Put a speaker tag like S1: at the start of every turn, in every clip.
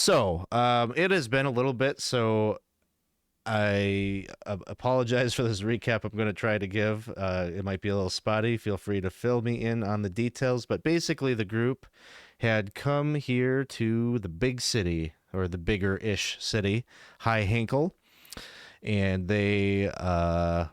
S1: It has been a little bit, so I apologize for this recap I'm going to try to give. It might be a little spotty. Feel free to fill me in on the details. But basically, the group had come here to the big city, or the bigger-ish city, High Hinkle, and they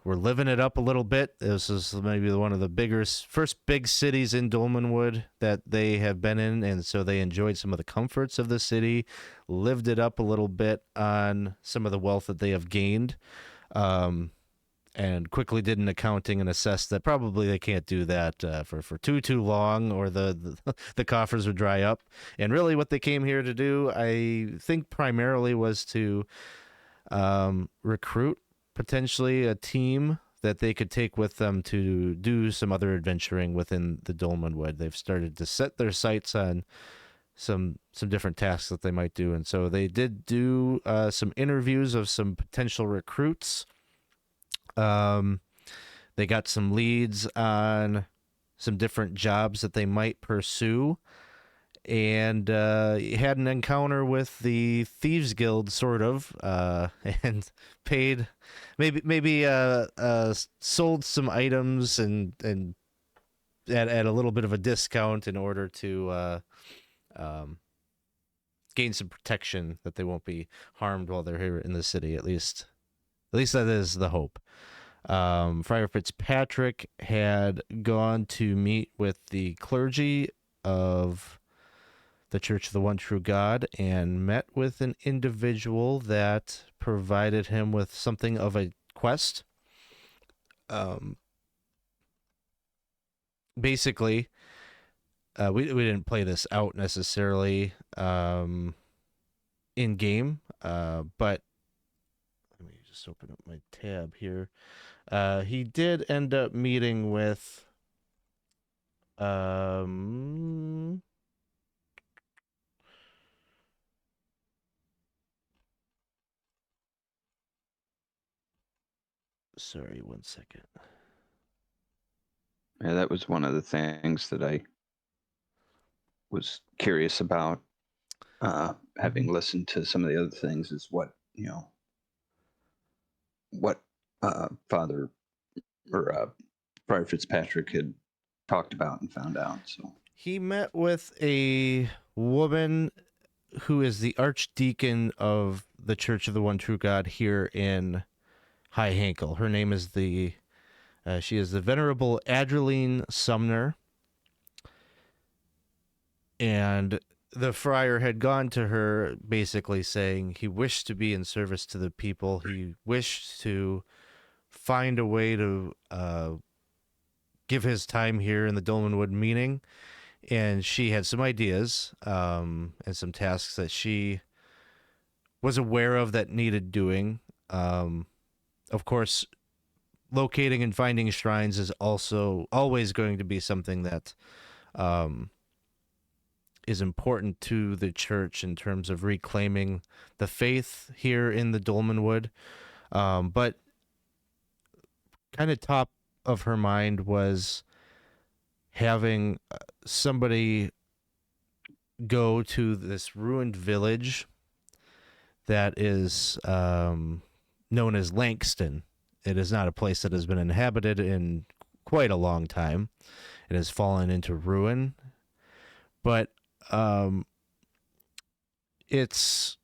S1: were living it up a little bit. This is maybe one of the first big cities in Dolmenwood that they have been in, and so they enjoyed some of the comforts of the city, lived it up a little bit on some of the wealth that they have gained, and quickly did an accounting and assessed that probably they can't do that for too long, or the coffers would dry up. And really what they came here to do, I think primarily was to recruit potentially a team that they could take with them to do some other adventuring within the Dolmenwood. They've started to set their sights on some different tasks that they might do, and so they did do some interviews of some potential recruits. They got some leads on some different jobs that they might pursue, and had an encounter with the Thieves Guild, sort of, and paid, maybe sold some items and at a little bit of a discount in order to gain some protection, that they won't be harmed while they're here in the city. At least that is the hope. Friar Fitzpatrick had gone to meet with the clergy of the Church of the One True God and met with an individual that provided him with something of a quest. Basically, we didn't play this out necessarily in game, but let me just open up my tab here. He did end up meeting with sorry, one second.
S2: Yeah, that was one of the things that I was curious about, having listened to some of the other things, is what Father or Friar Fitzpatrick had talked about and found out. So
S1: he met with a woman who is the archdeacon of the Church of the One True God here in High Hinkle. Her name is she is the Venerable Adreline Sumner, and the friar had gone to her basically saying he wished to be in service to the people. He wished to find a way to give his time here in the Dolmenwood meaning, and she had some ideas and some tasks that she was aware of that needed doing. Of course, locating and finding shrines is also always going to be something that is important to the church in terms of reclaiming the faith here in the Dolmenwood. But kind of top of her mind was having somebody go to this ruined village that is known as Lankston. It is not a place that has been inhabited in quite a long time. It has fallen into ruin, but it's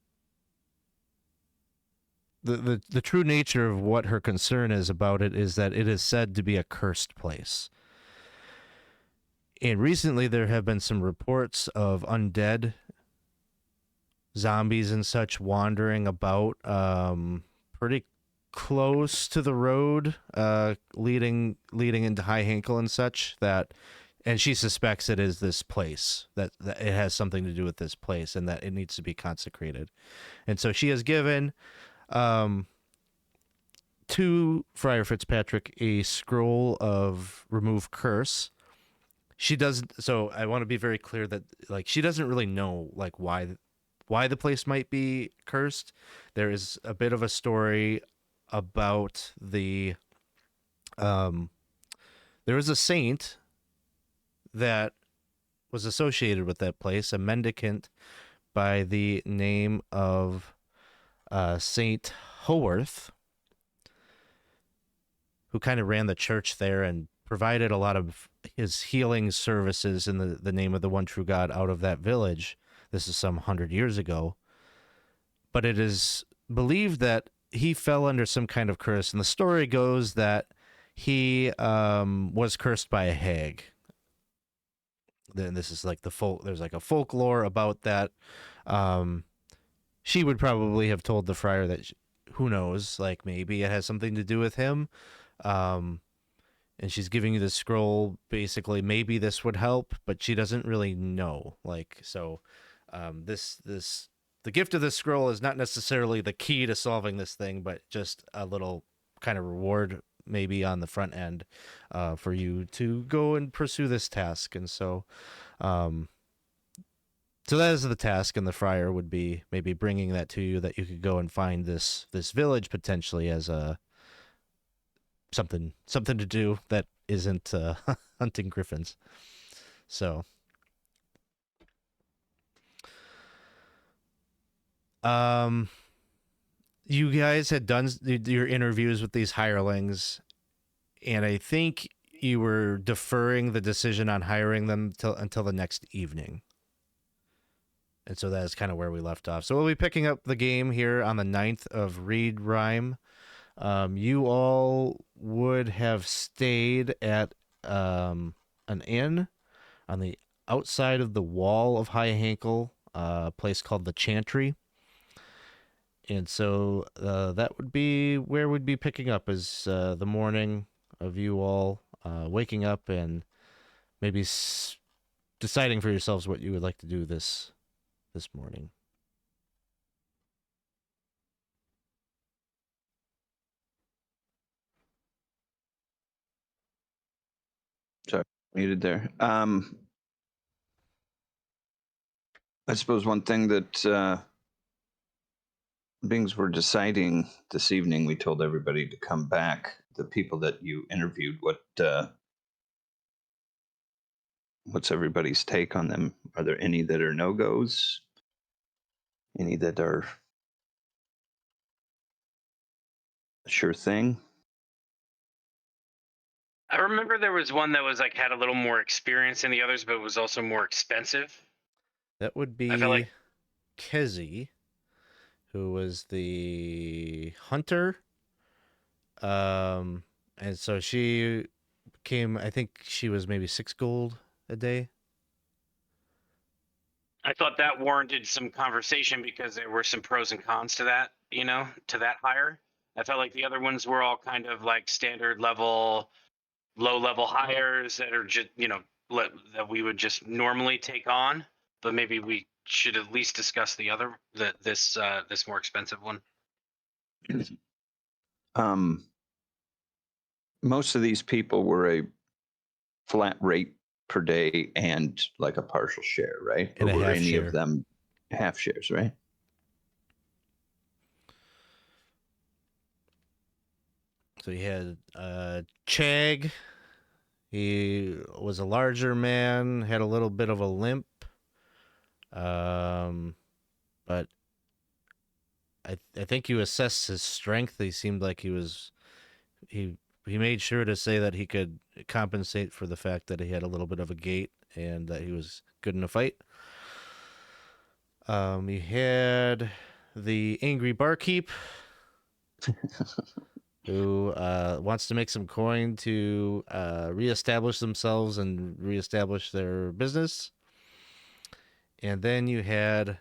S1: the true nature of what her concern is about it is that it is said to be a cursed place. And recently there have been some reports of undead zombies and such wandering about pretty close to the road leading into High Hinkle and such, and she suspects it is this place, that it has something to do with this place and that it needs to be consecrated. And so she has given to Friar Fitzpatrick a scroll of remove curse. She doesn't, so I want to be very clear that she doesn't really know why the place might be cursed. There is a bit of a story about there was a saint that was associated with that place, a mendicant by the name of Saint Howarth, who kind of ran the church there and provided a lot of his healing services in the name of the one true God out of that village. This is some 100 years ago. But it is believed that he fell under some kind of curse. And the story goes that he was cursed by a hag. Then this is like there's like a folklore about that. She would probably have told the friar that, who knows, like maybe it has something to do with him. And she's giving you the scroll, basically, maybe this would help, but she doesn't really know. Like, so the gift of this scroll is not necessarily the key to solving this thing, but just a little kind of reward maybe on the front end for you to go and pursue this task. And so so that is the task, and the friar would be maybe bringing that to you, that you could go and find this village potentially as a something to do that isn't hunting griffins. So you guys had done your interviews with these hirelings, and I think you were deferring the decision on hiring them until the next evening. And so that is kind of where we left off. So we'll be picking up the game here on the 9th of Reed Rhyme. You all would have stayed at an inn on the outside of the wall of High Hankle, a place called the Chantry. And so that would be where we'd be picking up, is the morning of you all waking up and maybe deciding for yourselves what you would like to do this morning.
S2: Sorry, muted there. I suppose one thing that things we're deciding this evening, we told everybody to come back. The people that you interviewed, what's everybody's take on them? Are there any that are no-goes? Any that are a sure thing?
S3: I remember there was one that was like had a little more experience than the others, but it was also more expensive.
S1: That would be
S3: I felt like
S1: Kezi, who was the hunter. And so she came, I think she was maybe 6 gold a day.
S3: I thought that warranted some conversation because there were some pros and cons to that, to that hire. I felt like the other ones were all kind of like standard level, low level hires that are just, that we would just normally take on. But maybe we should at least discuss this more expensive one.
S2: Most of these people were a flat rate per day and like a partial share, right?
S1: And
S2: or
S1: a
S2: were
S1: half
S2: any
S1: share.
S2: of them half shares, right?
S1: So you had Chag. He was a larger man, had a little bit of a limp. But I think you assessed his strength. He seemed like he made sure to say that he could compensate for the fact that he had a little bit of a gait and that he was good in a fight. You had the angry barkeep who wants to make some coin to reestablish themselves and reestablish their business. And then you had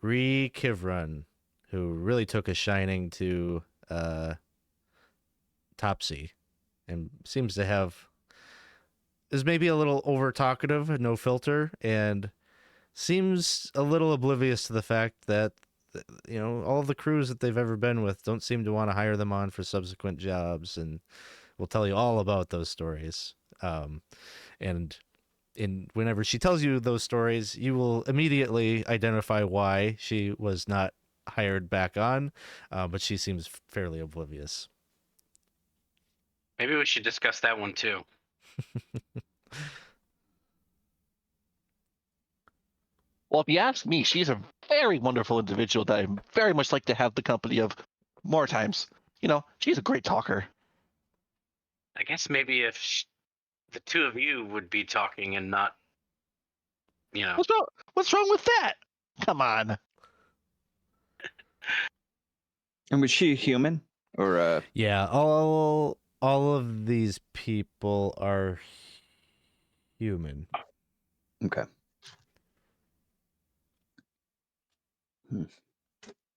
S1: Kivran, who really took a shining to Topsy and seems to is maybe a little over talkative, no filter, and seems a little oblivious to the fact that all of the crews that they've ever been with don't seem to want to hire them on for subsequent jobs, and we'll tell you all about those stories. And whenever she tells you those stories, you will immediately identify why she was not hired back on, but she seems fairly oblivious.
S3: Maybe we should discuss that one too.
S4: Well, if you ask me, she's a very wonderful individual that I very much like to have the company of more times. She's a great talker.
S3: I guess maybe if the two of you would be talking and not,
S4: What's wrong with that? Come on.
S2: And was she a human or
S1: Yeah, all of these people are human.
S2: okay?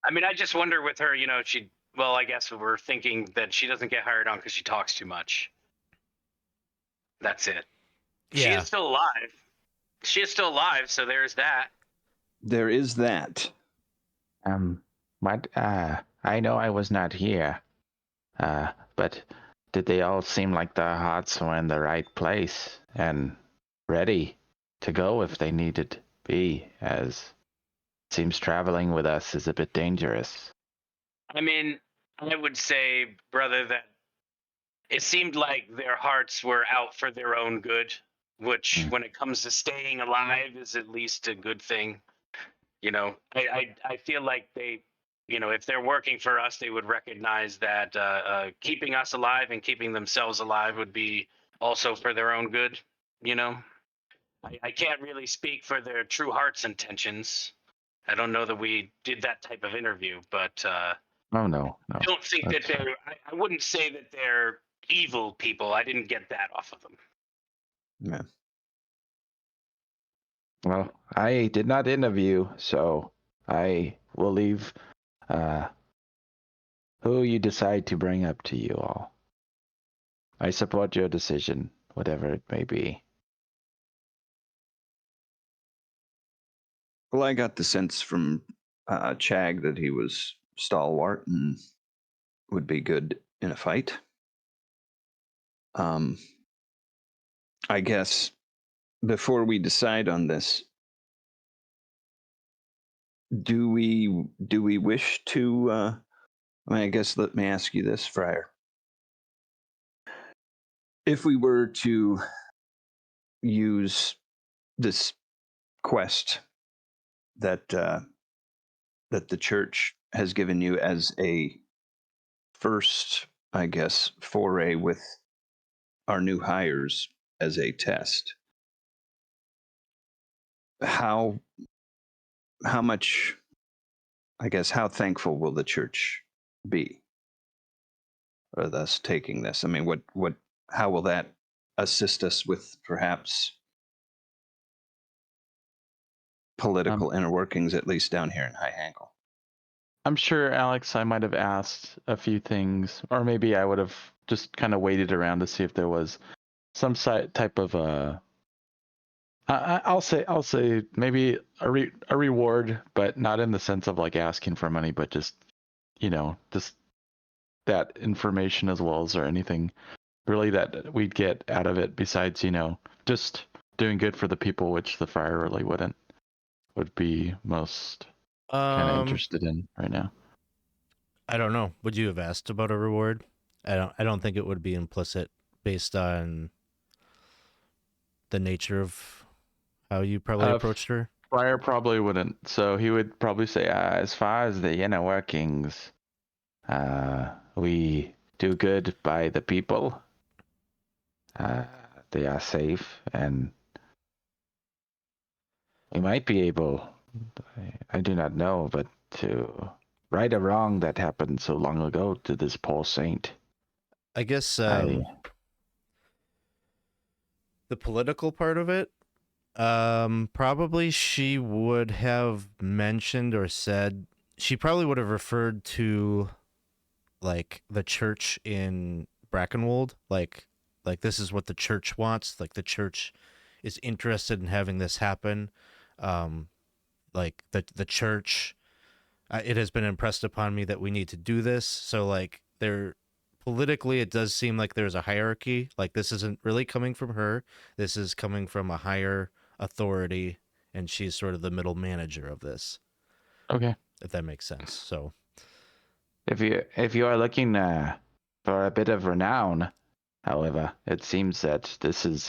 S3: I mean, I just wonder with her, I guess we're thinking that she doesn't get hired on because she talks too much. That's it. She
S1: Yeah.
S3: is still alive. She is still alive, so there's that.
S2: There is that.
S5: What? I know I was not here. But did they all seem like the hearts were in the right place and ready to go if they needed to be, as it seems traveling with us is a bit dangerous.
S3: I mean, I would say, brother, that it seemed like their hearts were out for their own good, which when it comes to staying alive is at least a good thing. I feel like they, if they're working for us, they would recognize that keeping us alive and keeping themselves alive would be also for their own good. I can't really speak for their true heart's intentions. I don't know that we did that type of interview, but
S5: Oh, no.
S3: I don't think that they're, I wouldn't say that they're evil people. I didn't get that off of them.
S2: Yeah.
S5: Well, I did not interview, so I will leave who you decide to bring up to you all. I support your decision, whatever it may be.
S2: Well, I got the sense from Chag that he was stalwart and would be good in a fight. I guess before we decide on this, do we wish to? I guess let me ask you this, Friar. If we were to use this quest that that the church has given you as a first, I guess, foray with our new hires as a test, how much, I guess, how thankful will the church be for us taking this? I mean, how will that assist us with perhaps political inner workings, at least down here in High Hangle?
S5: I'm sure, Alex, I might have asked a few things, or maybe I would have just kind of waited around to see if there was some type of I'll say maybe a reward, but not in the sense of like asking for money, but just just that information as well as or anything really that we'd get out of it besides just doing good for the people, which the Friar really would be most kind of interested in right now.
S1: I don't know. Would you have asked about a reward? I don't think it would be implicit based on the nature of how you probably approached her.
S5: Friar probably wouldn't. So he would probably say, as far as the inner workings, we do good by the people. They are safe, and we might be able, I do not know, but to right a wrong that happened so long ago to this poor saint.
S1: I guess the political part of it, probably she would have mentioned or said, she probably would have referred to like the church in Brackenwold, like this is what the church wants, like the church is interested in having this happen. Like the church, it has been impressed upon me that we need to do this. So like politically, it does seem like there's a hierarchy. Like this isn't really coming from her. This is coming from a higher authority, and she's sort of the middle manager of this.
S5: Okay.
S1: If that makes sense. So
S5: if you are looking for a bit of renown, however, it seems that this is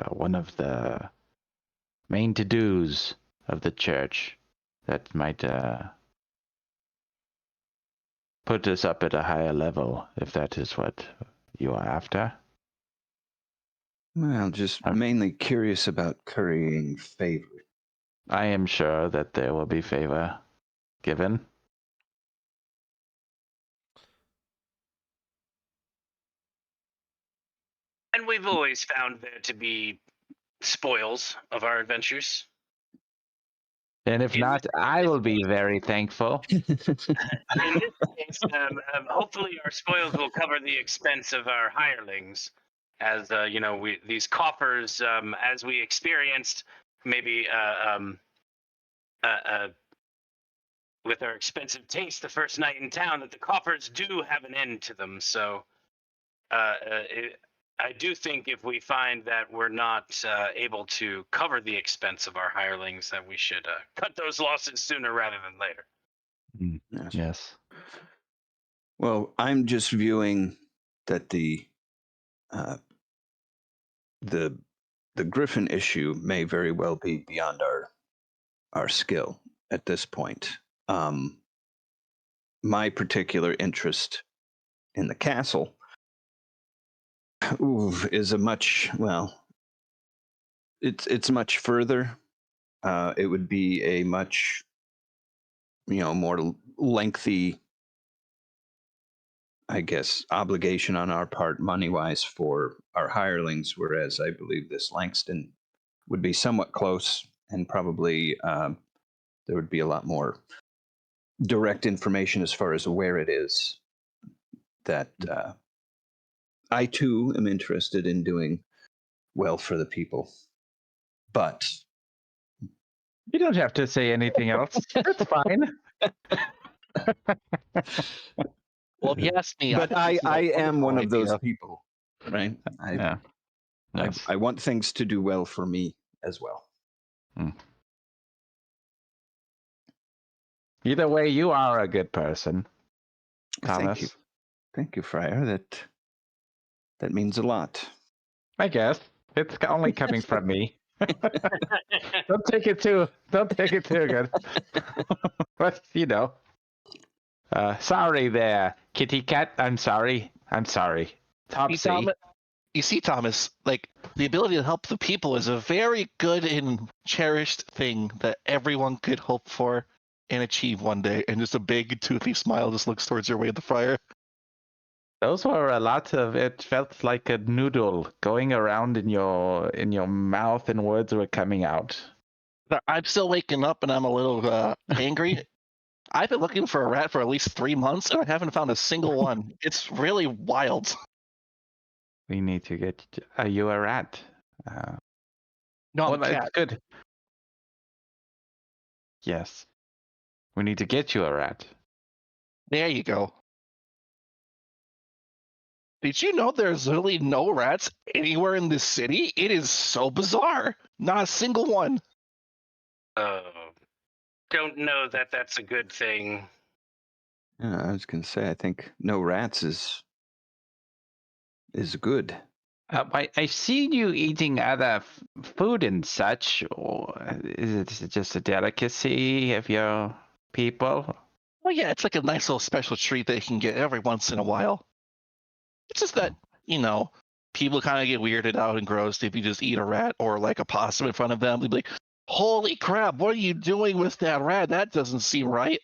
S5: one of the main to-dos of the church that might put us up at a higher level, if that is what you are after.
S2: Well, just mainly curious about currying favor.
S5: I am sure that there will be favor given.
S3: And we've always found there to be spoils of our adventures.
S5: And if not, I will be very thankful.
S3: In this case, hopefully our spoils will cover the expense of our hirelings. As these coffers, as we experienced, maybe with our expensive taste the first night in town, that the coffers do have an end to them. So I do think if we find that we're not able to cover the expense of our hirelings, that we should cut those losses sooner rather than later.
S5: Yes.
S2: Well, I'm just viewing that the Griffin issue may very well be beyond our skill at this point. My particular interest in the castle is a much, well, it's much further. It would be a much, more lengthy, I guess, obligation on our part, money-wise, for our hirelings, whereas I believe this Lankston would be somewhat close, and probably there would be a lot more direct information as far as where it is that I, too, am interested in doing well for the people. But
S5: You don't have to say anything else. That's fine.
S4: Well, if you ask me,
S2: but
S4: think
S2: I
S4: this is a
S2: am one of
S4: wonderful
S2: those
S4: idea.
S2: people, right?
S5: Yeah. Yes.
S2: I want things to do well for me as well.
S5: Either way, you are a good person, Thomas.
S2: Thank you, Friar. That means a lot.
S5: I guess it's only coming from me. Don't take it too good. But sorry there, kitty cat. I'm sorry. Topsy.
S4: You see, Thomas, like the ability to help the people is a very good and cherished thing that everyone could hope for and achieve one day. And just a big toothy smile just looks towards your way, the Friar.
S5: Those were a lot of. It felt like a noodle going around in your mouth, and words were coming out.
S4: I'm still waking up, and I'm a little angry. I've been looking for a rat for at least 3 months, and I haven't found a single one. It's really wild.
S5: We need to get you a rat.
S4: No,
S5: Well, it's good. Yes, we need to get you a rat.
S4: There you go. Did you know there's literally no rats anywhere in this city? It is so bizarre. Not a single one.
S3: Don't know that that's a good thing.
S2: Yeah, I was going to say, I think no rats is good.
S5: I've seen you eating other food and such. Or is it just a delicacy of your people?
S4: Oh yeah, it's like a nice little special treat that you can get every once in a while. It's just that, people kind of get weirded out and grossed if you just eat a rat or like a possum in front of them. They'd be like, holy crap, what are you doing with that rat? That doesn't seem right.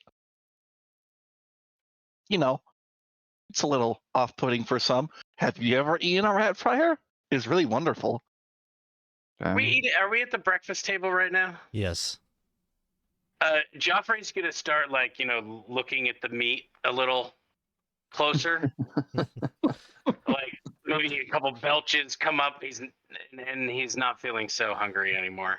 S4: It's a little off-putting for some. Have you ever eaten a rat, Friar? It's really wonderful.
S3: Are we at the breakfast table right now?
S1: Yes.
S3: Geoffrey's gonna start looking at the meat a little closer. Like maybe a couple belches come up. He's not feeling so hungry anymore.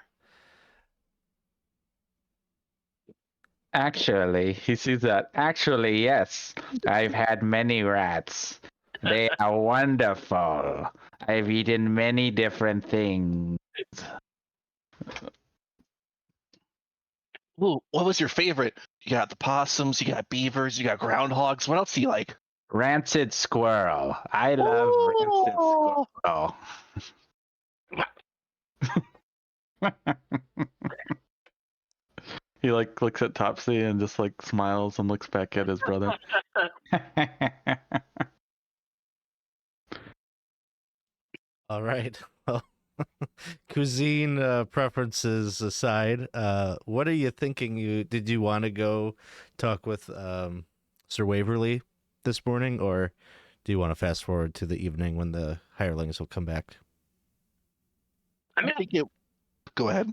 S5: Actually, he sees that. Actually, yes, I've had many rats. They are wonderful. I've eaten many different things.
S4: Ooh, what was your favorite? You got the possums, you got beavers, you got groundhogs. What else do you like?
S5: Rancid squirrel. I love rancid squirrel. He like looks at Topsy and just like smiles and looks back at his brother.
S1: All right. Well, cuisine preferences aside, what are you thinking? Did you want to go talk with Sir Waverly this morning, or do you want to fast forward to the evening when the hirelings will come back?
S3: I mean,
S4: Go ahead.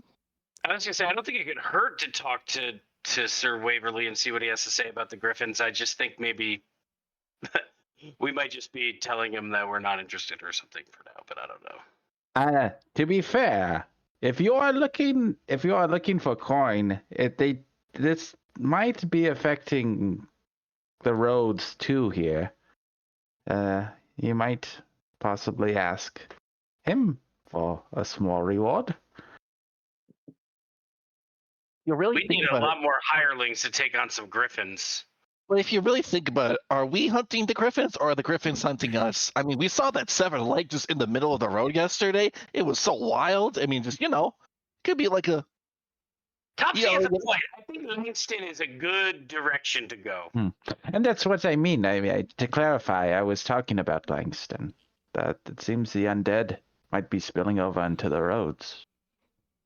S3: I was gonna say I don't think it could hurt to talk to Sir Waverly and see what he has to say about the Griffins. I just think maybe we might just be telling him that we're not interested or something for now, but I don't know.
S6: To be fair, if you are looking for coin, this might be affecting the roads too here. You might possibly ask him for a small reward.
S4: You really
S3: We
S4: think
S3: need a
S4: about
S3: lot
S4: it.
S3: more hirelings to take on some Griffins.
S4: But if you really think about it, are we hunting the Griffins or are the Griffins hunting us? I mean, we saw that severed leg just in the middle of the road yesterday. It was so wild. I mean, just, could be like a.
S3: Topsy
S4: Yeah,
S3: has a
S4: yeah.
S3: point. I think Lankston is a good direction to go.
S6: And that's what I mean. To clarify, I was talking about Lankston. That it seems the undead might be spilling over onto the roads.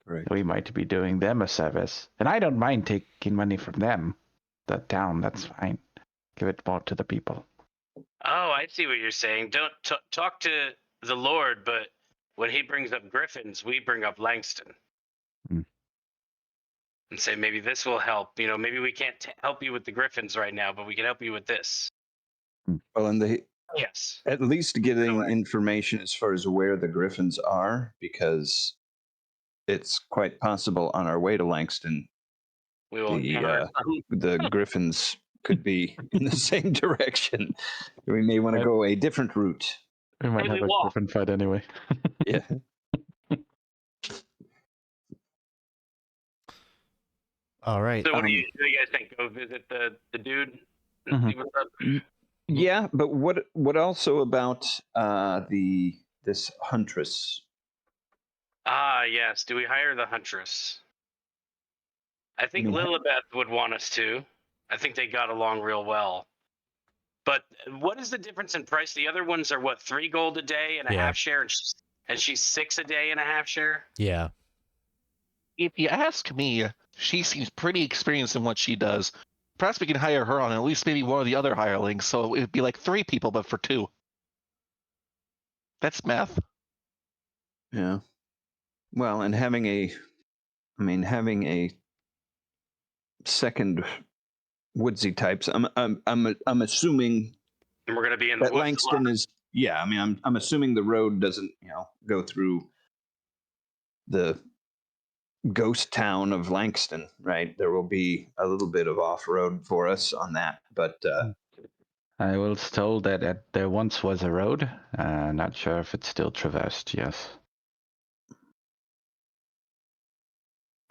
S2: Correct.
S6: We might be doing them a service. And I don't mind taking money from them. The town, that's fine. Give it more to the people.
S3: Oh, I see what you're saying. Don't talk to the Lord, but when he brings up Griffins, we bring up Lankston.
S6: Hmm.
S3: And say maybe this will help. Maybe we can't help you with the Griffins right now, but we can help you with this.
S2: Well, and
S3: Yes.
S2: at least getting information as far as where the Griffins are, because it's quite possible on our way to Lankston,
S3: We will encounter some.
S2: the Griffins could be in the same direction. We may want to go a different route.
S5: We might
S3: Maybe
S5: have a
S3: walk.
S5: Griffin fight anyway.
S2: Yeah.
S1: All right.
S3: So what do you guys think? Go visit the dude and
S5: Mhm.
S3: see what's up?
S2: Yeah, but what also about this huntress?
S3: Ah, yes. Do we hire the huntress? I think
S2: I mean,
S3: Lillibeth would want us to. I think they got along real well. But what is the difference in price? The other ones are what, 3 gold a day and a
S1: Yeah.
S3: half share, and she's 6 a day and a half share.
S1: Yeah.
S4: If you ask me, she seems pretty experienced in what she does. Perhaps we can hire her on at least maybe one of the other hirelings, so it'd be like 3 people, but for 2. That's math.
S2: Yeah. Well, and having a second woodsy types. I'm assuming
S3: And we're gonna be in the
S2: that
S3: woods. a lot.
S2: Lankston is. Yeah, I mean, I'm assuming the road doesn't go through the ghost town of Lankston, right? There will be a little bit of off road for us on that, but
S6: I was told that there once was a road. Not sure if it's still traversed, yes.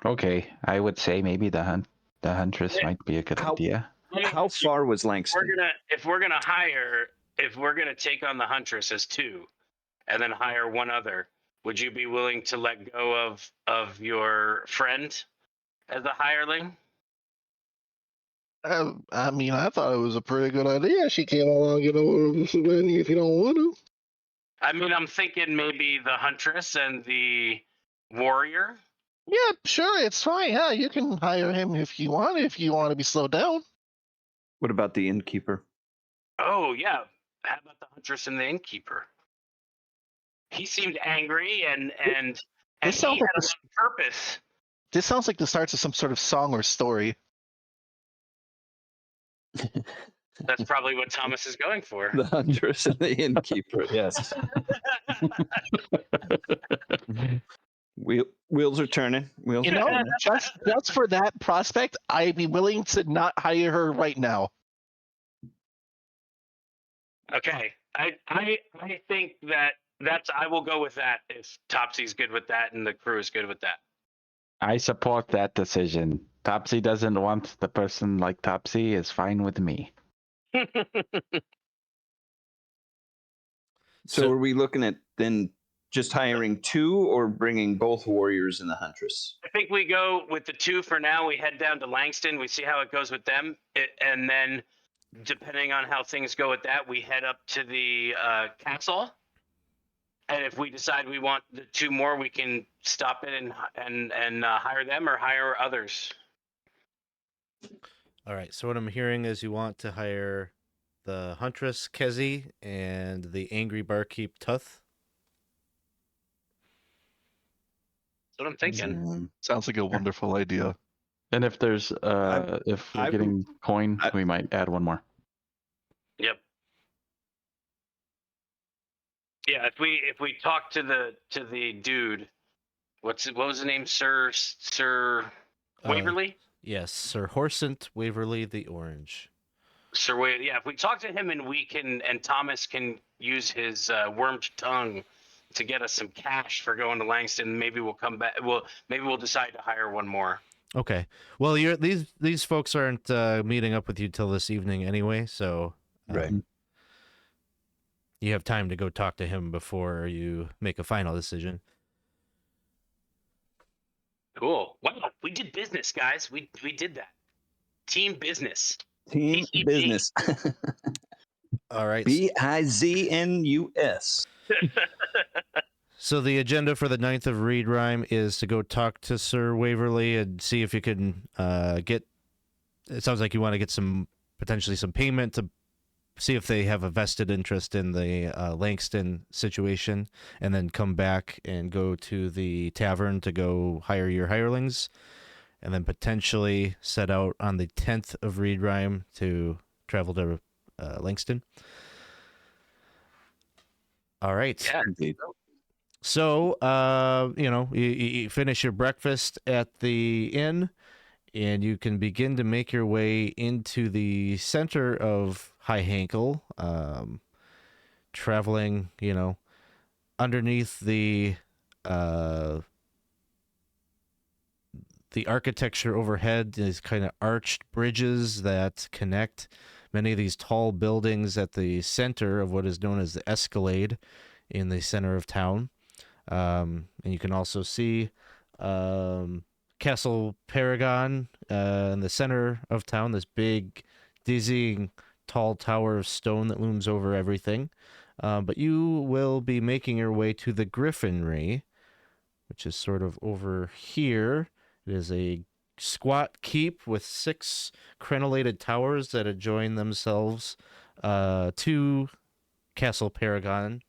S6: Okay, I would say maybe the huntress
S3: Yeah.
S6: might be a good idea.
S2: how far was Lankston?
S3: If we're gonna take on the huntress as 2, and then hire one other, would you be willing to let go of your friend as a hireling?
S4: I mean, I thought it was a pretty good idea. She came along, if you don't want to.
S3: I mean, I'm thinking maybe the huntress and the warrior.
S4: Yeah, sure, it's fine. Yeah, you can hire him if you want to be slowed down.
S2: What about the innkeeper?
S3: Oh yeah, how about the huntress and the innkeeper? He seemed angry and
S4: This
S3: he
S4: sounds
S3: had
S4: like
S3: a purpose.
S4: This sounds like the starts of some sort of song or story.
S3: That's probably what Thomas is going for.
S2: The huntress and the innkeeper. Yes. Wheels are turning. Wheels
S4: You
S2: are
S4: know,
S2: turning.
S4: just for that prospect, I'd be willing to not hire her right now.
S3: Okay, I think that's I will go with that if Topsy's good with that and the crew is good with that.
S6: I support that decision. Topsy doesn't want the person like Topsy is fine with me.
S2: So are we looking at then just hiring 2 or bringing both warriors and the huntress?
S3: I think we go with the 2 for now. We head down to Lankston. We see how it goes with them. And then, depending on how things go with that, we head up to the castle. And if we decide we want the 2 more, we can stop it and hire them or hire others.
S1: All right. So what I'm hearing is you want to hire the huntress Kezi and the angry barkeep Tuth.
S3: That's what I'm thinking.
S4: Sounds like a wonderful idea.
S5: And if there's if we're
S2: I
S5: getting coin,
S2: I-
S5: we might add one more.
S3: Yep. Yeah, if we talk to the dude, what was the name? Sir Waverly?
S1: Yes, Sir Horsent Waverly the Orange.
S3: Sir Waverly. Yeah, if we talk to him and Thomas can use his wormed tongue to get us some cash for going to Lankston, maybe we'll come back. Maybe we'll decide to hire one more.
S1: Okay. Well, these folks aren't meeting up with you till this evening anyway, so
S2: Right.
S1: you have time to go talk to him before you make a final decision.
S3: Cool. Wow, we did business, guys. We did that. Team business.
S2: Team
S3: TCB.
S2: business.
S1: All right.
S2: BIZNUS.
S1: So the agenda for the 9th of Reed Rhyme is to go talk to Sir Waverly and see if you can get. It sounds like you want to get potentially some payment to see if they have a vested interest in the Lankston situation, and then come back and go to the tavern to go hire your hirelings, and then potentially set out on the 10th of Reed Rhyme to travel to Lankston. All right.
S3: Yeah.
S2: Indeed.
S1: So, you finish your breakfast at the inn, and you can begin to make your way into the center of High Hankle, traveling, underneath the architecture overhead, these kind of arched bridges that connect many of these tall buildings at the center of what is known as the Escalade in the center of town. And you can also see Castle Paragon in the center of town, this big, dizzying, tall tower of stone that looms over everything. But you will be making your way to the Griffinry, which is sort of over here. It is a squat keep with 6 crenellated towers that adjoin themselves to Castle Paragon.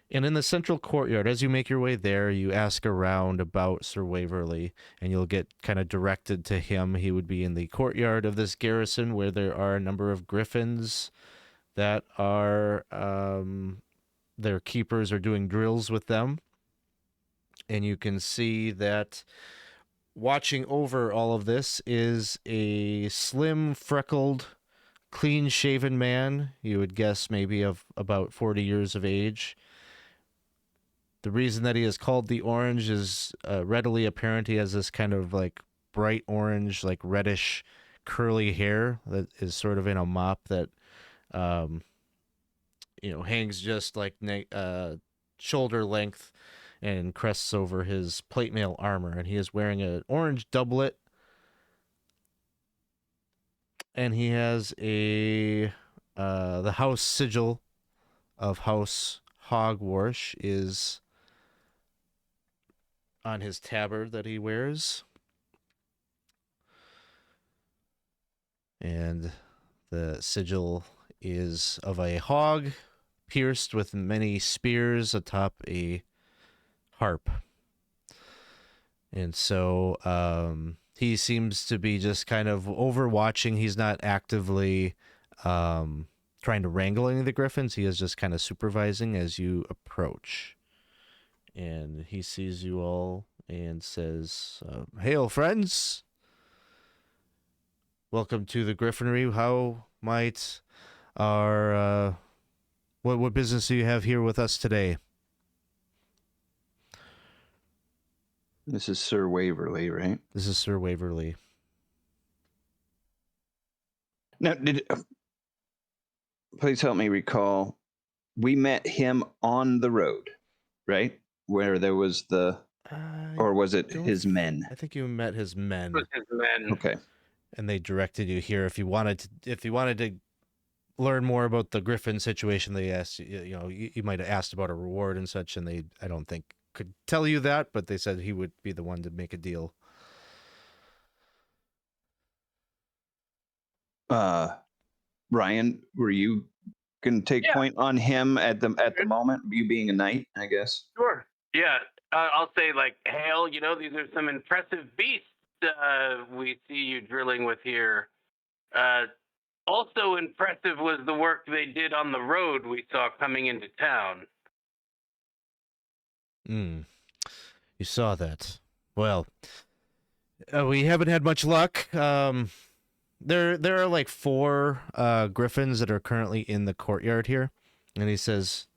S1: And in the central courtyard, as you make your way there, you ask around about Sir Waverly, and you'll get kind of directed to him. He would be in the courtyard of this garrison where there are a number of griffins that are, their keepers are doing drills with them. And you can see that watching over all of this is a slim, freckled, clean-shaven man. You would guess maybe of about 40 years of age. The reason that he is called the Orange is readily apparent. He has this kind of like bright orange, like reddish, curly hair that is sort of in a mop that, hangs just like shoulder length and crests over his plate mail armor. And he is wearing an orange doublet. And he has the house sigil of House Hogwash is on his tabard that he wears. And the sigil is of a hog pierced with many spears atop a harp. And so he seems to be just kind of overwatching. He's not actively trying to wrangle any of the griffins. He is just kind of supervising as you approach. And he sees you all and says, "Hail, friends. Welcome to the Griffinry. How might our... what business do you have here with us today?"
S2: This is Sir Waverly, right?
S1: This is Sir Waverly.
S2: Now, please help me recall we met him on the road, right? Where there was or was it his men?
S1: I think you met his men.
S3: With his men.
S2: Okay.
S1: And they directed you here. If you wanted to learn more about the Griffin situation, they asked you might have asked about a reward and such, and I don't think could tell you that, but they said he would be the one to make a deal.
S2: Ryan, were you gonna take point on him at the moment? You being a knight, I guess.
S3: Sure. Yeah. I'll say like, hail. These are some impressive beasts we see you drilling with here. Also impressive was the work they did on the road we saw coming into town.
S1: You saw that. Well, we haven't had much luck. There are like 4 griffins that are currently in the courtyard here, and he says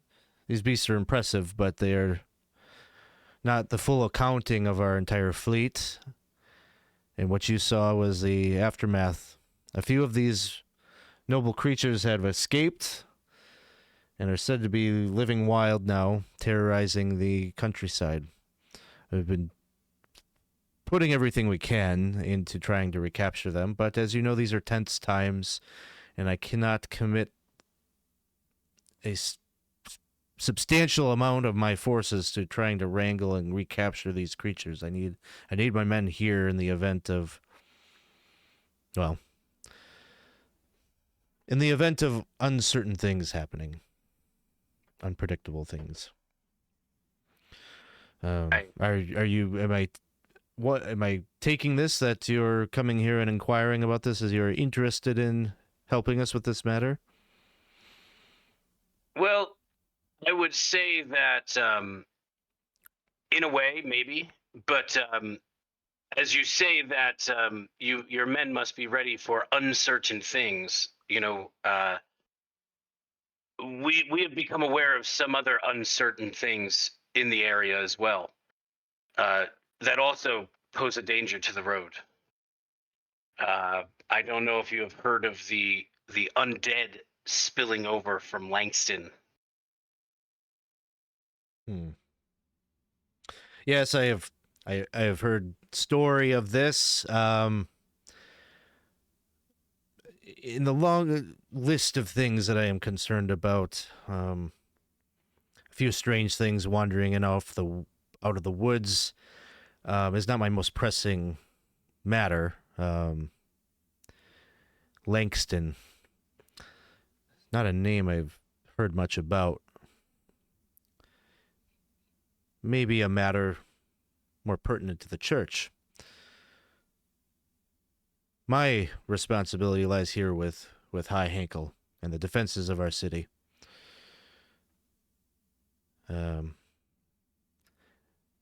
S1: these beasts are impressive, but they are not the full accounting of our entire fleet. And what you saw was the aftermath. A few of these noble creatures have escaped and are said to be living wild now, terrorizing the countryside. We've been putting everything we can into trying to recapture them, but as you know, these are tense times, and I cannot commit a substantial amount of my forces to trying to wrangle and recapture these creatures. I need my men here in the event of, well, in the event of uncertain things happening, unpredictable things. Am I taking this that you're coming here and inquiring about this as you're interested in helping us with this matter?
S3: Well, I would say that in a way, maybe, but as you say that your men must be ready for uncertain things. We have become aware of some other uncertain things in the area as well that also pose a danger to the road. I don't know if you have heard of the undead spilling over from Lankston.
S1: Yes, I have. I have heard story of this. In the long list of things that I am concerned about, a few strange things wandering in out of the woods is not my most pressing matter. Lankston, not a name I've heard much about. Maybe a matter more pertinent to the church. My responsibility lies here with High Hankel and the defenses of our city.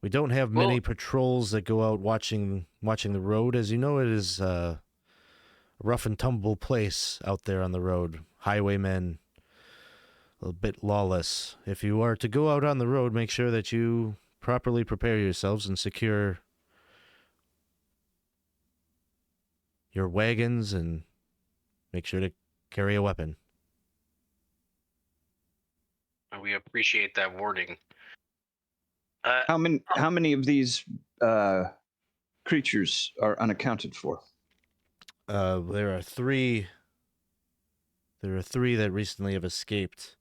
S1: We don't have many patrols that go out watching the road. As you know, it is a rough and tumble place out there on the road. Highwaymen, a bit lawless. If you are to go out on the road, make sure that you properly prepare yourselves and secure your wagons and make sure to carry a weapon.
S3: We appreciate that warning.
S2: How many of these creatures are unaccounted for?
S1: There are 3. There are 3 that recently have escaped.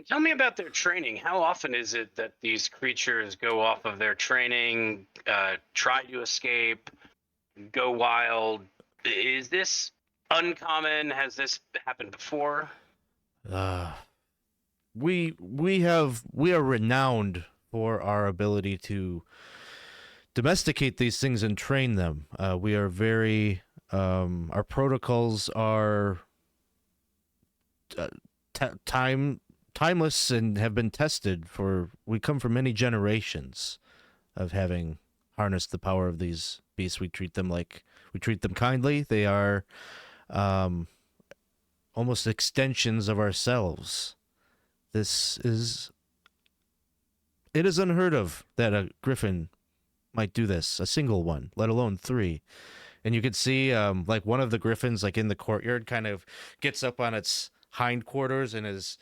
S3: Tell me about their training. How often is it that these creatures go off of their training, try to escape, go wild? Is this uncommon? Has this happened before?
S1: We are renowned for our ability to domesticate these things and train them. We are very our protocols are timeless and have been tested for. We come from many generations of having harnessed the power of these beasts. We treat them kindly. They are almost extensions of ourselves. It is unheard of that a griffin might do this, a single one, let alone 3. And you could see like one of the griffins like in the courtyard kind of gets up on its hindquarters and is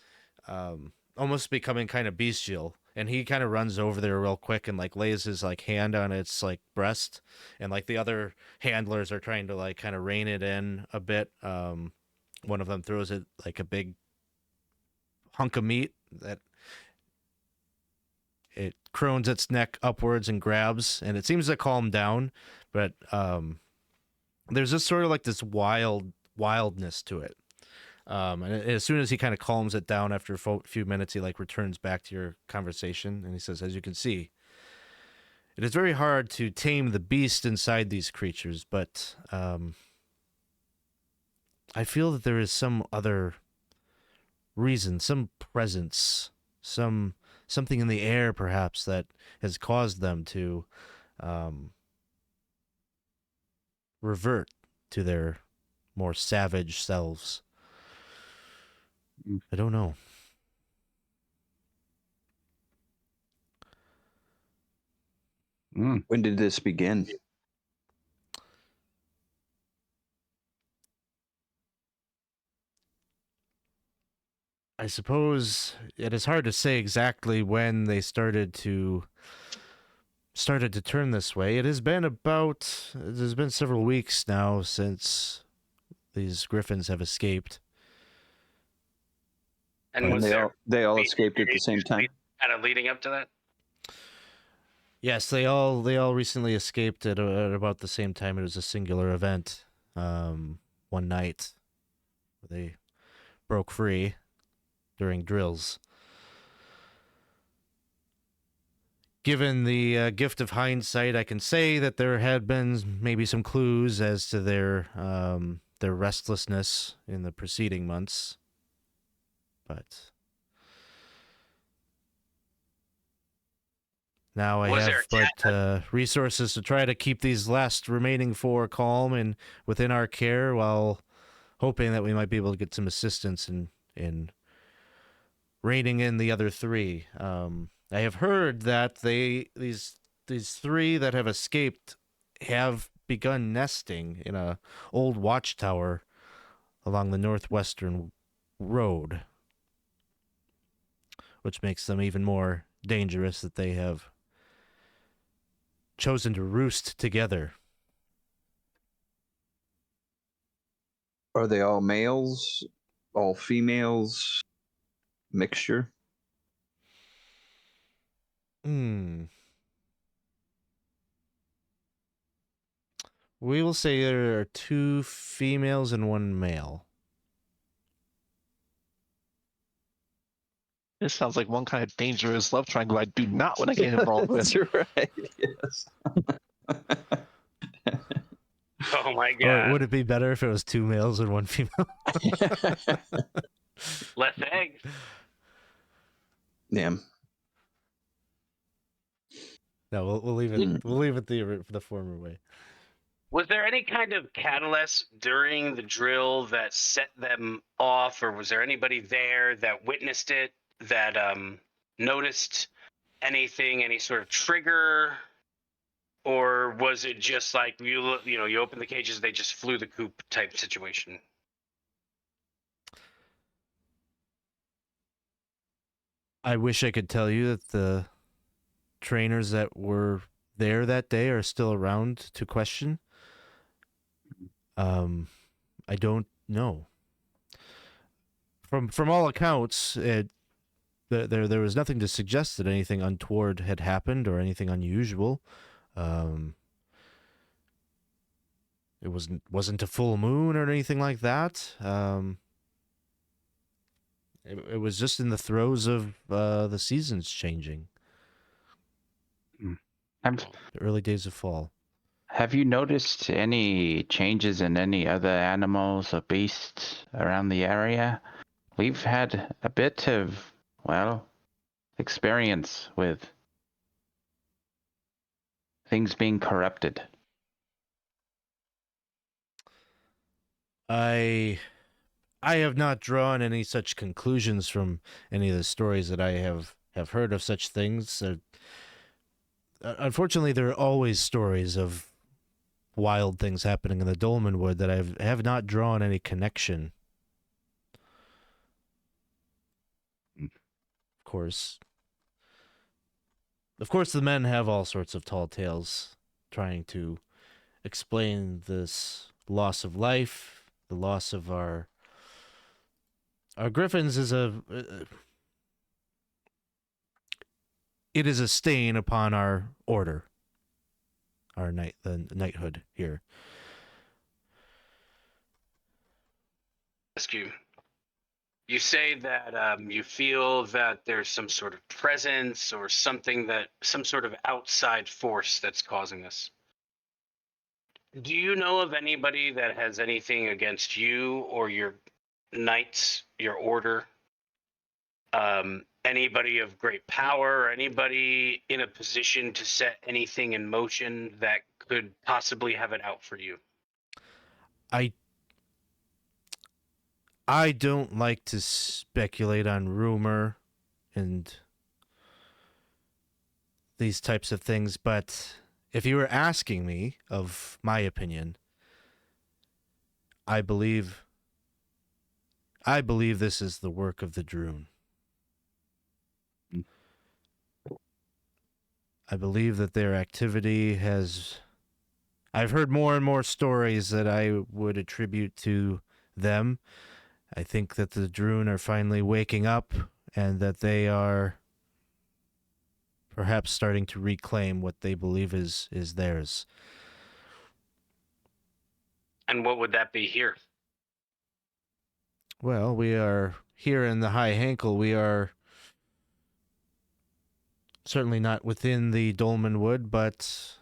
S1: almost becoming kind of bestial, and he kind of runs over there real quick and like lays his like hand on its like breast, and like the other handlers are trying to like kind of rein it in a bit. One of them throws it like a big hunk of meat that it crones its neck upwards and grabs, and it seems to calm down, but there's just sort of like this wildness to it. And as soon as he kind of calms it down after a few minutes, he like returns back to your conversation, and he says, "As you can see, it is very hard to tame the beast inside these creatures, but I feel that there is some other reason, some presence, something in the air, perhaps, that has caused them to revert to their more savage selves. I don't know."
S2: When did this begin?
S1: I suppose it is hard to say exactly when they started to turn this way. It has been there's been several weeks now since these griffins have escaped.
S3: And
S2: And
S3: was there
S2: they all escaped at the same time?
S3: kind of leading up to that?
S1: Yes, they all recently escaped at about the same time. It was a singular event. One night, they broke free during drills. Given the gift of hindsight, I can say that there had been maybe some clues as to their restlessness in the preceding months, but now I
S3: Was
S1: have
S3: there a
S1: but resources to try to keep these last remaining 4 calm and within our care, while hoping that we might be able to get some assistance in reining in the other 3. I have heard that these 3 that have escaped have begun nesting in a old watchtower along the northwestern road, which makes them even more dangerous that they have chosen to roost together.
S2: Are they all males? All females? Mixture?
S1: We will say there are 2 females and 1 male.
S4: This sounds like one kind of dangerous love triangle I do not want to get involved with.
S2: That's right. Yes.
S3: Oh my
S1: Or
S3: god!
S1: would it be better if it was 2 males and 1 female?
S3: Less eggs.
S2: Damn.
S1: No, we'll leave it. We'll leave it the former way.
S3: Was there any kind of catalyst during the drill that set them off, or was there anybody there that witnessed it, that noticed anything, any sort of trigger, or was it just like you open the cages, they just flew the coop type situation?
S1: I wish I could tell you that the trainers that were there that day are still around to question. I don't know. From all accounts, there was nothing to suggest that anything untoward had happened or anything unusual. It wasn't a full moon or anything like that. It was just in the throes of the seasons changing. The early days of fall.
S6: Have you noticed any changes in any other animals or beasts around the area? We've had a bit of, well, experience with things being corrupted.
S1: I have not drawn any such conclusions from any of the stories that I have heard of such things. Unfortunately, there are always stories of wild things happening in the Dolmenwood that I have not drawn any connection. Of course, the men have all sorts of tall tales trying to explain this loss of life, the loss of our griffins is it is a stain upon our order, the knighthood here.
S3: Ask you. You say that you feel that there's some sort of presence or something some sort of outside force that's causing this. Do you know of anybody that has anything against you or your knights, your order? Anybody of great power, or anybody in a position to set anything in motion that could possibly have it out for you?
S1: I don't like to speculate on rumor and these types of things, but if you were asking me of my opinion, I believe this is the work of the Droon. I believe that their activity has... I've heard more and more stories that I would attribute to them. I think that the Droon are finally waking up and that they are perhaps starting to reclaim what they believe is theirs.
S3: And what would that be here?
S1: Well, we are here in the High Hankle. We are certainly not within the Dolmenwood, but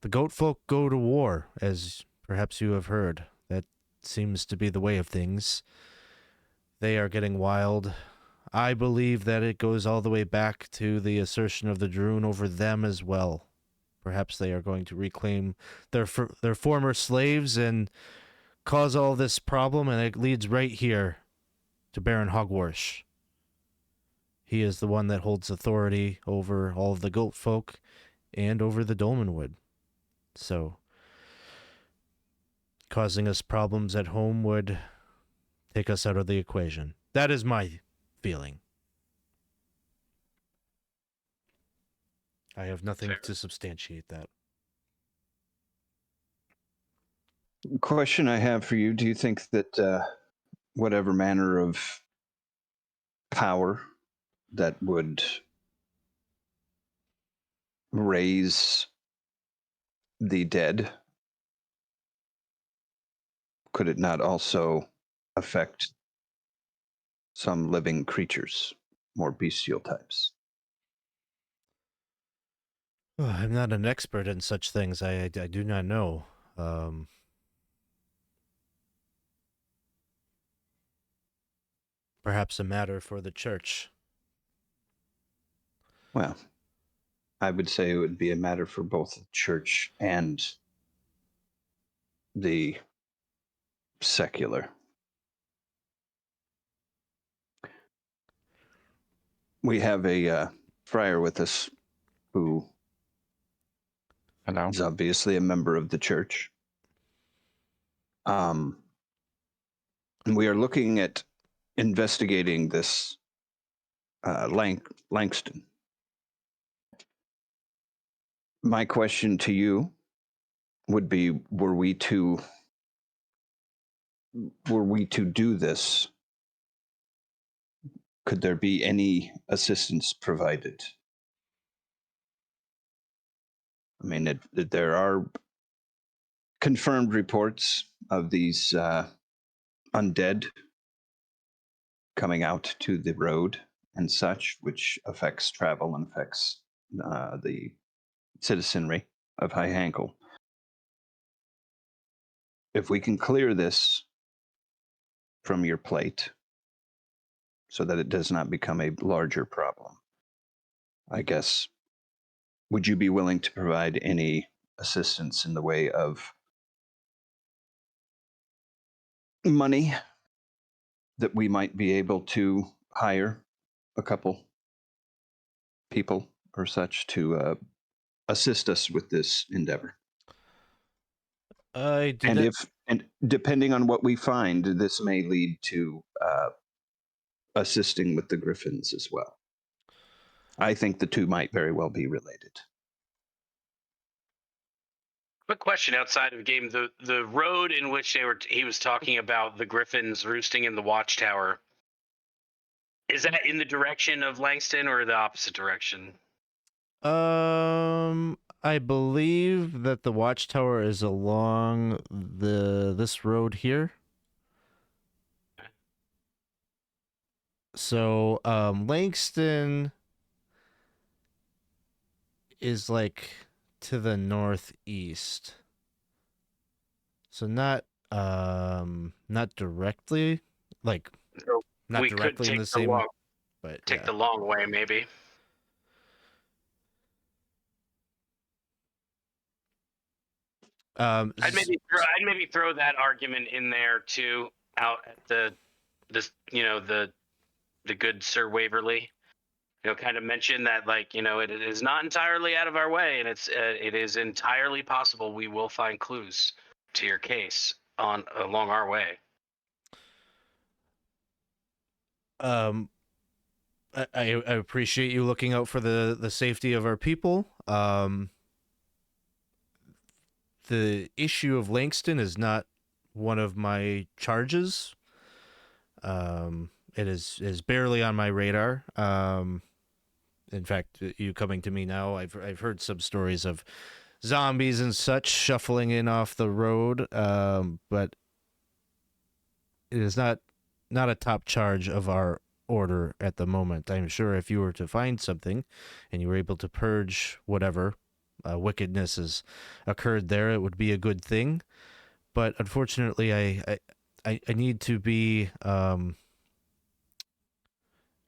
S1: the goat folk go to war, as perhaps you have heard. That seems to be the way of things. They are getting wild. I believe that it goes all the way back to the assertion of the Droon over them as well. Perhaps they are going to reclaim their former slaves and cause all this problem, and it leads right here to Baron Hogwarsh. He is the one that holds authority over all of the goat folk and over the Dolmenwood. So, causing us problems at home would take us out of the equation. That is my feeling. I have nothing to substantiate that.
S2: Question I have for you: do you think that whatever manner of power that would raise the dead, could it not also affect some living creatures, more bestial types?
S1: Oh, I'm not an expert in such things. I do not know. Perhaps a matter for the church.
S2: Well, I would say it would be a matter for both the church and the secular. We have a friar with us who
S5: Hello.
S2: is obviously a member of the church. And we are looking at investigating this Lankston. My question to you would be: were we to do this, could there be any assistance provided? I mean, there are confirmed reports of these undead coming out to the road and such, which affects travel and affects the citizenry of High Hankle. If we can clear this from your plate so that it does not become a larger problem, I guess, would you be willing to provide any assistance in the way of money that we might be able to hire a couple people or such to assist us with this endeavor.
S1: I do
S2: And
S1: that.
S2: and depending on what we find, this may lead to assisting with the griffins as well. I think the two might very well be related.
S3: Quick question outside of game: the road in which he was talking about the griffins roosting in the watchtower, is that in the direction of Lankston or the opposite direction?
S1: I believe that the watchtower is along this road here. So, Lankston is like to the northeast. So not directly, like
S3: So
S1: not
S3: we could
S1: directly in
S3: take
S1: the
S3: the
S1: same,
S3: long,
S1: but
S3: take
S1: yeah.
S3: the long way, maybe. I'd maybe throw that argument in there too, out at the good Sir Waverly. Kind of mention that, like, it is not entirely out of our way, and it is entirely possible we will find clues to your case along our way.
S1: I appreciate you looking out for the safety of our people. The issue of Lankston is not one of my charges. It is barely on my radar. In fact, you coming to me now, I've heard some stories of zombies and such shuffling in off the road, but it is not a top charge of our order at the moment. I'm sure if you were to find something and you were able to purge whatever wickedness has occurred there, it would be a good thing. But unfortunately, I need to be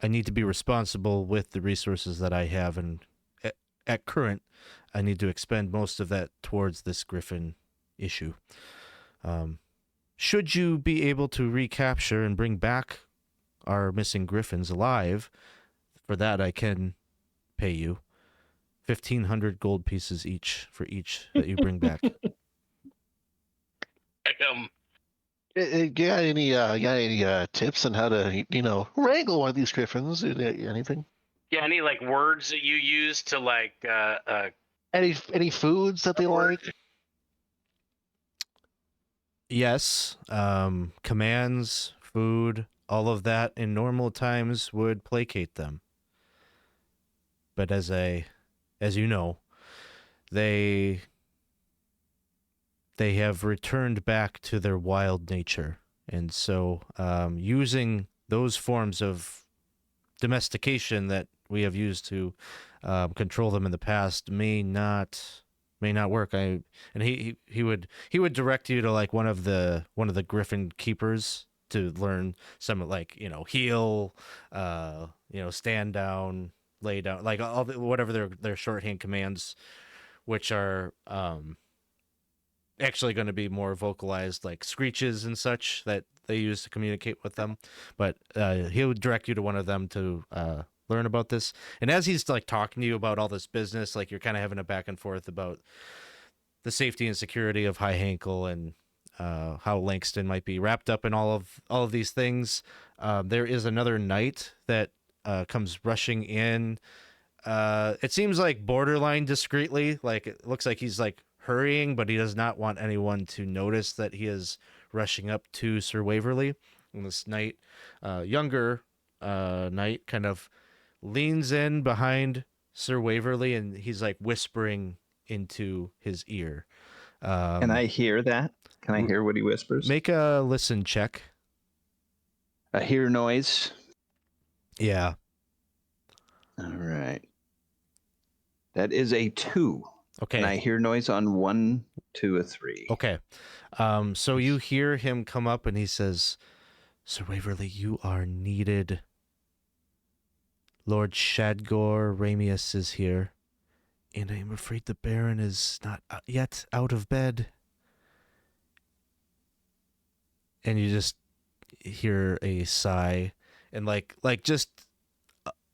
S1: I need to be responsible with the resources that I have, and at current, I need to expend most of that towards this griffin issue. Should you be able to recapture and bring back our missing griffins alive, for that I can pay you 1,500 gold pieces each for each that you bring back.
S4: Got any tips on how to wrangle one of these griffins? Anything?
S3: Yeah, any like words that you use to like
S4: Any foods that they like?
S1: Yes, commands, food, all of that in normal times would placate them. But as you know, they have returned back to their wild nature, and so using those forms of domestication that we have used to control them in the past may not work. He would direct you to like one of the griffin keepers to learn some, like, heal, stand down, lay down, like all whatever their shorthand commands, which are actually going to be more vocalized, like screeches and such that they use to communicate with them. But he'll direct you to one of them to learn about this. And as he's like talking to you about all this business, like you're kind of having a back and forth about the safety and security of High Hankle and how Lankston might be wrapped up in all of these things. There is another knight that comes rushing in. It seems like borderline discreetly. Like it looks like he's like hurrying, but he does not want anyone to notice that he is rushing up to Sir Waverly. And this knight, younger knight, kind of leans in behind Sir Waverly, and he's like whispering into his ear.
S2: Can I hear that? Can I hear what he whispers?
S1: Make a listen check.
S2: A hear noise.
S1: Yeah.
S2: All right. That is a 2.
S1: Okay.
S2: And I hear noise on 1, 2, a 3.
S1: Okay. So you hear him come up and he says, Sir Waverly, you are needed. Lord Shadgor Ramius is here, and I am afraid the Baron is not yet out of bed. And you just hear a sigh and like just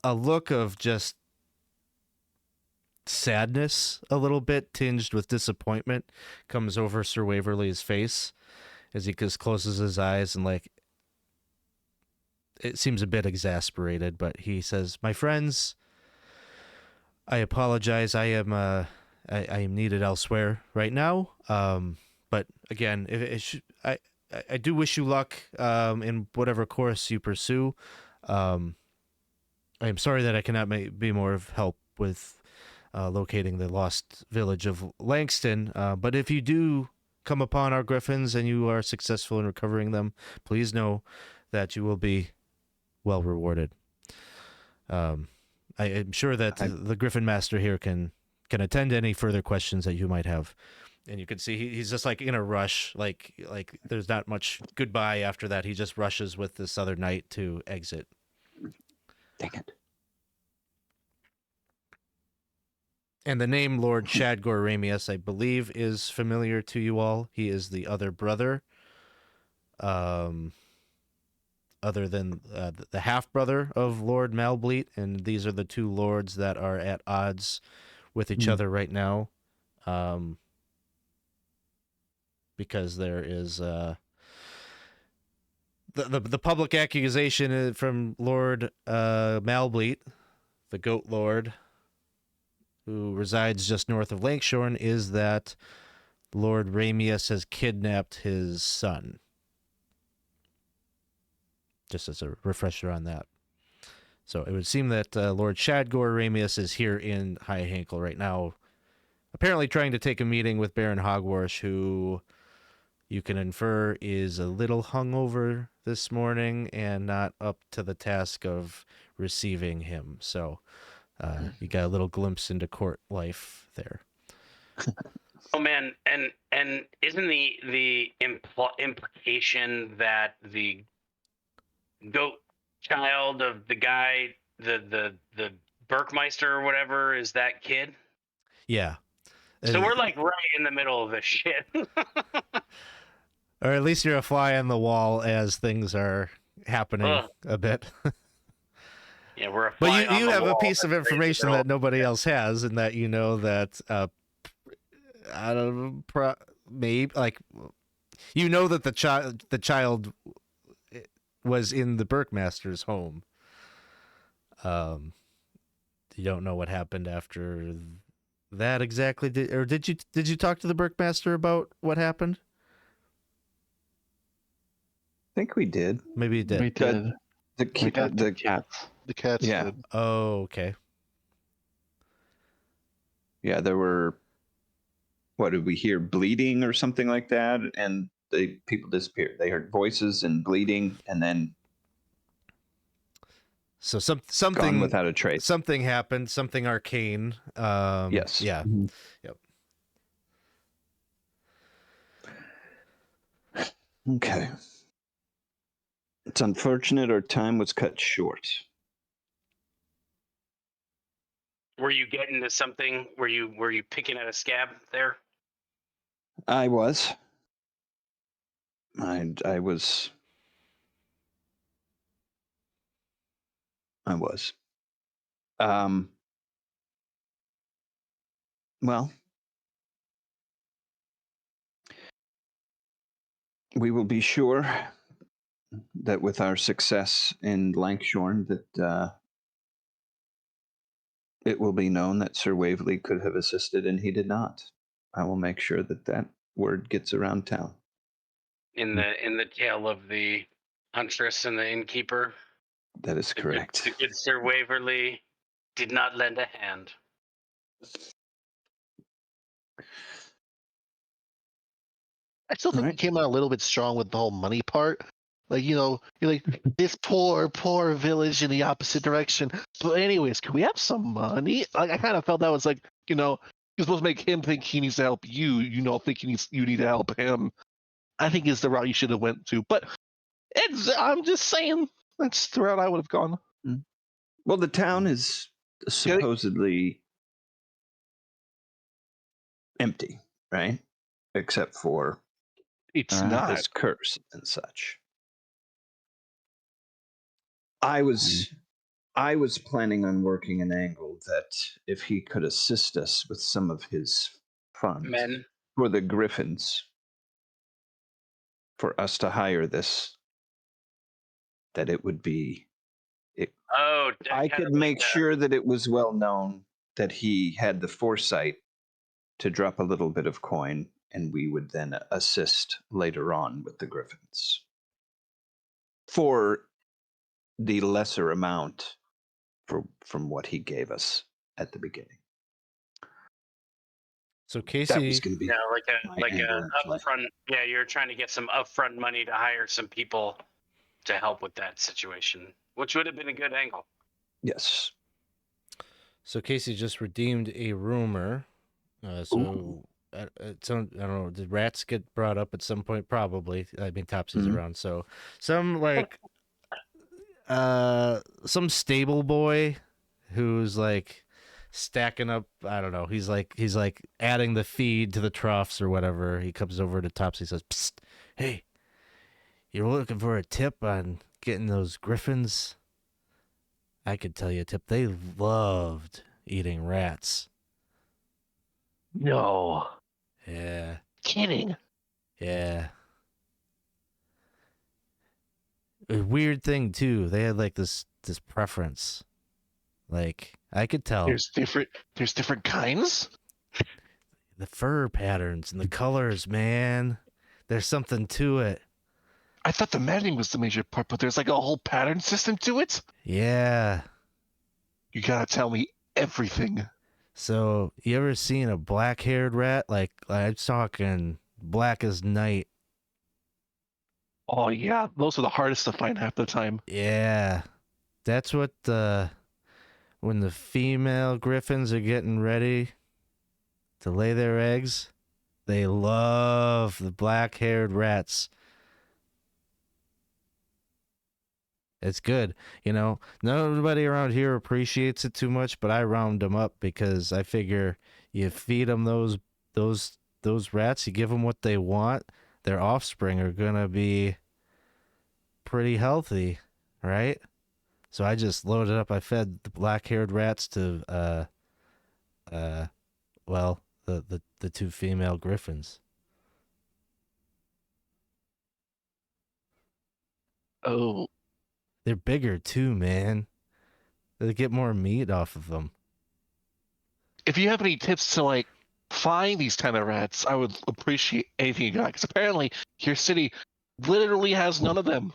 S1: a look of just sadness, a little bit tinged with disappointment, comes over Sir Waverly's face as he just closes his eyes and like it seems a bit exasperated, but he says, "My friends, I apologize. I am needed elsewhere right now. But again, I do wish you luck in whatever course you pursue. I am sorry that I cannot be more of help with locating the lost village of Lankston. But if you do come upon our griffins and you are successful in recovering them, please know that you will be well rewarded. I am sure that the Griffin Master here can attend to any further questions that you might have." And you can see he's just like in a rush, like there's not much goodbye after that. He just rushes with this other knight to exit.
S2: Dang it.
S1: And the name Lord Shadgor Ramius, I believe, is familiar to you all. He is the other brother, other than the half-brother of Lord Malbleet, and these are the two lords that are at odds with each other right now, because there is the public accusation from Lord Malbleet, the Goat Lord, who resides just north of Lankston, is that Lord Ramius has kidnapped his son. Just as a refresher on that. So it would seem that Lord Shadgor Ramius is here in High Hankle right now, apparently trying to take a meeting with Baron Hogwarsh, who you can infer is a little hungover this morning and not up to the task of receiving him. So you got a little glimpse into court life there.
S3: Oh man, and isn't the implication that the goat child of the guy, the Burkmeister or whatever, is that kid?
S1: Yeah.
S3: So we're like right in the middle of this shit.
S1: Or at least you're a fly on the wall as things are happening a bit.
S3: Yeah, we're a
S1: but
S3: fly on
S1: you
S3: the
S1: have a
S3: wall
S1: piece of
S3: that
S1: information
S3: raises
S1: that nobody else has, and that you know that I don't know, maybe like you know that the child was in the Burkmaster's home. You don't know what happened after that exactly. Did you talk to the Burkmaster about what happened?
S2: I think we did.
S1: Maybe you did.
S5: We did.
S2: The
S5: We got the cats.
S4: The cats
S2: Yeah.
S4: did.
S1: Oh, okay.
S2: Yeah, there were, what did we hear, bleeding or something like that, and the people disappeared. They heard voices and bleeding, and then
S1: So
S2: gone
S1: something
S2: without a trace.
S1: something happened, something arcane.
S2: Yes.
S1: Yeah.
S5: Mhm.
S1: Yep.
S2: Okay. It's unfortunate our time was cut short.
S3: Were you getting to something? Were you picking at a scab there?
S2: I was. I was. Well, we will be sure that with our success in Lankston, that it will be known that Sir Waverly could have assisted and he did not. I will make sure that that word gets around town.
S3: In the tale of the huntress and the innkeeper,
S2: That is correct.
S3: the good Sir Waverly did not lend a hand.
S4: I still think
S2: Alright.
S4: he came out a little bit strong with the whole money part. Like, you know, you're like, this poor village in the opposite direction. But anyways, can we have some money? Like, I kind of felt that was like, you know, you're supposed to make him think he needs to help you. You know, think you need to help him. I think is the route you should have went to. But I'm just saying, that's the route I would have gone.
S2: Well, the town is supposedly empty, right? Except for
S4: It's not.
S2: this curse and such. I was I was planning on working an angle that if he could assist us with some of his funds
S3: Men.
S2: for the Griffins, for us to hire this, that it would be.
S3: Oh,
S2: I
S3: kind
S2: could
S3: of like
S2: make sure that it was well known that he had the foresight to drop a little bit of coin, and we would then assist later on with the Griffins for the lesser amount from what he gave us at the beginning.
S1: So
S2: That was
S1: Casey,
S2: going to be my angle, actually.
S3: upfront. Yeah, you're trying to get some upfront money to hire some people to help with that situation, which would have been a good angle.
S2: Yes.
S1: Casey just redeemed a rumor. So I don't know. Did rats get brought up at some point? Probably. I mean, Topsy's
S2: Mhm.
S1: around, so some some stable boy who's like stacking up. I don't know. He's like adding the feed to the troughs or whatever. He comes over to Topsy, says, "Psst, hey, you're looking for a tip on getting those griffins? I could tell you a tip. They loved eating rats."
S4: No.
S1: Yeah,
S4: Kidding.
S1: yeah. A weird thing too. They had like this preference. Like I could tell
S4: There's different kinds?
S1: the fur patterns and the colors, man. There's something to it.
S4: I thought the matting was the major part, but there's like a whole pattern system to it?
S1: Yeah.
S4: You gotta tell me everything.
S1: So you ever seen a black-haired rat? Like I'm talking black as night.
S4: Oh yeah, those are the hardest to find half the time.
S1: Yeah. That's what when the female griffins are getting ready to lay their eggs, they love the black-haired rats. It's good. You know, nobody around here appreciates it too much, but I round them up because I figure you feed them those rats, you give them what they want, their offspring are going to be pretty healthy, right? So I just loaded up. I fed the black-haired rats to well, the two female griffins.
S4: Oh,
S1: They're bigger too, man. They get more meat off of them.
S4: if you have any tips to like find these kind of rats, I would appreciate anything you got. Because apparently your city literally has none of them.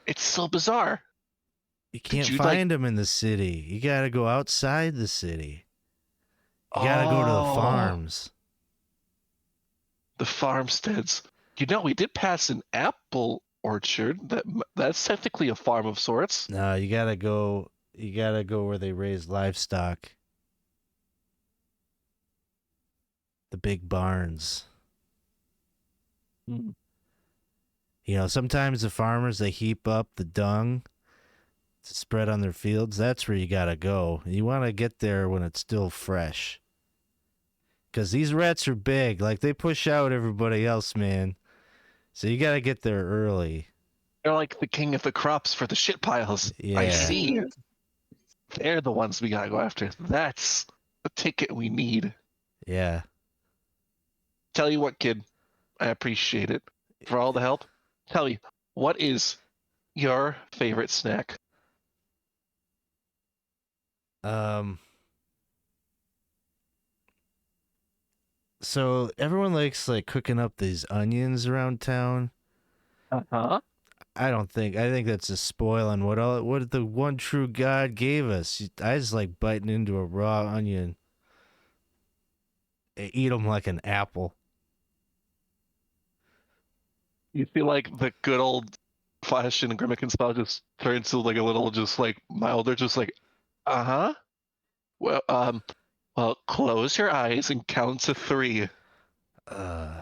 S4: It's so bizarre.
S1: You can't
S4: you,
S1: find them in the city. You got to go outside the city. You got to go to the
S4: Oh,
S1: farms.
S4: the farmsteads. You know, we did pass an apple orchard. That's technically a farm of sorts.
S1: No, you got to go. You got to go where they raise livestock. The big barns.
S4: Hmm.
S1: You know, sometimes the farmers, they heap up the dung to spread on their fields. That's where you got to go. You want to get there when it's still fresh. Because these rats are big. Like, they push out everybody else, man. So you got to get there early.
S4: They're like the king of the crops for the shit piles.
S1: Yeah.
S4: I see. They're the ones we gotta go after. That's the ticket we need.
S1: Yeah.
S4: Tell you what, kid, I appreciate it for all the help. Tell me, what is your favorite snack?
S1: So everyone likes like cooking up these onions around town.
S4: Uh-huh.
S1: I think that's a spoil on what the one true God gave us. I just like biting into a raw onion. I eat them like an apple.
S4: You feel like the good old fashioned Grimalkin style just turns to like a little just like milder, just like, uh-huh. Well, close your eyes and count to 3.
S1: Uh,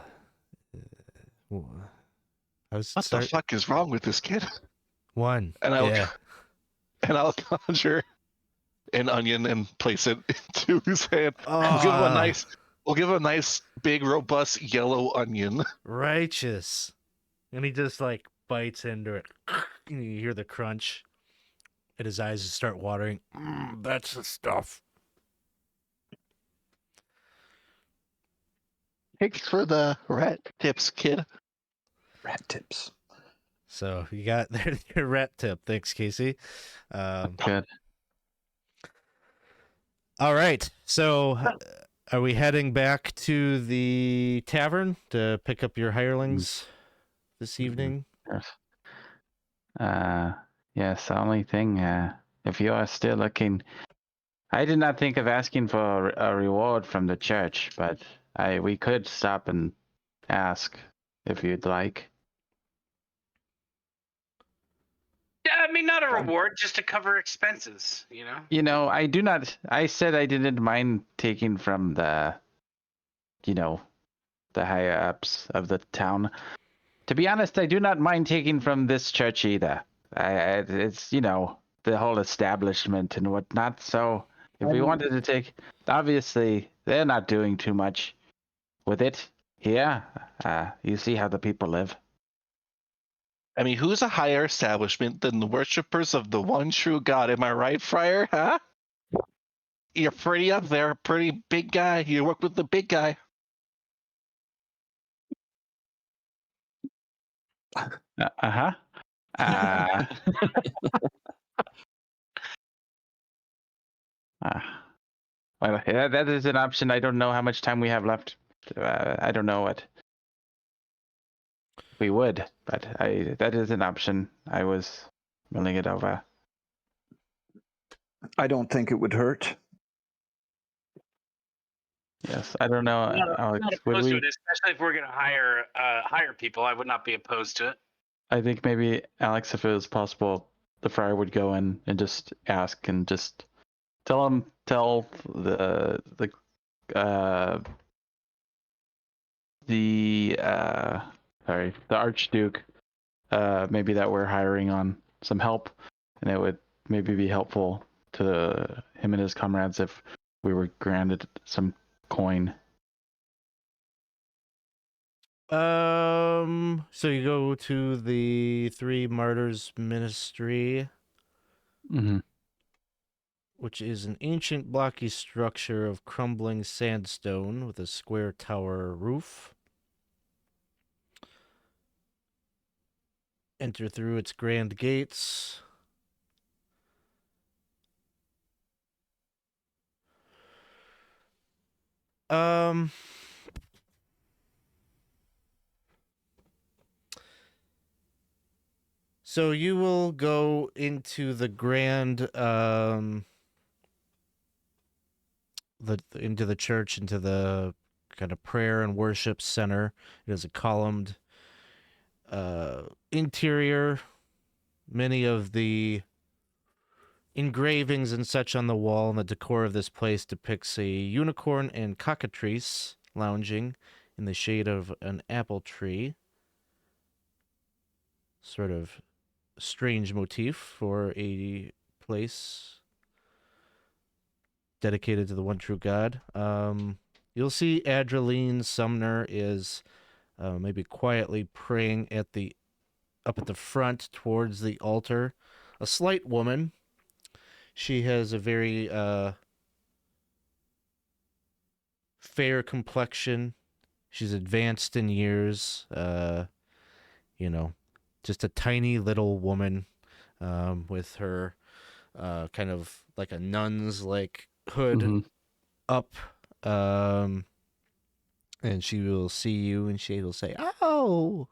S1: I was
S4: What the fuck is wrong with this kid?
S1: one.
S4: And I'll
S1: Yeah.
S4: and I'll conjure an onion and place it into his hand.
S1: Oh,
S4: We'll give him a nice big robust yellow onion.
S1: righteous. And he just like bites into it. And you hear the crunch. And his eyes just start watering. That's the stuff.
S4: Thanks for the rat tips, kid.
S2: Rat tips.
S1: So you got your rat tip. Thanks, Casey.
S5: Good.
S1: All right. So are we heading back to the tavern to pick up your hirelings this evening?
S5: Yes. Yes. The only thing, if you are still looking, I did not think of asking for a reward from the church, but we could stop and ask if you'd like.
S3: Yeah, I mean, not a reward, just to cover expenses, you know?
S5: You know, I do not. I said I didn't mind taking from the, the higher ups of the town. To be honest, I do not mind taking from this church either. It's the whole establishment and whatnot. So if we wanted to take, obviously they're not doing too much with it here. You see how the people live.
S4: I mean, who's a higher establishment than the worshippers of the one true God? Am I right, Friar? Huh? You're pretty up there, pretty big guy. You work with the big guy.
S5: Uh-huh. Well, yeah, that is an option. I don't know how much time we have left. I don't know what we would, but that is an option. I was mulling it over.
S2: I don't think it would hurt.
S5: Yes, I don't know,
S3: I'm
S5: Alex.
S3: not
S5: Would
S3: opposed to
S5: we?
S3: it, especially if we're going to hire people. I would not be opposed to it.
S5: I think maybe Alex, if it was possible, the friar would go in and just ask and just tell the Archduke, maybe that we're hiring on some help, and it would maybe be helpful to him and his comrades if we were granted some coin.
S1: So you go to the Three Martyrs Ministry,
S5: Mm-hmm.
S1: which is an ancient blocky structure of crumbling sandstone with a square tower roof. Enter through its grand gates. So you will go into the grand into the church, into the kind of prayer and worship center. It is a columned interior. Many of the engravings and such on the wall and the decor of this place depicts a unicorn and cockatrice lounging in the shade of an apple tree. Sort of strange motif for a place dedicated to the one true God. You'll see Adreline Sumner is maybe quietly praying up at the front towards the altar. A slight woman. She has a very fair complexion. She's advanced in years. Just a tiny little woman with her kind of like a nun's like hood
S5: Mm-hmm.
S1: up. And she will see you and she will say, "Oh,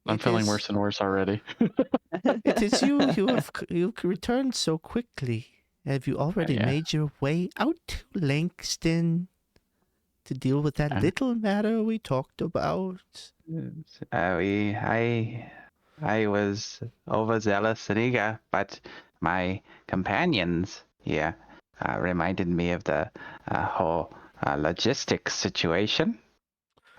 S5: I'm
S1: it
S5: feeling
S1: is-
S5: worse and worse already.
S1: It is you. You've returned so quickly. Have you already
S5: Yeah.
S1: made your way out to Lankston to deal with that little matter we talked about?"
S6: I was overzealous and eager, but my companions here reminded me of the whole logistics situation.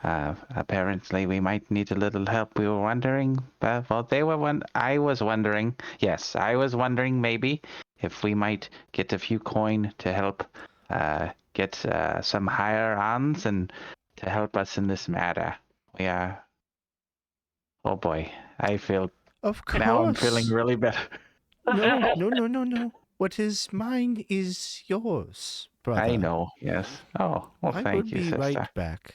S6: Apparently, we might need a little help. We were wondering. I was wondering. Yes, I was wondering maybe if we might get a few coin to help get some hire-ons and to help us in this matter. We are. Oh boy, I feel
S1: Of course.
S6: now. I'm feeling really better.
S1: No. What is mine is yours, brother.
S6: I know. Yes. Oh, well,
S1: I will
S6: thank you,
S1: be
S6: sister.
S1: right back.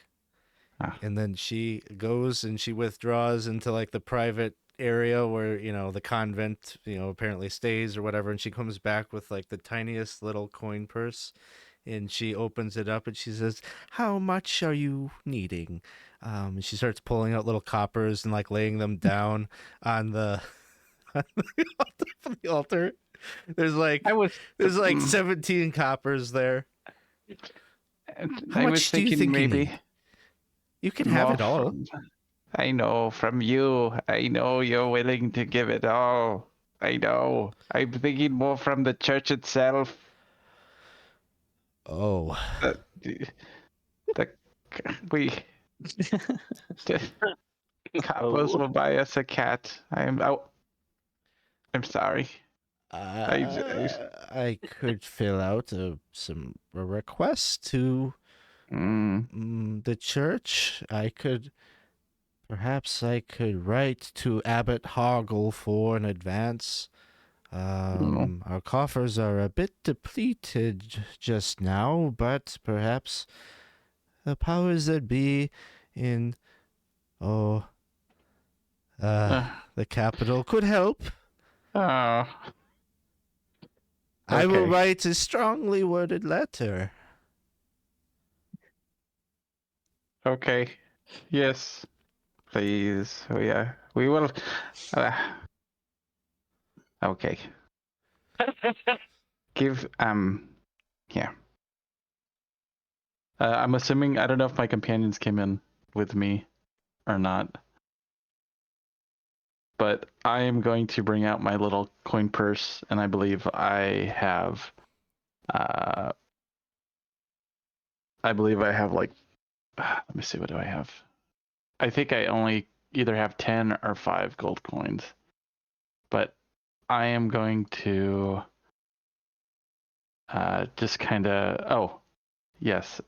S6: Ah.
S1: And then she goes and she withdraws into like the private area where, the convent, apparently stays or whatever. And she comes back with like the tiniest little coin purse. And she opens it up and she says, "How much are you needing?" And she starts pulling out little coppers and like laying them down on the, on the altar. There's like
S6: I was
S1: 17 coppers there. How
S6: I
S1: much
S6: was
S1: do you
S6: thinking
S1: think you
S6: maybe
S1: need? You can have
S6: more
S1: it all.
S6: I know from you. I know you're willing to give it all. I know. I'm thinking more from the church itself.
S1: Oh,
S6: The, we the couples will buy us a cat. I'm I'm sorry.
S1: I could fill out a request to the church. Perhaps I could write to Abbot Hoggle for an advance. Our coffers are a bit depleted just now, but perhaps the powers that be in the capital could help.
S6: Oh.
S1: I will
S6: Okay.
S1: write a strongly worded letter.
S6: Okay. Yes. Please. We will. Okay. Give yeah. I'm assuming I don't know if my companions came in with me or not. But I am going to bring out my little coin purse, and I believe I have like let me see, what do I have? I think I only either have 10 or 5 gold coins. But I am going to just kind of yes.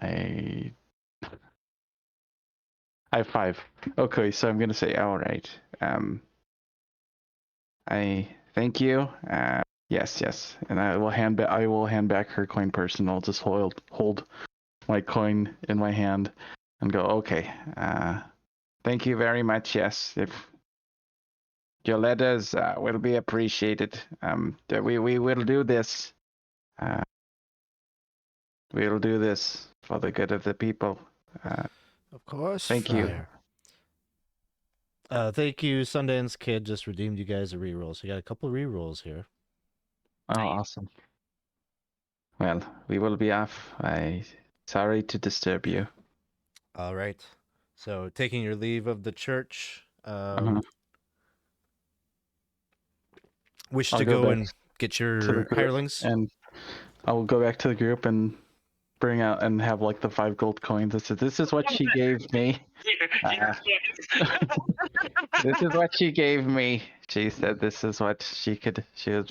S6: I have 5. Okay, so I'm going to say all right. I thank you. Yes. And I will hand back her coin purse, and I'll just hold my coin in my hand and go, okay. Thank you very much. Yes, if your letters will be appreciated. We will do this. We'll do this for the good of the people.
S1: Of course,
S6: Thank
S1: Friar. Thank you, Sundance Kid. Just redeemed you guys a reroll. So you got a couple rerolls here.
S6: Oh, awesome. Well, we will be off. Sorry to disturb you.
S1: All right. So taking your leave of the church, wish
S6: I'll
S1: to
S6: go
S1: go
S6: back
S1: and get
S6: to the
S1: your
S6: group,
S1: hirelings.
S6: and I will go back to the group and bring out and have like the 5 gold coins. This is what she gave me. This is what she gave me. She said this is what she could. She was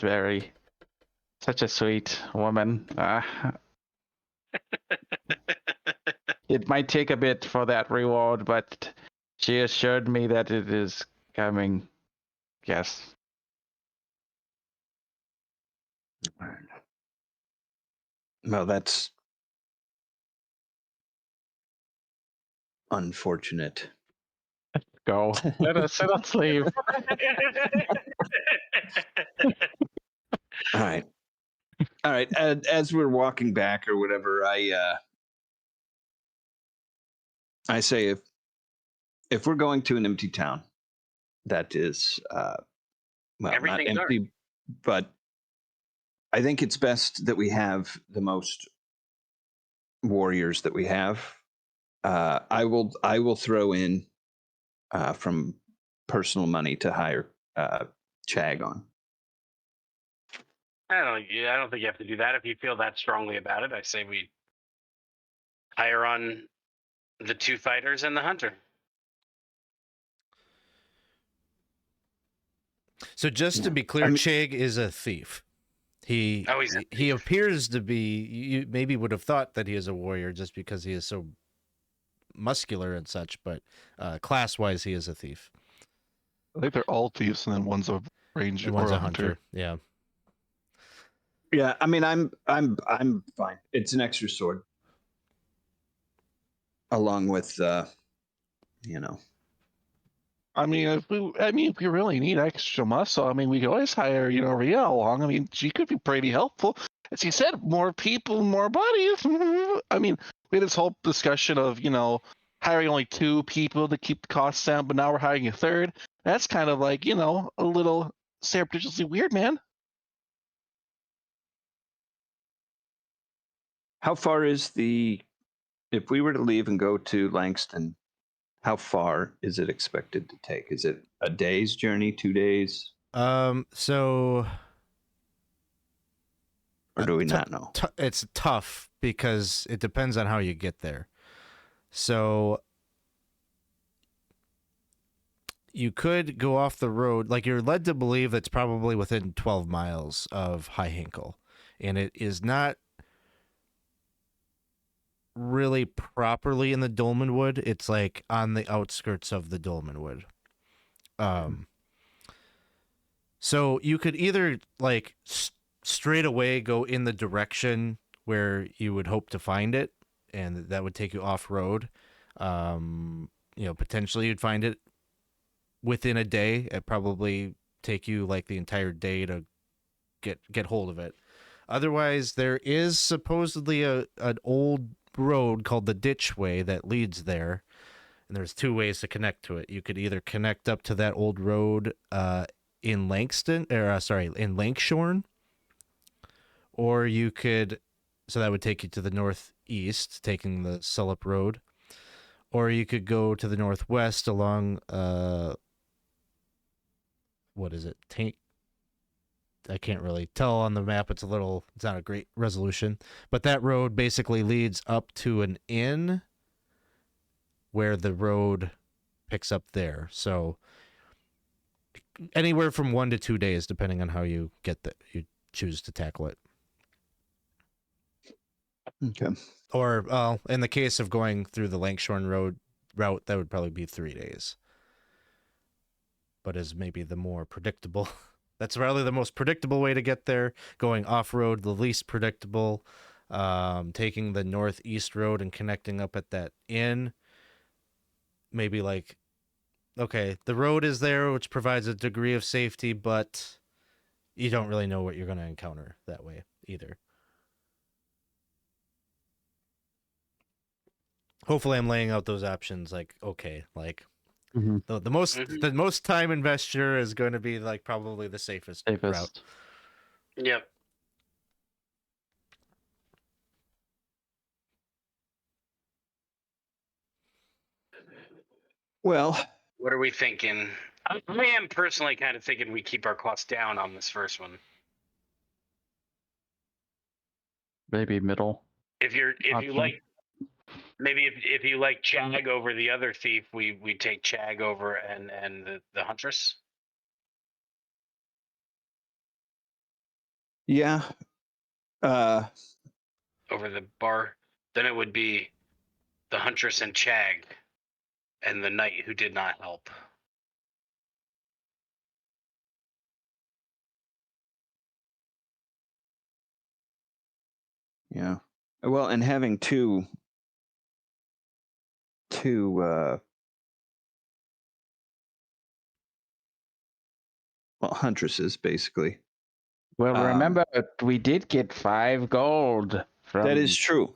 S6: such a sweet woman. It might take a bit for that reward, but she assured me that it is coming. Yes.
S2: Well, that's unfortunate.
S6: Go. Let us leave.
S2: All right. As we're walking back or whatever, I say if we're going to an empty town, that is well,
S3: Everything
S2: not empty, but I think it's best that we have the most warriors that we have. I will throw in from personal money to hire Chag on.
S3: I don't think you have to do that if you feel that strongly about it. I say we hire on the 2 fighters and the hunter.
S1: So just to be clear, Chig is a thief. He appears to be. You maybe would have thought that he is a warrior just because he is so muscular and such, but class-wise, he is a thief.
S4: I think they're all thieves, and then one's a Ranger
S1: And one's
S4: or
S1: a hunter. Yeah.
S2: Yeah, I mean, I'm fine. It's an extra sword, along with, you know.
S4: I mean, if we really need extra muscle, I mean, we could always hire, Rhea along. I mean, she could be pretty helpful. As you said, more people, more bodies. I mean, we had this whole discussion of, hiring only 2 people to keep the costs down, but now we're hiring a 3rd. That's kind of like, a little surreptitiously weird, man.
S2: How far is if we were to leave and go to Lankston, how far is it expected to take? Is it a day's journey, 2 days,
S1: So
S2: or do we
S1: t-
S2: not know?
S1: it's tough because it depends on how you get there. So you could go off the road. Like, you're led to believe that's probably within 12 miles of High Hinkle. And it is not really properly in the Dolmenwood. It's like on the outskirts of the Dolmenwood. So you could either like straight away go in the direction where you would hope to find it, and that would take you off road. Potentially you'd find it within a day. It probably take you like the entire day to get hold of it. Otherwise, there is supposedly an old road called the Ditch Way that leads there, and there's 2 ways to connect to it. You could either connect up to that old road in Lankston, in Lankshorn, or you could, so that would take you to the northeast, taking the Sullup Road, or you could go to the northwest along what is it? I can't really tell on the map. It's not a great resolution, but that road basically leads up to an inn where the road picks up there. So anywhere from 1 to 2 days, depending on how you you choose to tackle it.
S2: Okay.
S1: Or in the case of going through the Lankshorn route, that would probably be 3 days. But is maybe the more predictable. That's probably the most predictable way to get there. Going off-road, the least predictable. Taking the northeast road and connecting up at that inn. Maybe like, okay, the road is there, which provides a degree of safety, but you don't really know what you're going to encounter that way either. Hopefully I'm laying out those options like, okay, like the most time investor is going to be like probably the safest route.
S3: Yep.
S2: Well,
S3: What are we thinking? I am personally kind of thinking we keep our costs down on this first one.
S5: Maybe middle.
S3: If you
S5: Option.
S3: like, maybe if you like Chag over the other thief, we take Chag over and the huntress.
S2: yeah.
S3: Over the bar, then it would be the huntress and Chag, and the knight who did not help.
S2: Yeah. Well, and having two huntresses basically.
S6: Well, remember, we did get 5 gold from.
S2: That is true.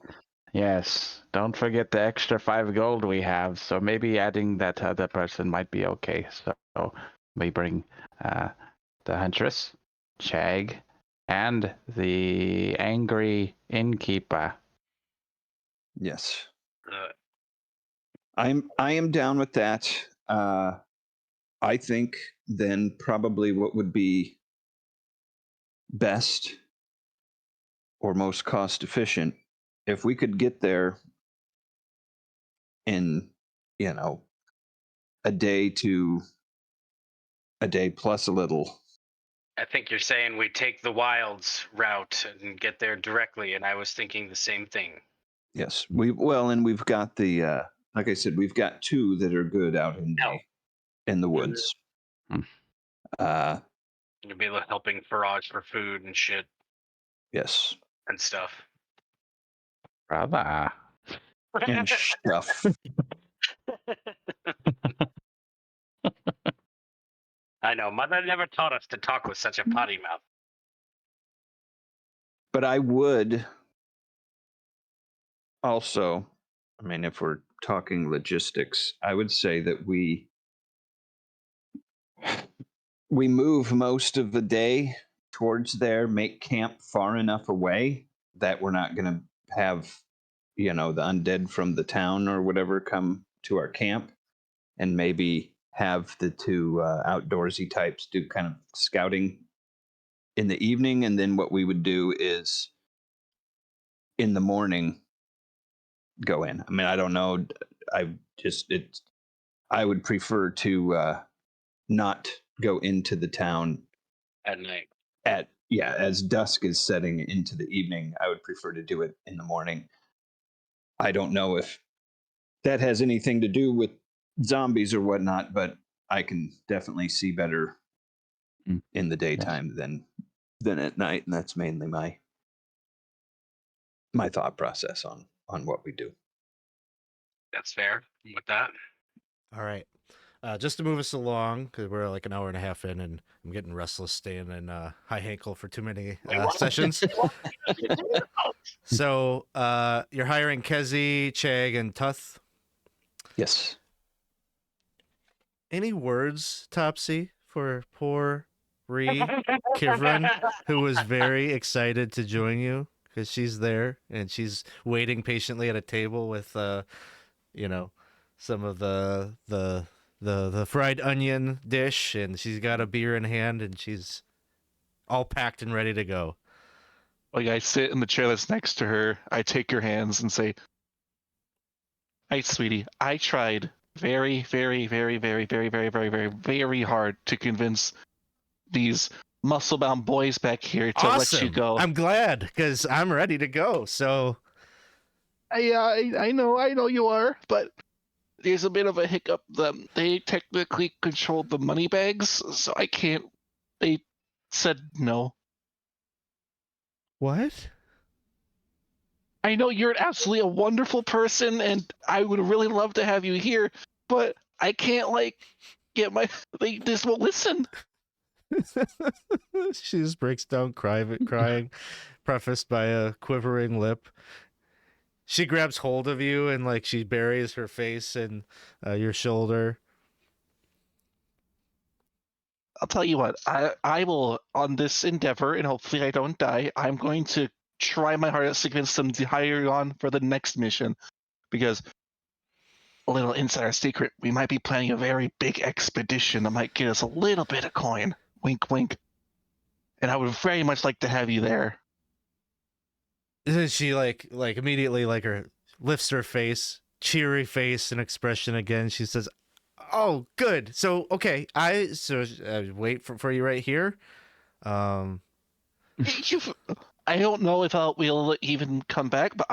S6: Yes, don't forget the extra 5 gold we have. So maybe adding that other person might be okay. So we bring the huntress, Chag, and the angry innkeeper.
S2: Yes. I am down with that. I think then probably what would be best or most cost efficient, if we could get there in, a day plus a little.
S3: I think you're saying we take the wilds route and get there directly, and I was thinking the same thing.
S2: Yes, and we've got the like I said, we've got 2 that are good out in the woods.
S3: You'll be helping forage for food and shit
S2: Yes.
S3: and stuff.
S6: Brother.
S2: And stuff.
S3: I know, mother never taught us to talk with such a potty mouth.
S2: But I would also, I mean, if we're talking logistics, I would say that we move most of the day towards there, make camp far enough away that we're not going to have, the undead from the town or whatever come to our camp, and maybe have the two outdoorsy types do kind of scouting in the evening. And then what we would do is in the morning go in. I mean, I don't know. I would prefer to not go into the town
S3: At night.
S2: as dusk is setting into the evening. I would prefer to do it in the morning. I don't know if that has anything to do with zombies or whatnot, but I can definitely see better in the daytime than at night, and that's mainly my thought process on what we do.
S3: That's fair. With that.
S1: All right. Just to move us along, because we're like an hour and a half in, and I'm getting restless staying in High Hankle for too many sessions. So you're hiring Kezi, Chag, and Tuth.
S2: Yes.
S1: Any words, Topsy, for poor Kivran, who was very excited to join you because she's there and she's waiting patiently at a table with, some of the fried onion dish, and she's got a beer in hand, and she's all packed and ready to go.
S4: Like, I sit in the chair that's next to her. I take her hands and say, "Hey, sweetie, I tried very, very, very, very, very, very, very, very, very hard to convince these muscle-bound boys back here to let you go."
S1: I'm glad, because I'm ready to go. So
S4: I know you are, but there's a bit of a hiccup. They technically control the money bags, so I can't. They said no.
S1: what?
S4: I know you're absolutely a wonderful person, and I would really love to have you here, but I can't get my. They just won't listen.
S1: She just breaks down crying, prefaced by a quivering lip. She grabs hold of you and she buries her face in your shoulder.
S4: I'll tell you what, I will, on this endeavor, and hopefully I don't die, I'm going to try my hardest to convince them to hire you on for the next mission, because, a little insider secret, we might be planning a very big expedition that might get us a little bit of coin. Wink, wink. And I would very much like to have you there.
S1: Isn't she immediately her lifts her face, cheery face and expression again. She says, "Oh, good. So okay, I wait for you right here."
S4: I don't know if we'll even come back, but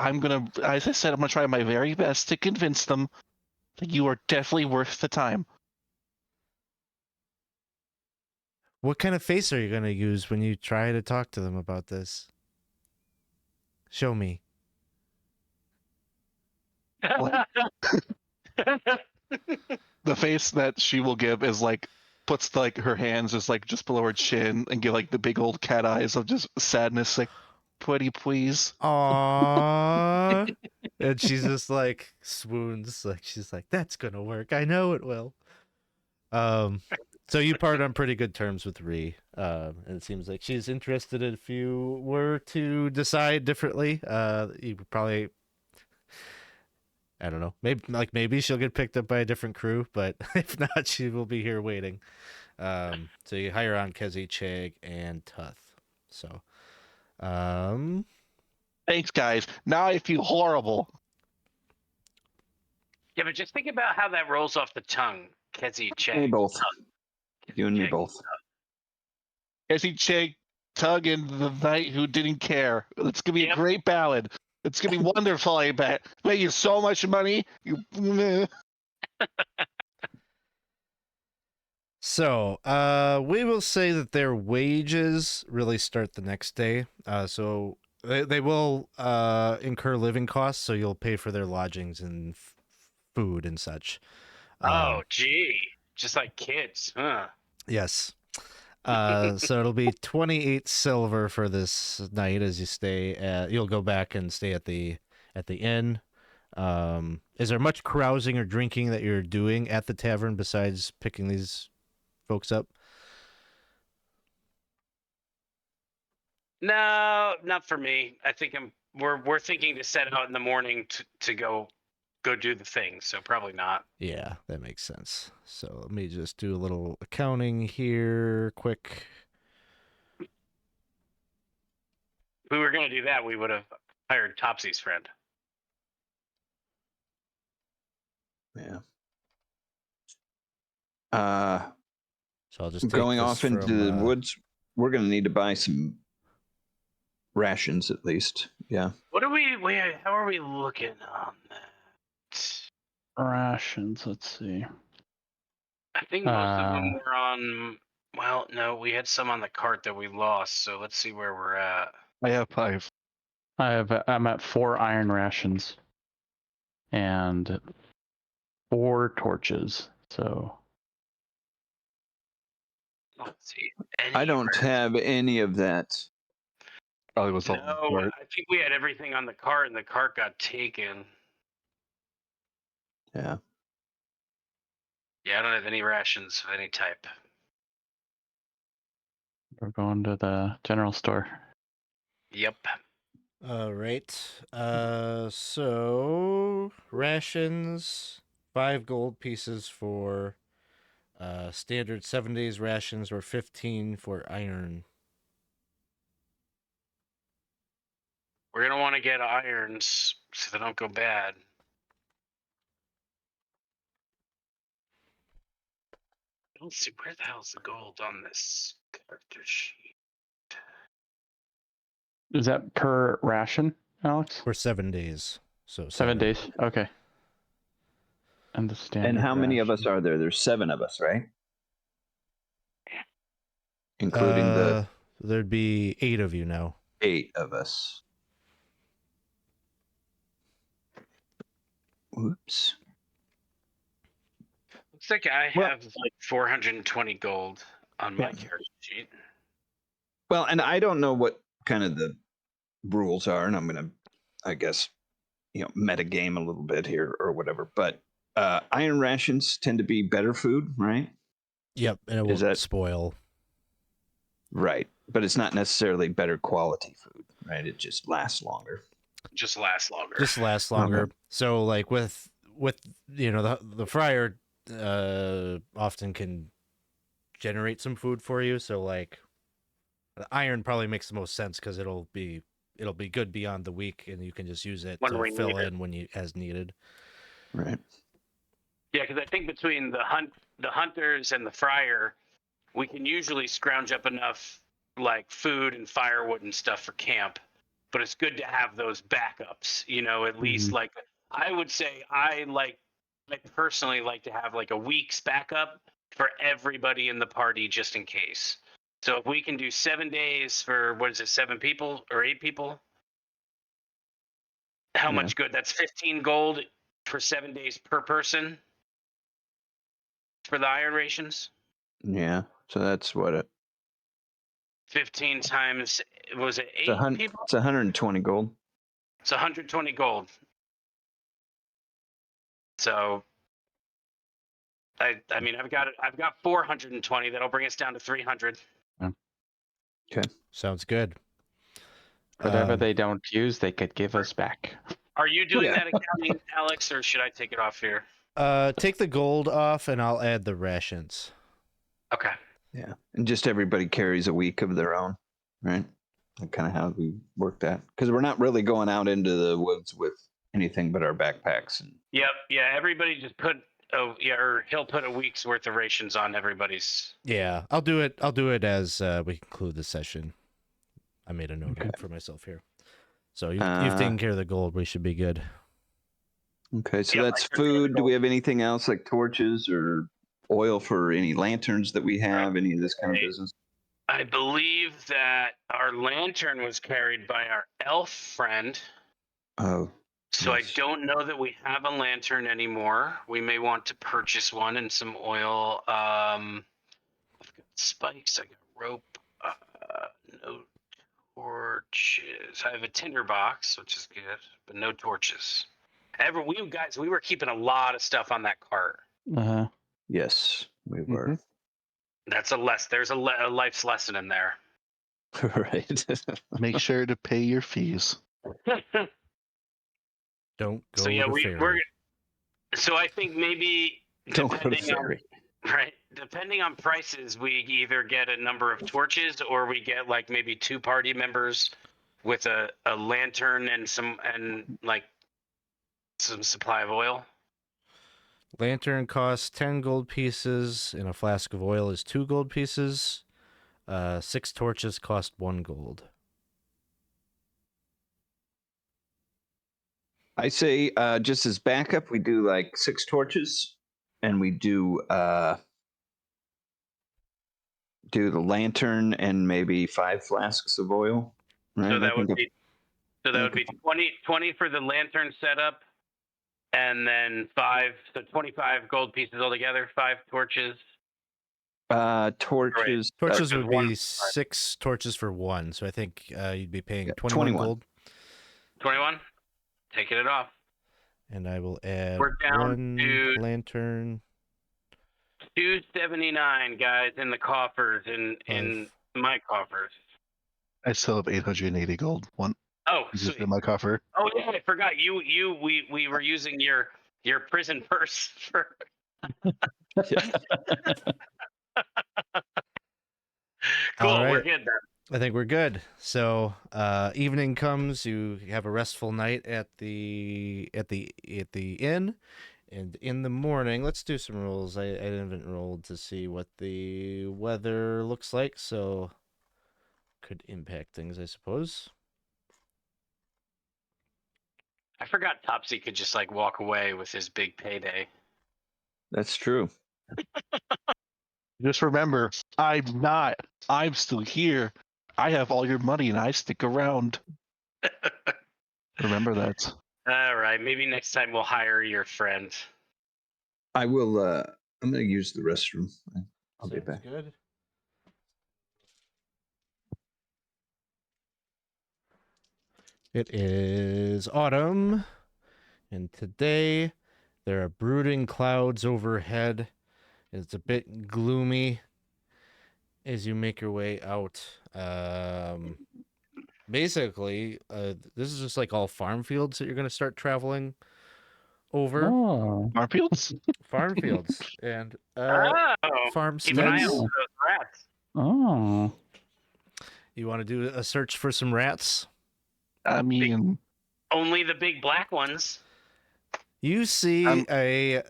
S4: as I said, I'm gonna try my very best to convince them that you are definitely worth the time.
S1: What kind of face are you gonna use when you try to talk to them about this? Show me.
S4: The face that she will give is puts her hands just below her chin and give the big old cat eyes of just sadness, pretty please.
S1: Aww. And she's just swoons. She's like, "That's gonna work. I know it will." So you part on pretty good terms with Ree. And it seems like she's interested if you were to decide differently. You probably, I don't know, maybe she'll get picked up by a different crew, but if not, she will be here waiting. So you hire on Kezi, Chag, and Tuth. So,
S4: Thanks, guys. Now I feel horrible.
S3: Yeah, but just think about how that rolls off the tongue. Kezi, Chag.
S2: Me both. You and me both.
S4: Kezi, Chag, Tug, and the knight who didn't care. It's gonna be a great ballad. It's gonna be wonderful. I bet. Pay you so much money.
S1: So, we will say that their wages really start the next day. So they will incur living costs, so you'll pay for their lodgings and food and such.
S3: Oh, gee, just like kids, huh?
S1: Yes. So it'll be 28 silver for this night as you stay at. You'll go back and stay at the inn. Is there much carousing or drinking that you're doing at the tavern besides picking these folks up?
S3: No, not for me. I think we're thinking to set out in the morning to go do the thing, so probably not.
S1: Yeah, that makes sense. So let me just do a little accounting here, quick.
S3: If we were going to do that, we would have hired Topsy's friend.
S2: Yeah.
S1: So I'll just take
S2: Going
S1: this
S2: off into
S1: from,
S2: the woods, we're going to need to buy some rations at least. Yeah.
S3: What are how are we looking on that?
S5: Rations. Let's see.
S3: I think most of them were on. Well, no, we had some on the cart that we lost. So let's see where we're at.
S4: I have 5.
S5: I'm at 4 iron rations and 4 torches. So
S3: Let's see.
S2: I don't have any of that.
S4: Probably was all.
S3: No, I think we had everything on the cart, and the cart got taken.
S2: Yeah.
S3: Yeah, I don't have any rations of any type.
S5: we're going to the general store.
S3: Yep.
S1: all right. So rations, 5 gold pieces for standard 7 days rations, or 15 for iron.
S3: We're gonna want to get irons so they don't go bad. I don't see where the hell's the gold on this character sheet.
S5: Is that per ration, Alex?
S1: For 7 days. So
S5: 7 days. Okay. And the standard.
S2: And how many of us
S5: ration.
S2: are there? There's 7 of us, right? Including the
S1: There'd be 8 of you now.
S2: 8 of us. Oops.
S3: Looks like I
S2: Well-
S3: have like 420 gold on my character sheet.
S2: Well, and I don't know what kind of the rules are, and I'm going to, I guess, meta game a little bit here or whatever. But iron rations tend to be better food, right?
S1: Yep, and it
S2: Is
S1: won't
S2: that-
S1: spoil.
S2: Right. But it's not necessarily better quality food, right? It just lasts longer.
S3: Just lasts longer.
S1: Just lasts longer. So like with the Friar often can generate some food for you. So like the iron probably makes the most sense because it'll be good beyond the week, and you can just use it
S3: When
S1: to
S3: we
S1: fill
S3: need it.
S1: in when you as needed.
S2: Right.
S3: Yeah, because I think between the hunters and the Friar, we can usually scrounge up enough like food and firewood and stuff for camp. But it's good to have those backups, at least like I would say I personally like to have like a week's backup for everybody in the party just in case. So if we can do 7 days for 7 people or 8 people? How
S2: Yeah.
S3: much good? That's 15 gold for 7 days per person for the iron rations.
S2: Yeah. So that's what it.
S3: 15 times, was it 8 people?
S2: It's 120 gold.
S3: It's 120 gold. So, I mean, I've got 420. That'll bring us down to 300.
S2: Okay.
S1: Sounds good.
S5: Whatever they don't use, they could give us back.
S3: Are you doing
S2: Yeah.
S3: that accounting, Alex, or should I take it off here?
S1: Take the gold off, and I'll add the rations.
S3: Okay.
S2: Yeah. And just everybody carries a week of their own, right? That's kind of how we work that. Because we're not really going out into the woods with anything but our backpacks. And
S3: Yep. Yeah. Everybody just or he'll put a week's worth of rations on everybody's.
S1: Yeah, I'll do it. I'll do it as we conclude the session. I made a note of it for myself here. So you've taken care of the gold. We should be good.
S2: okay, so
S3: Yep,
S2: that's
S3: I took care of the
S2: food. Do we
S3: gold.
S2: have anything else like torches or oil for any lanterns that we have, any of this kind of business?
S3: I believe that our lantern was carried by our elf friend.
S2: Oh,
S3: So
S2: yes.
S3: I don't know that we have a lantern anymore. We may want to purchase one and some oil. I've got spikes. I got rope. No torches. I have a tinder box, which is good, but no torches. We were keeping a lot of stuff on that cart.
S6: Uh-huh.
S2: Yes, we were.
S3: There's a life's lesson in there.
S2: Right.
S4: Make sure to pay your fees.
S1: Don't go
S3: So yeah,
S1: to
S3: we're
S1: ferry.
S3: so I think maybe
S2: Don't go to
S3: depending on
S2: ferry.
S3: right, depending on prices, we either get a number of torches or we get like maybe 2 party members with a lantern and some supply of oil.
S1: Lantern costs 10 gold pieces, and a flask of oil is 2 gold pieces. 6 torches cost 1 gold.
S2: I say, just as backup, we do like 6 torches, and we do the lantern and maybe 5 flasks of oil. Right?
S3: So that would be 20 for the lantern setup, and then 25 gold pieces altogether. 5 torches.
S2: torches.
S1: Torches would
S3: one-
S1: be 6 torches for 1, so I think you'd be paying
S2: Yeah,
S1: 21
S2: 21.
S1: gold.
S3: 21. Taking it off.
S1: And I will add
S3: We're down
S1: 1
S3: to-
S1: lantern.
S3: 279 guys in the coffers in my coffers.
S4: I still have 880 gold. One
S3: Oh,
S4: is
S3: sweet.
S4: in my coffer.
S3: Oh yeah, I forgot. We were using your prison purse for. Cool.
S1: All
S3: We're
S1: right.
S3: good then.
S1: I think we're good. So evening comes, you have a restful night at the inn, and in the morning, let's do some rolls. I haven't rolled to see what the weather looks like, so could impact things, I suppose.
S3: I forgot Topsy could just like walk away with his big payday.
S2: That's true.
S4: Just remember, I'm still here. I have all your money and I stick around. Remember that.
S3: All right, maybe next time we'll hire your friend.
S2: I will. I'm going to use the restroom. I'll be
S1: Sounds
S2: back.
S1: good. It is autumn, and today there are brooding clouds overhead. It's a bit gloomy as you make your way out. Basically, this is just like all farm fields that you're going to start traveling over.
S6: Oh.
S4: Marfields?
S1: Farm fields and
S3: Keep
S1: farmsteads.
S3: an eye out for those rats.
S6: Oh.
S1: You want to do a search for some rats?
S4: I mean,
S3: Only the big black ones.
S1: You see a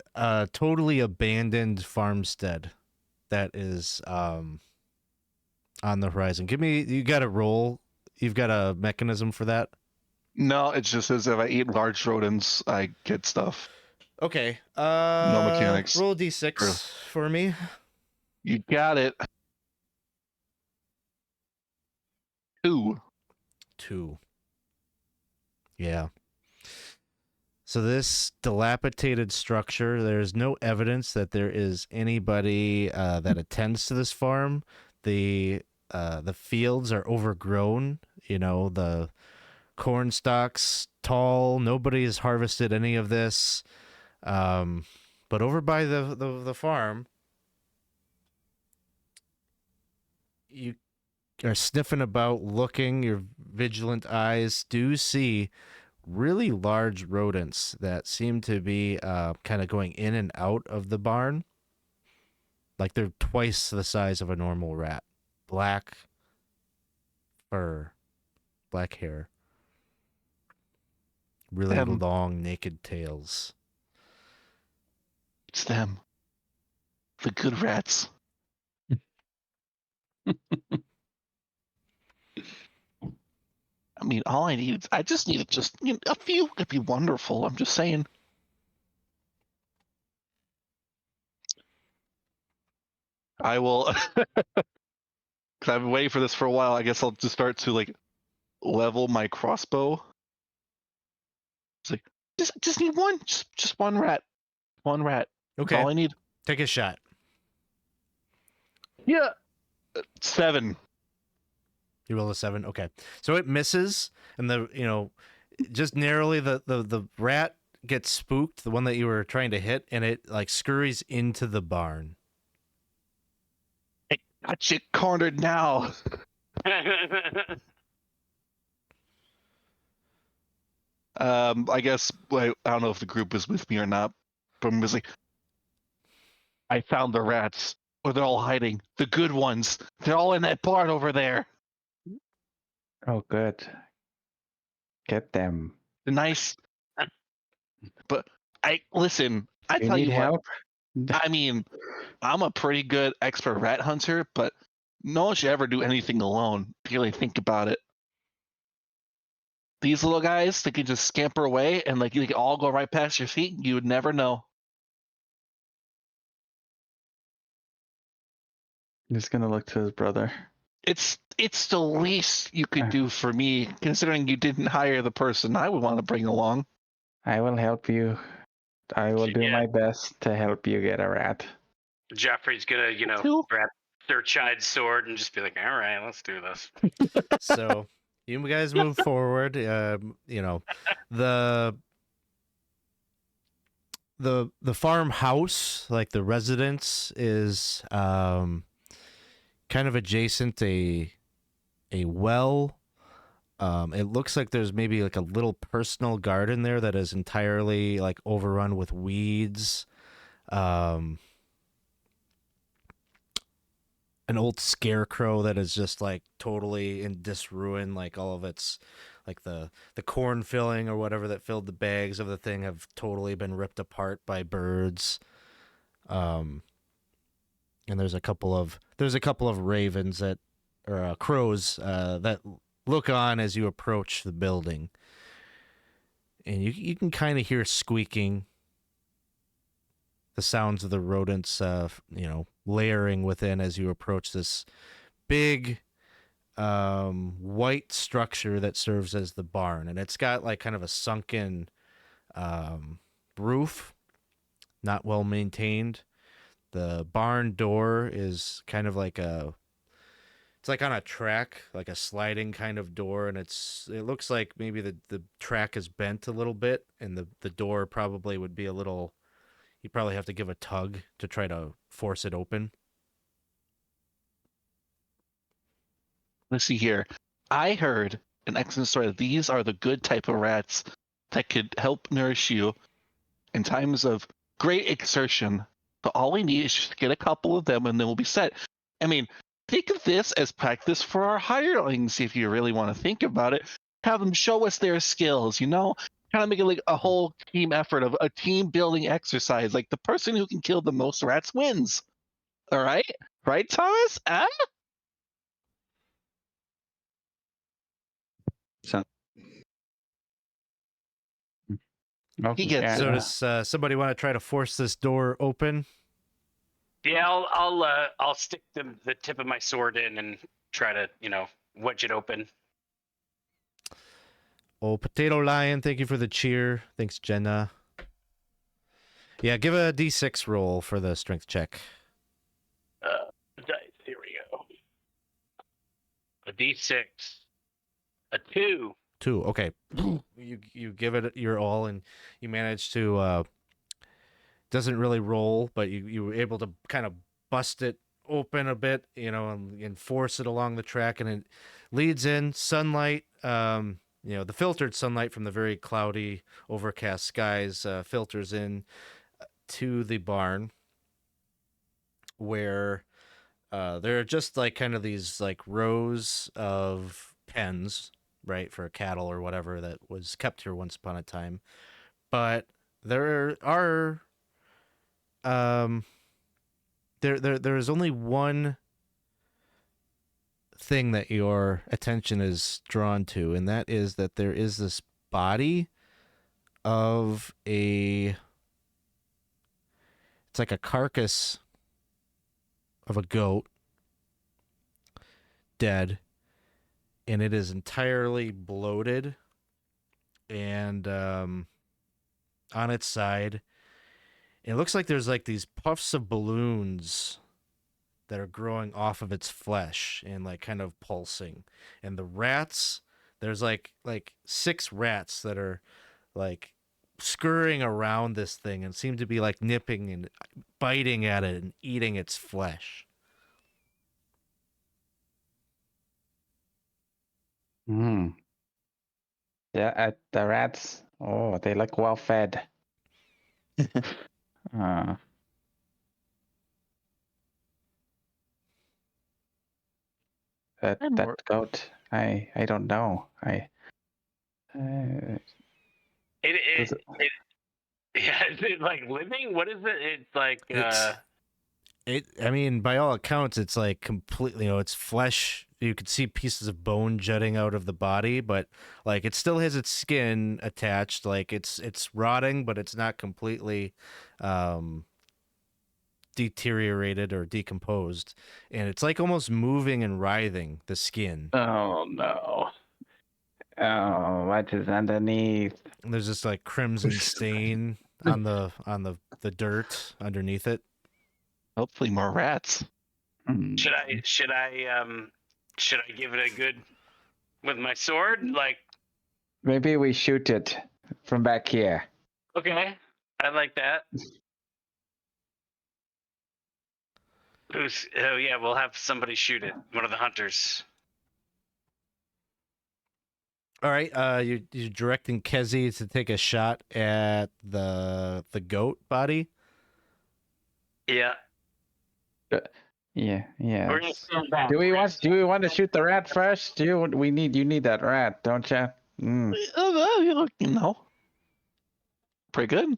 S1: totally abandoned farmstead that is on the horizon. You got a roll. You've got a mechanism for that?
S4: no, it's just as if I eat large rodents, I get stuff.
S1: Okay.
S4: No mechanics.
S1: Roll a d6 for me.
S4: You got it. 2.
S1: 2. Yeah. So this dilapidated structure, there's no evidence that there is anybody that attends to this farm. The fields are overgrown. You know, the corn stalks tall. Nobody has harvested any of this. But over by the farm, you are sniffing about, looking. Your vigilant eyes do see really large rodents that seem to be kind of going in and out of the barn. Like they're twice the size of a normal rat. Black fur, black hair, really long naked tails.
S4: It's them. The good rats. I mean, all I just need a few. It'd be wonderful. I'm just saying. I will, because I've been waiting for this for a while. I guess I'll just start to like level my crossbow. It's like just need one, just one rat, That's
S1: Okay.
S4: all I need.
S1: Take a shot.
S4: Yeah, 7.
S1: You roll a 7. Okay. So it misses, and just narrowly the rat gets spooked, the one that you were trying to hit, and it like scurries into the barn.
S4: I got you cornered now. I guess I don't know if the group is with me or not, but I'm just like, I found the rats. Where they're all hiding. The good ones. They're all in that barn over there.
S6: Oh, good. Get them.
S4: The nice. But listen. I
S6: You
S4: tell
S6: need
S4: you what.
S6: help?
S4: I mean, I'm a pretty good expert rat hunter, but no one should ever do anything alone. If you really think about it. These little guys, they can just scamper away and like they can all go right past your feet. You would never know.
S6: He's gonna look to his brother.
S4: It's the least you could do for me, considering you didn't hire the person I would want to bring along.
S6: I will help you. I will do
S3: Yeah.
S6: my best to help you get a rat.
S3: Geoffrey's gonna,
S4: Cool.
S3: grab their chide sword and just be like, all right, let's do this.
S1: So you guys move forward. The farmhouse, like the residence, is kind of adjacent a well. It looks like there's maybe like a little personal garden there that is entirely like overrun with weeds. An old scarecrow that is just like totally in disruin, like all of its like the corn filling or whatever that filled the bags of the thing have totally been ripped apart by birds. And there's a couple of ravens that or crows that look on as you approach the building, and you can kind of hear squeaking, the sounds of the rodents layering within as you approach this big white structure that serves as the barn, and it's got like kind of a sunken roof, not well maintained. The barn door is kind of like it's like on a track, like a sliding kind of door, and it looks like maybe the track is bent a little bit, and the door probably would be a little, you probably have to give a tug to try to force it open.
S4: Let's see here. I heard an excellent story. These are the good type of rats that could help nourish you in times of great exertion. But all we need is just get a couple of them and then we'll be set. I mean, think of this as practice for our hirelings if you really want to think about it. Have them show us their skills, kind of make it like a whole team effort of a team building exercise. Like the person who can kill the most rats wins. All right? Right, Thomas? Ah?
S2: So,
S4: He gets
S1: So
S4: it.
S1: does somebody want to try to force this door open?
S3: Yeah, I'll stick the tip of my sword in and try to, wedge it open.
S1: Oh, Potato Lion, thank you for the cheer. Thanks, Jenna. Yeah, give a D6 roll for the strength check.
S3: Dice, here we go. A D6. A 2.
S1: 2. Okay. You give it your all, and you manage to doesn't really roll, but you were able to kind of bust it open a bit, and force it along the track, and it leads in sunlight. The filtered sunlight from the very cloudy, overcast skies filters in to the barn, where there are just like kind of these like rows of pens, right, for cattle or whatever that was kept here once upon a time. But there are there is only one thing that your attention is drawn to, and that is that there is this body of it's like a carcass of a goat, dead, and it is entirely bloated, and on its side, it looks like there's like these puffs of balloons that are growing off of its flesh and like kind of pulsing. And the rats, there's like 6 rats that are like scurrying around this thing and seem to be like nipping and biting at it and eating its flesh.
S6: Hmm. Yeah, the rats. Oh, they look well fed. Uh,
S4: And
S6: that
S4: more-
S6: goat. I don't know.
S3: It,
S6: Does
S3: it, it, yeah, is it like living? What is it? It's like,
S1: I mean, by all accounts, it's like completely, it's flesh. You could see pieces of bone jutting out of the body, but like it still has its skin attached. Like it's rotting, but it's not completely deteriorated or decomposed. And it's like almost moving and writhing the skin.
S6: Oh no. Oh, what is underneath?
S1: And there's this like crimson stain on the dirt underneath it.
S4: hopefully more rats.
S6: Hmm.
S3: should I give it a good with my sword? Like,
S6: Maybe we shoot it from back here.
S3: okay, I like that. Oh yeah, we'll have somebody shoot it. One of the hunters.
S1: All right, you're directing Kezi to take a shot at the goat body.
S3: Yeah.
S6: Yeah,
S3: We're gonna
S6: yes.
S3: stand back.
S6: Do we want to shoot the rat first? You need that rat, don't you? Mm.
S4: You know, pretty good.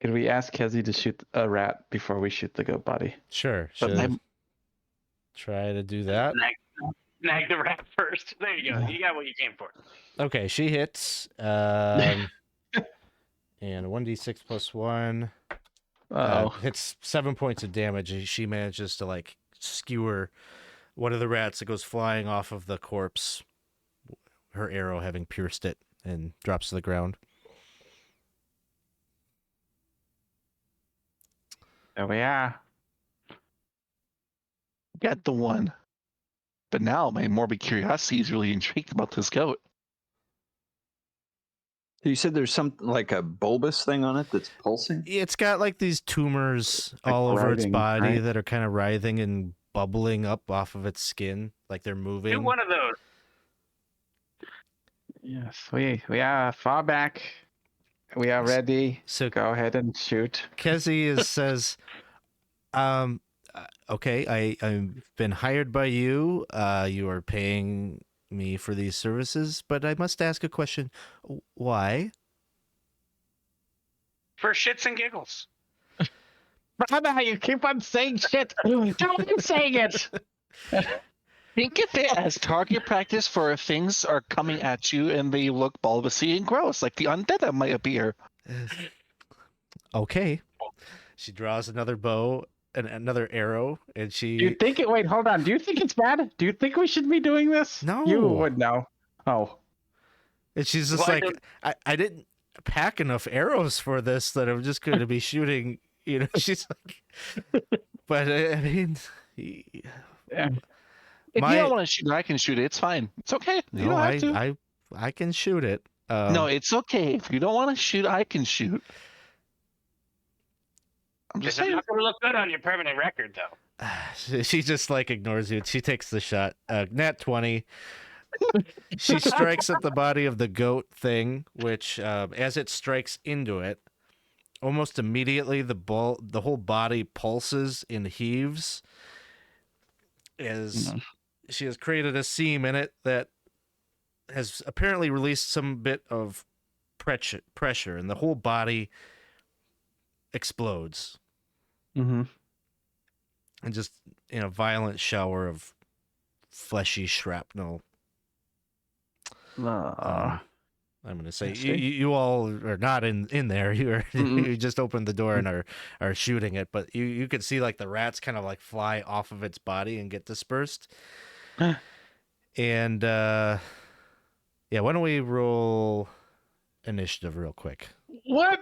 S6: Could we ask Kezi to shoot a rat before we shoot the goat body?
S1: Sure,
S4: But
S1: should
S4: I'm-
S1: try to do that.
S3: Snag the rat first. There you go. You got what you came for.
S1: Okay, she hits. And 1d6 plus 1
S6: Oh,
S1: hits 7 points of damage. She manages to like skewer one of the rats that goes flying off of the corpse, her arrow having pierced it, and drops to the ground.
S6: there we are.
S4: got the one. But now my morbid curiosity is really intrigued about this goat.
S2: You said there's something like a bulbous thing on it that's pulsing?
S1: It's got like these tumors
S6: Like
S1: all over its
S6: writhing,
S1: body
S6: right?
S1: that are kind of writhing and bubbling up off of its skin, like they're
S3: Do
S1: moving.
S3: one of those.
S6: Yes, we are far back. We are ready.
S1: So
S6: Go ahead and shoot.
S1: Kezi says, okay, I've been hired by you. You are paying me for these services, but I must ask a question. Why?
S3: For shits and giggles.
S6: Brother, you keep on saying shit. Don't keep saying it.
S4: Think of it as target practice for if things are coming at you and they look bulbousy and gross, like the undead that might appear.
S1: Okay. She draws another bow and another arrow, and
S6: Do you
S1: she.
S6: think it? Wait, hold on. Do you think it's bad? Do you think we should be doing this?
S1: No.
S6: You would know. Oh.
S1: And she's just
S3: Why
S1: like, I didn't pack enough arrows for this that I'm just going to be shooting. She's like, but I mean,
S6: Yeah.
S4: If
S1: My-
S4: you don't want to shoot it, I can shoot it. It's fine. It's okay. You
S1: no,
S4: don't have to.
S1: I can shoot it.
S4: No, it's okay. If you don't want to shoot, I can shoot. I'm just
S3: It's
S4: saying.
S3: not going to look good on your permanent record, though.
S1: she just like ignores you. She takes the shot. Nat 20. She strikes at the body of the goat thing, which as it strikes into it, almost immediately the whole body pulses and heaves as she has created a seam in it that has apparently released some bit of pressure, and the whole body explodes.
S6: Mm-hmm.
S1: And just in a violent shower of fleshy shrapnel. I'm going to say
S6: I see.
S1: you all are not in there. You just opened the door and are shooting it, but you could see like the rats kind of like fly off of its body and get dispersed. And yeah, why don't we roll initiative real quick?
S6: What?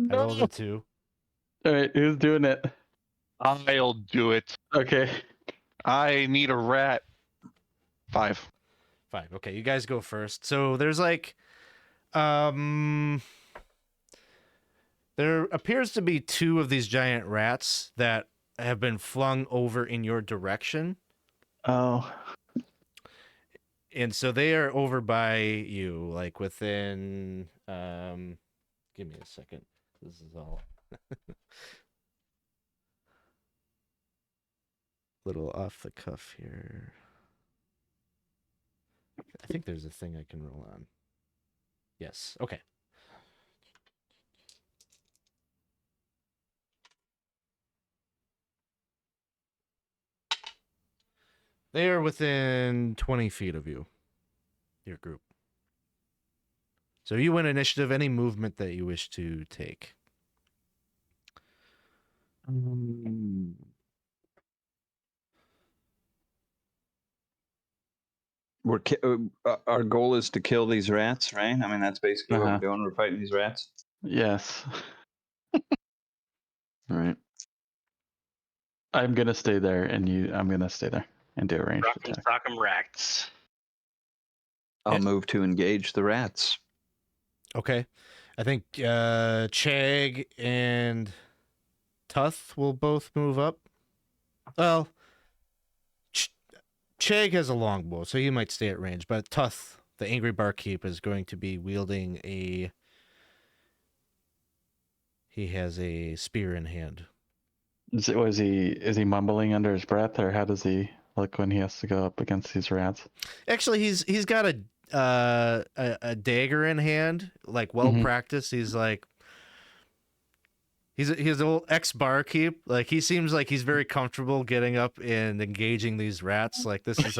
S1: I rolled a 2.
S6: All right, who's doing it?
S4: I'll do it.
S6: Okay.
S4: I need a rat. 5.
S1: 5. Okay, you guys go first. So there's like, there appears to be 2 of these giant rats that have been flung over in your direction.
S6: Oh.
S1: And so they are over by you, like within, give me a second. This is all little off the cuff here. I think there's a thing I can roll on. Yes. Okay. They are within 20 feet of you, your group. So you win initiative, any movement that you wish to take.
S2: Our goal is to kill these rats, right? I mean, that's basically what
S6: Uh-huh.
S2: we're doing. We're fighting these rats.
S6: Yes.
S2: All right.
S6: I'm gonna stay there, and I'm gonna stay there and do a ranged
S3: Rock'em
S6: attack.
S3: sock'em rats.
S2: I'll
S1: Yeah.
S2: move to engage the rats.
S1: Okay. I think Chag and Tuth will both move up. Well, Chag has a longbow, so he might stay at range, but Tuth, the angry barkeep, is going to be wielding he has a spear in hand.
S6: Is he mumbling under his breath, or how does he look when he has to go up against these rats?
S1: Actually, he's got a dagger in hand, like well practiced. He's like he's an old ex-barkeep. Like he seems like he's very comfortable getting up and engaging these rats. Like this is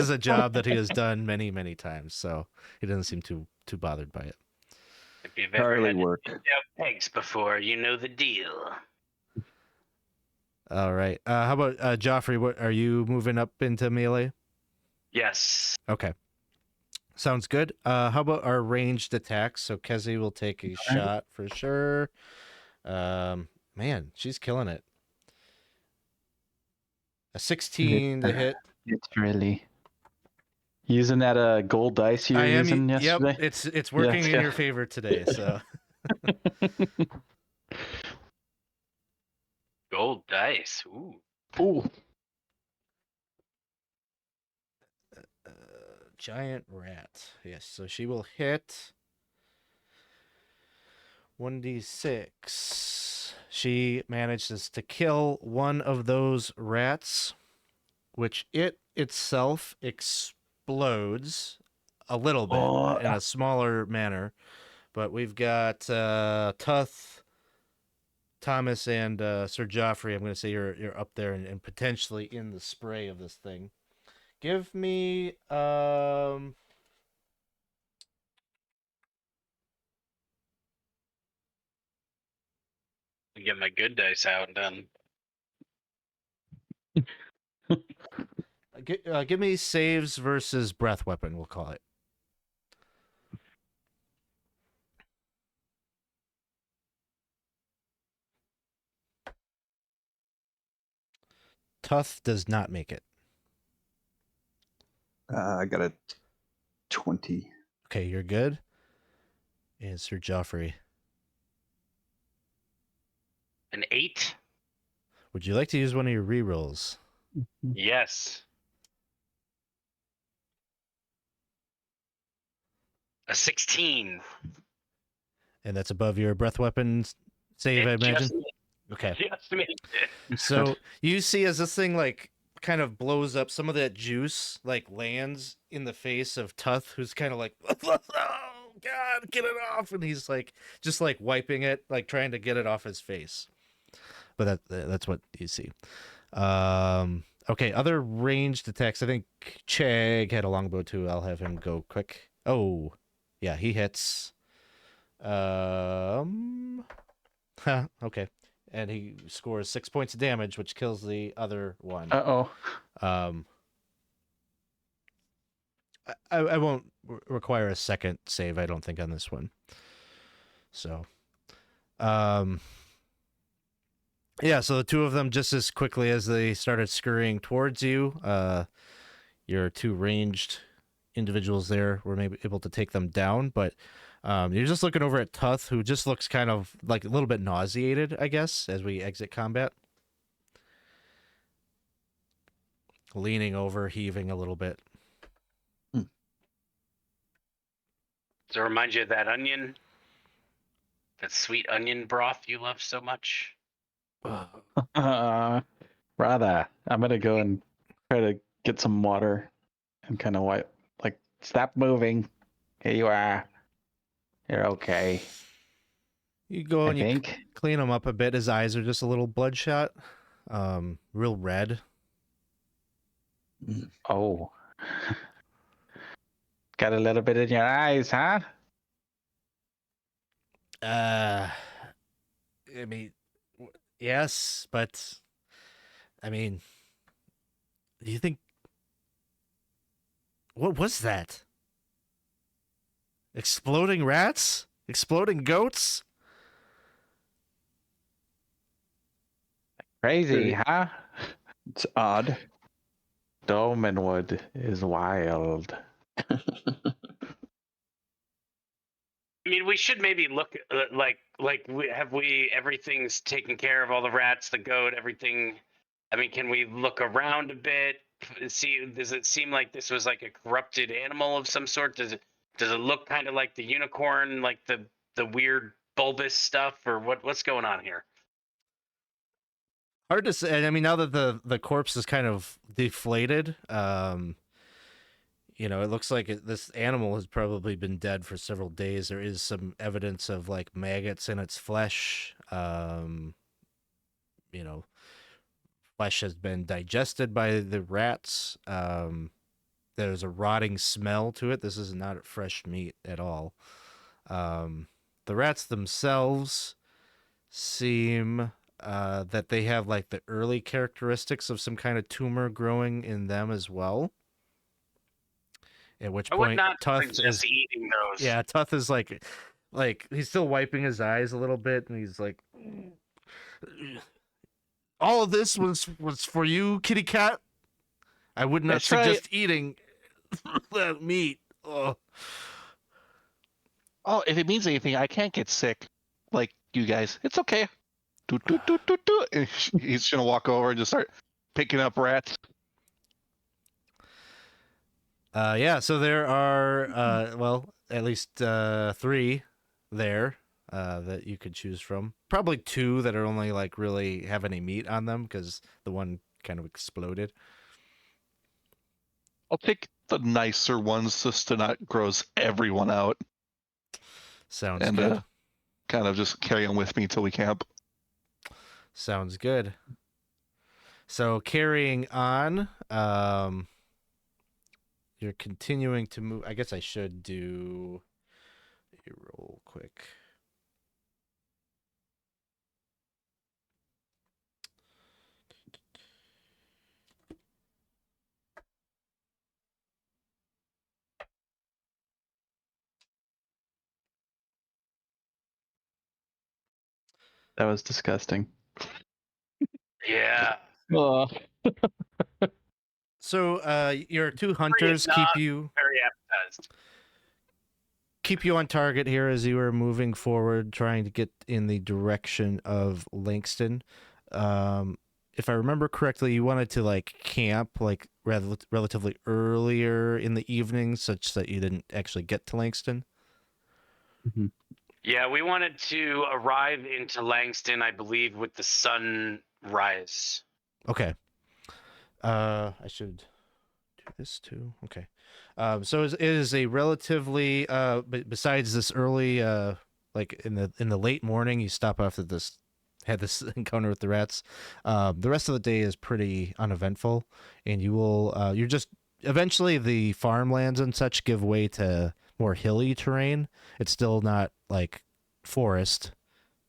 S1: a job that he has done many times. So he doesn't seem too bothered by it.
S3: If you've ever
S2: Charlie
S3: had to
S2: work.
S3: pick out eggs before, you know the deal.
S1: All right. How about Geoffrey? What are you moving up into melee?
S3: Yes.
S1: Okay. Sounds good. How about our ranged attacks? So Kezi will take a shot for sure. Man, she's killing it. A 16 to hit.
S6: It's really using that gold dice you were using yesterday.
S1: Yep, it's working in
S6: good.
S1: your favor today. So
S3: Gold dice. Ooh.
S6: Ooh.
S1: giant rat. Yes. So she will hit 1d6. She manages to kill one of those rats, which it itself explodes a little bit in a smaller manner. But we've got Tuth, Thomas, and Sir Geoffrey. I'm going to say you're up there and potentially in the spray of this thing. Give me
S3: Get my good dice out and then
S1: give me saves versus breath weapon. We'll call it. Tuth does not make it.
S2: I got a 20.
S1: Okay, you're good. And Sir Geoffrey,
S3: an 8.
S1: would you like to use one of your rerolls?
S3: Yes. A 16.
S1: And that's above your breath weapon save, I imagine?
S3: Just,
S1: Okay.
S3: just made it.
S1: So you see as this thing like kind of blows up, some of that juice like lands in the face of Tuth, who's kind of like, oh God, get it off. And he's like, just like wiping it, like trying to get it off his face. But that's what you see. All Okay, other ranged attacks. I think Chag had a longbow too. I'll have him go quick. Oh, yeah, he hits. Okay. And he scores 6 points of damage, which kills the other one.
S6: Uh-oh.
S1: I won't require a second save, I don't think, on this one. So, yeah, so the two of them, just as quickly as they started scurrying towards you, your two ranged individuals there were maybe able to take them down, but you're just looking over at Tuth, who just looks kind of like a little bit nauseated, I guess, as we exit combat. Leaning over, heaving a little bit.
S3: Does it remind you of that onion? That sweet onion broth you love so much?
S6: Rather, I'm gonna go and try to get some water and kind of wipe. Like, stop moving. Here you are. You're okay.
S1: You go
S6: I
S1: and you
S6: think.
S1: clean him up a bit. His eyes are just a little bloodshot, real red.
S6: Oh. Got a little bit in your eyes, huh?
S1: I mean, yes, but I mean, do you think what was that? Exploding rats? Exploding goats?
S6: Crazy, huh?
S2: It's odd.
S6: Dolmenwood is wild.
S3: I mean, we should maybe look everything's taken care of, all the rats, the goat, everything. I mean, can we look around a bit? See, does it seem like this was like a corrupted animal of some sort? Does it look kind of like the unicorn, like the weird bulbous stuff, or what's going on here?
S1: Hard to say. I mean, now that the corpse is kind of deflated, it looks like this animal has probably been dead for several days. There is some evidence of like maggots in its flesh. Flesh has been digested by the rats. There's a rotting smell to it. This is not fresh meat at all. The rats themselves seem that they have like the early characteristics of some kind of tumor growing in them as well. At which
S3: I would
S1: point,
S3: not
S1: Tuth
S3: suggest
S1: is
S3: eating those.
S1: yeah, Tuth is like he's still wiping his eyes a little bit, and he's like, "All of this was for you, kitty cat. I would not
S4: That's right.
S1: suggest eating that meat." Oh.
S4: Oh, if it means anything, I can't get sick like you guys. It's okay. Doot, doot, doot, doot, doot. And he's gonna walk over and just start picking up rats.
S1: Yeah, so there are, at least 3 there that you could choose from. Probably 2 that are only like really have any meat on them because the one kind of exploded.
S4: I'll take the nicer ones just to not gross everyone out.
S1: Sounds
S4: And
S1: good.
S4: kind of just carry them with me till we camp.
S1: Sounds good. So carrying on, you're continuing to move. I guess I should do a roll quick.
S5: That was disgusting.
S3: Yeah.
S1: So your 2 hunters
S3: not
S1: keep you
S3: very appetized.
S1: on target here as you are moving forward, trying to get in the direction of Lankston. If I remember correctly, you wanted to like camp like relatively earlier in the evening, such that you didn't actually get to Lankston.
S5: Mm-hmm.
S3: Yeah, we wanted to arrive into Lankston, I believe, with the sunrise.
S1: Okay. I should do this too. Okay. So it is a relatively besides this early like in the late morning, you stop off at this had this encounter with the rats. The rest of the day is pretty uneventful, and you will you're just eventually the farmlands and such give way to more hilly terrain. It's still not like forest.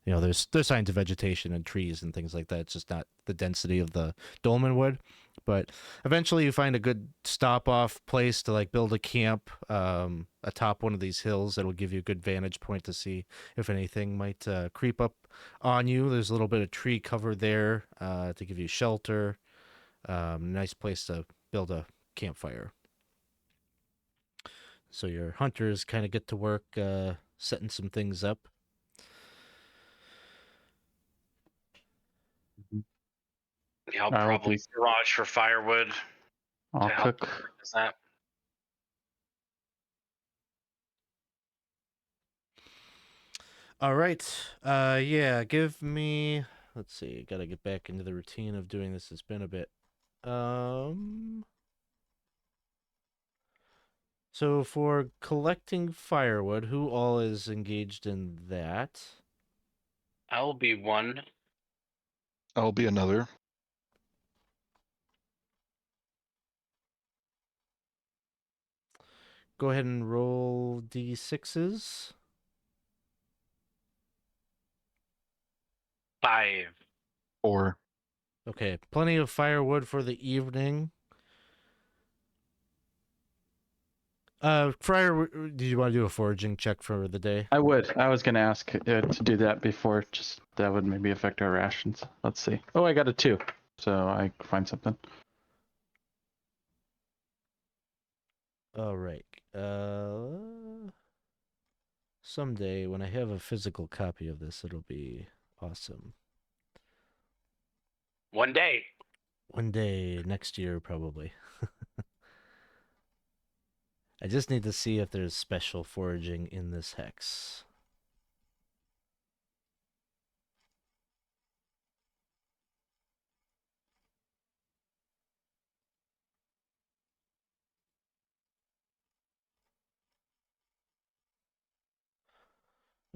S1: You know, there's signs of vegetation and trees and things like that. It's just not the density of the Dolmenwood. But eventually you find a good stop-off place to like build a camp atop one of these hills that will give you a good vantage point to see if anything might creep up on you. There's a little bit of tree cover there to give you shelter. Nice place to build a campfire. So your hunters kind of get to work setting some things up.
S3: Yeah, I'll
S5: I will
S3: probably
S5: be-
S3: garage for firewood
S5: I'll
S3: to help
S5: cook.
S3: with that.
S1: All right. Yeah, give me, let's see, got to get back into the routine of doing this. It's been a bit. So for collecting firewood, who all is engaged in that?
S3: I'll be one.
S4: I'll be another.
S1: Go ahead and roll d6s.
S3: 5.
S4: Or
S1: Okay, plenty of firewood for the evening. Friar, did you want to do a foraging check for the day?
S5: I would. I was gonna ask to do that before. Just that would maybe affect our rations. Let's see. Oh, I got a 2, so I find something.
S1: All right. Someday when I have a physical copy of this, it'll be awesome.
S3: One day.
S1: One day next year, probably. I just need to see if there's special foraging in this hex.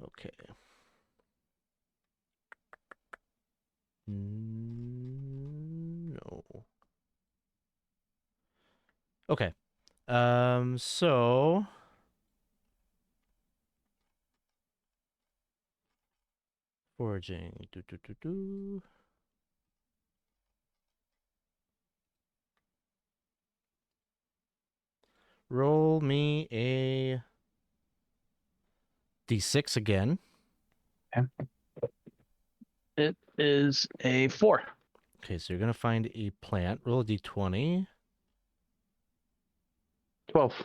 S1: Okay. No. Okay. So foraging. Roll me a d6 again.
S5: It is a 4.
S1: Okay, so you're gonna find a plant. Roll a d20.
S5: 12.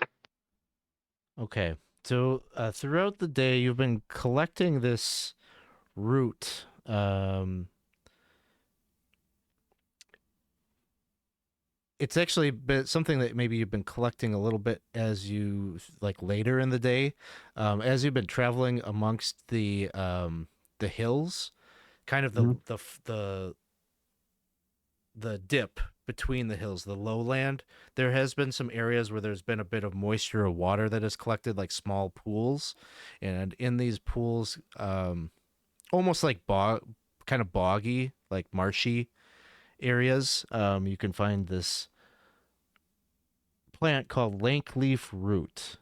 S1: Okay, so throughout the day, you've been collecting this root. It's actually been something that maybe you've been collecting a little bit as you like later in the day, as you've been traveling amongst the hills, kind of the dip between the hills, the lowland. There has been some areas where there's been a bit of moisture or water that is collected, like small pools, and in these pools, almost like kind of boggy, like marshy areas, you can find this plant called lank leaf root.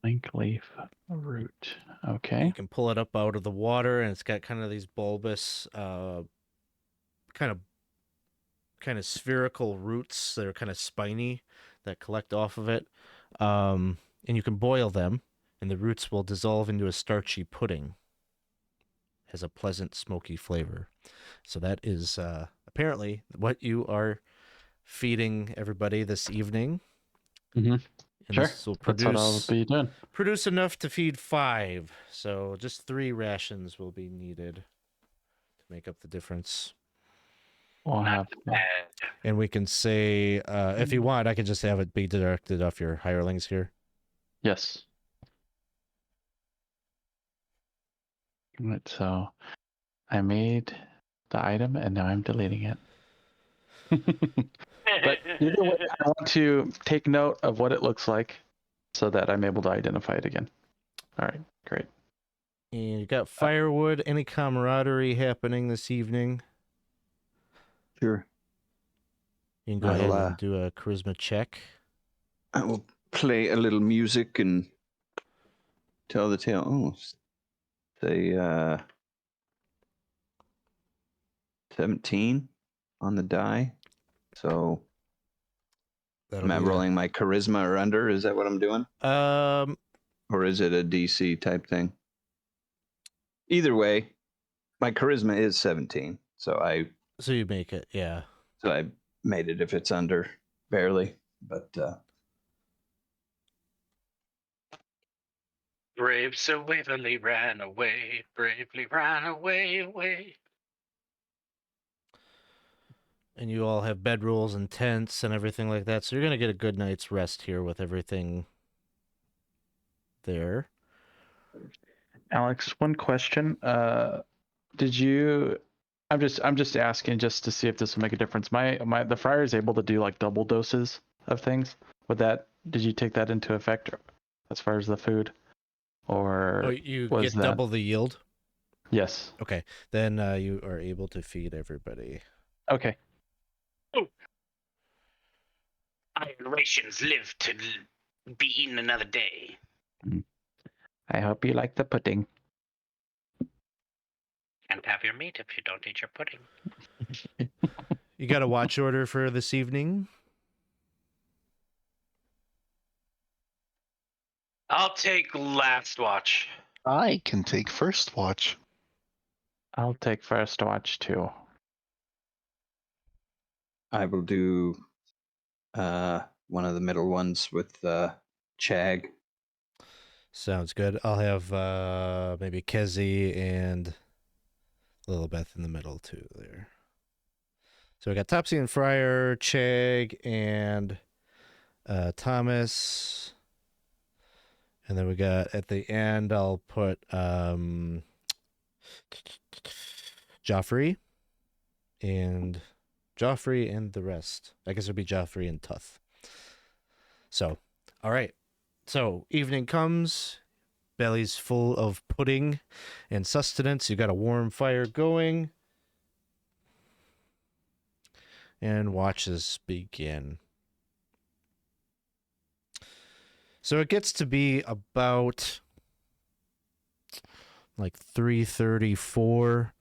S5: Link leaf root.
S1: You
S5: Okay.
S1: can pull it up out of the water, and it's got kind of these bulbous, kind of spherical roots that are kind of spiny that collect off of it. And you can boil them, and the roots will dissolve into a starchy pudding. It has a pleasant, smoky flavor. So that is apparently what you are feeding everybody this evening.
S5: Mm-hmm.
S1: And
S5: Sure.
S1: this will
S5: That's what I'll be doing.
S1: produce enough to feed 5. So just 3 rations will be needed to make up the difference.
S5: We'll have.
S3: Bad.
S1: And we can say, if you want, I can just have it be deducted off your hirelings here.
S5: Yes. Right, so I made the item and now I'm deleting it. But either way, I want to take note of what it looks like so that I'm able to identify it again. All right, great.
S1: And you got firewood. Any camaraderie happening this evening?
S2: Sure.
S1: You can go ahead and do a charisma check.
S2: I will play a little music and tell the tale. Oh, say 17 on the die. So am I rolling my charisma or under? Is that what I'm doing? Or is it a DC type thing? Either way, my charisma is 17. So
S1: you make it, yeah.
S2: So I made it if it's under, barely. But
S3: Brave Sir Waverly ran away, bravely ran away.
S1: And you all have bedrolls and tents and everything like that, so you're going to get a good night's rest here with everything there.
S5: Alex, one question. Did you? I'm just asking just to see if this will make a difference. The Friar is able to do like double doses of things. Did you take that into effect as far as the food, or
S1: you
S5: was
S1: get double the yield?
S5: Yes.
S1: Okay, then you are able to feed everybody.
S5: Okay.
S3: Iron rations live to be eaten another day.
S6: I hope you like the pudding.
S3: Can't have your meat if you don't eat your pudding.
S1: You got a watch order for this evening?
S3: I'll take last watch.
S4: I can take first watch.
S6: I'll take first watch too.
S2: I will do one of the middle ones with Chag.
S1: Sounds good. I'll have maybe Kezi and Lillibeth in the middle too there. So we got Topsy and Friar, Chag, and Thomas. And then we got at the end, I'll put Geoffrey and the rest. I guess it'll be Geoffrey and Tuth. So, all right. So evening comes, belly's full of pudding and sustenance. You got a warm fire going, and watches begin. So it gets to be about like 3:34.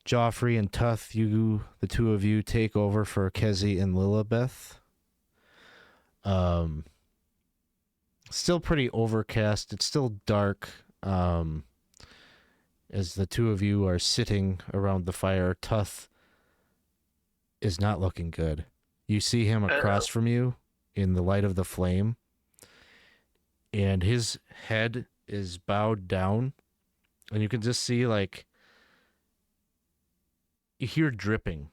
S1: Geoffrey and Tuth, the two of you, take over for Kezi and Lillibeth. Still pretty overcast. It's still dark. As the two of you are sitting around the fire, Tuth is not looking good. You see him across from you in the light of the flame, and his head is bowed down, and you can just see, like, you hear dripping.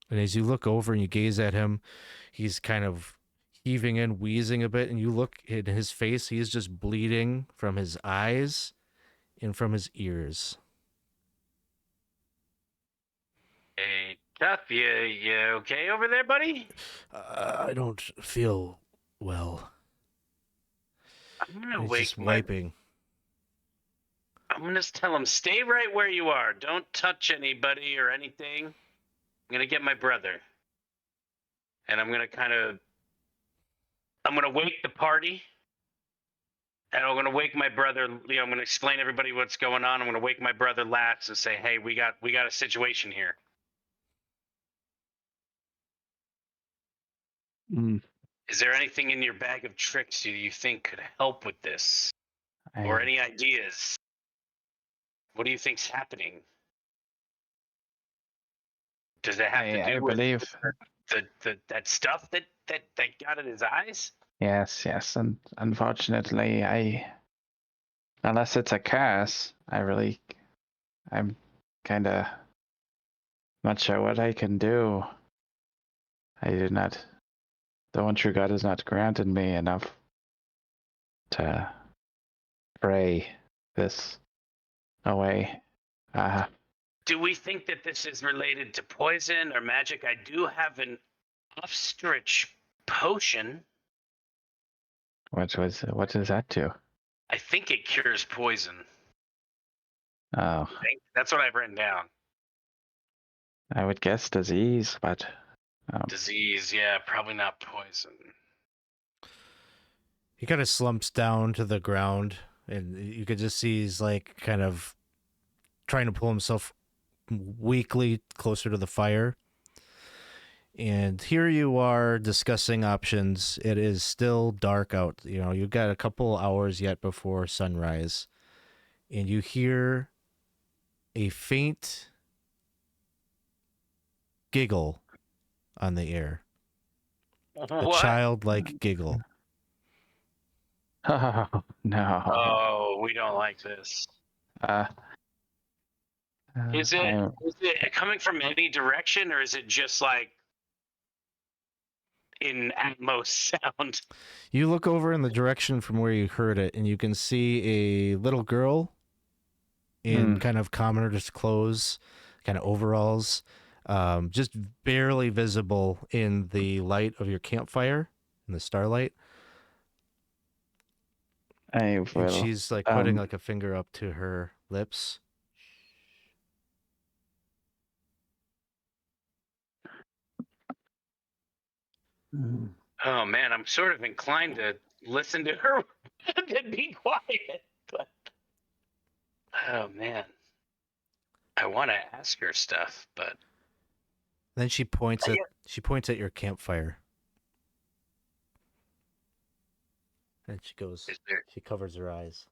S1: And as you look over and you gaze at him, he's kind of heaving and wheezing a bit, and you look at his face, he is just bleeding from his eyes and from his ears.
S3: Hey, Tuff, you okay over there, buddy?
S1: I don't feel well.
S3: I'm gonna
S1: He's
S3: wake
S1: just wiping.
S3: I'm gonna just tell him, stay right where you are. Don't touch anybody or anything. I'm gonna get my brother. And I'm gonna wake the party. And I'm gonna wake my brother. I'm gonna explain to everybody what's going on. I'm gonna wake my brother last and say, hey, we got a situation here. Is there anything in your bag of tricks you think could help with this? Or any ideas? What do you think's happening? Does it have to do with that stuff that got in his eyes?
S6: Yes, and unfortunately, unless it's a curse, I'm kind of not sure what I can do. The one true God has not granted me enough to pray this away.
S3: Do we think that this is related to poison or magic? I do have an ostrich potion.
S6: What does that do?
S3: I think it cures poison.
S6: Oh,
S3: That's what I've written down.
S6: I would guess disease, but
S3: Disease, yeah, probably not poison.
S1: He kind of slumps down to the ground, and you could just see he's like kind of trying to pull himself weakly closer to the fire. And here you are discussing options. It is still dark out. You know, you've got a couple hours yet before sunrise. And you hear a faint giggle on the air. A
S3: What?
S1: childlike giggle.
S6: oh, no.
S3: Oh, we don't like this.
S6: Uh,
S3: Is it coming from any direction, or is it just like in Atmos sound?
S1: You look over in the direction from where you heard it, and you can see a little girl in kind of commoner's clothes, kind of overalls, just barely visible in the light of your campfire, in the starlight.
S6: I will.
S1: And she's like putting like a finger up to her lips.
S3: Oh man, I'm sort of inclined to listen to her and be quiet, but oh man, I want to ask her stuff, but
S1: Then she points at your campfire. And she goes,
S3: is there?
S1: she covers her eyes.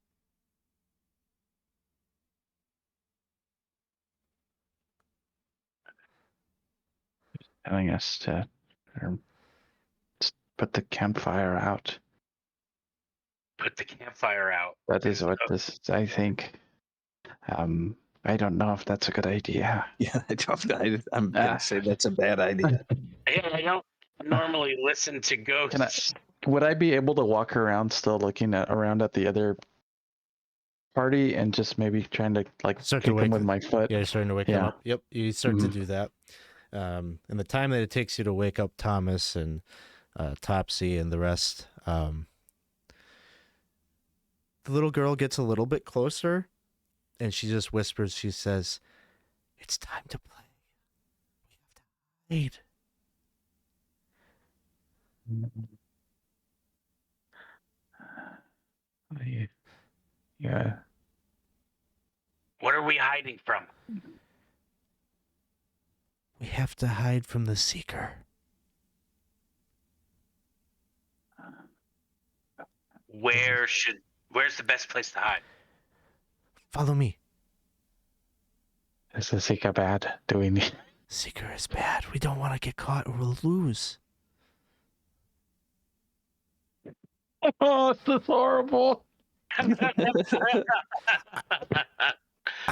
S6: Telling us to put the campfire out.
S3: Put the campfire out.
S6: That is what this is, I think. I don't know if that's a good idea.
S2: Yeah, I'm gonna say that's a bad idea.
S3: Yeah, I don't normally listen to ghosts.
S6: Would I be able to walk around still looking around at the other party and just maybe trying to like
S1: Start
S6: kick
S1: to
S6: him
S1: wake
S6: with my foot?
S1: Yeah, you're starting to wake them up. Yep, you start to do that. And the time that it takes you to wake up Thomas and Topsy and the rest, the little girl gets a little bit closer, and she just whispers. She says, "It's time to play. We have to hide."
S6: Yeah.
S3: What are we hiding from?
S1: We have to hide from the Seeker.
S3: Where's the best place to hide?
S1: Follow me.
S6: Is the Seeker bad? Do we need?
S1: Seeker is bad. We don't want to get caught or we'll lose.
S6: Oh, this is horrible.
S1: I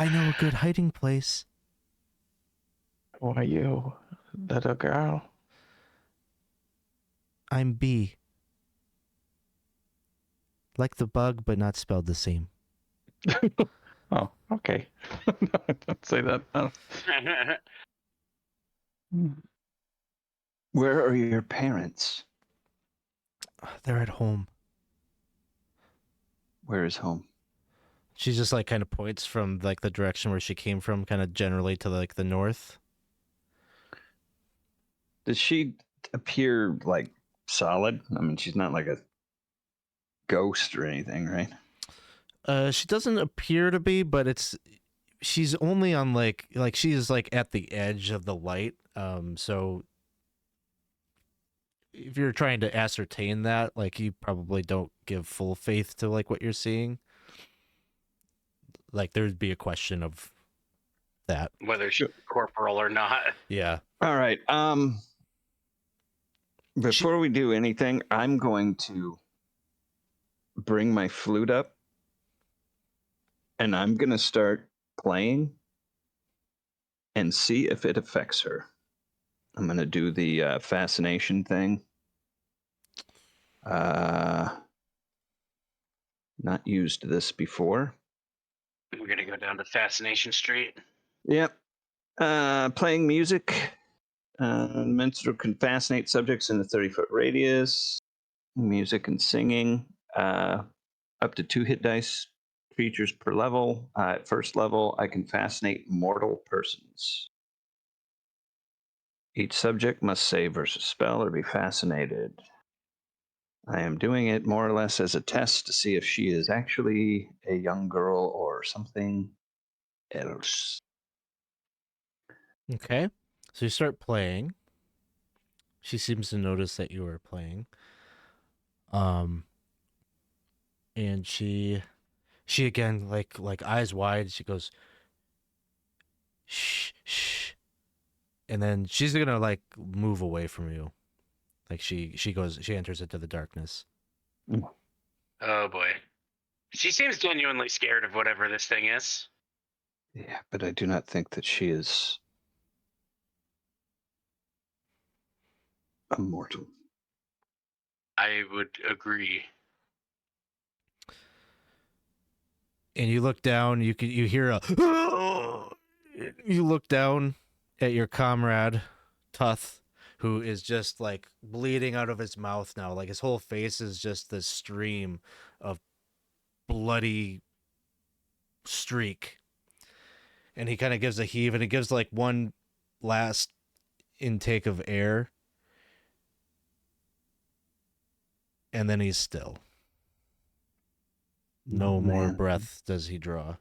S1: know a good hiding place.
S6: Who are you, little girl?
S1: I'm B. Like the bug, but not spelled the same.
S6: Oh, okay. No, don't say that. No.
S2: Where are your parents?
S1: They're at home.
S2: Where is home?
S1: She just like kind of points from like the direction where she came from, kind of generally to like the north.
S2: Does she appear like solid? I mean, she's not like a ghost or anything, right?
S1: She doesn't appear to be, but she's only on like she's like at the edge of the light. So if you're trying to ascertain that, like you probably don't give full faith to like what you're seeing. Like there'd be a question of that.
S3: Whether she's corporal or not.
S1: Yeah.
S2: All right. Before we do anything, I'm going to bring my flute up and I'm going to start playing and see if it affects her. I'm going to do the fascination thing. Not used this before.
S3: We're gonna go down to Fascination Street.
S2: Yep. Playing music. Minstrel can fascinate subjects in a 30-foot radius. Music and singing. up to 2 hit dice creatures per level. At first level, I can fascinate mortal persons. Each subject must save versus spell or be fascinated. I am doing it more or less as a test to see if she is actually a young girl or something else.
S1: Okay. So you start playing. She seems to notice that you are playing. And she again, like eyes wide, she goes, shh, shh. And then she's gonna like move away from you. Like she enters into the darkness.
S3: Oh boy. She seems genuinely scared of whatever this thing is.
S2: Yeah, but I do not think that she is immortal.
S3: I would agree.
S1: And you look down, you hear a you look down at your comrade, Tuth, who is just like bleeding out of his mouth now. Like his whole face is just this stream of bloody streak. And he kind of gives a heave, and he gives like one last intake of air. And then he's still. No more breath does he draw.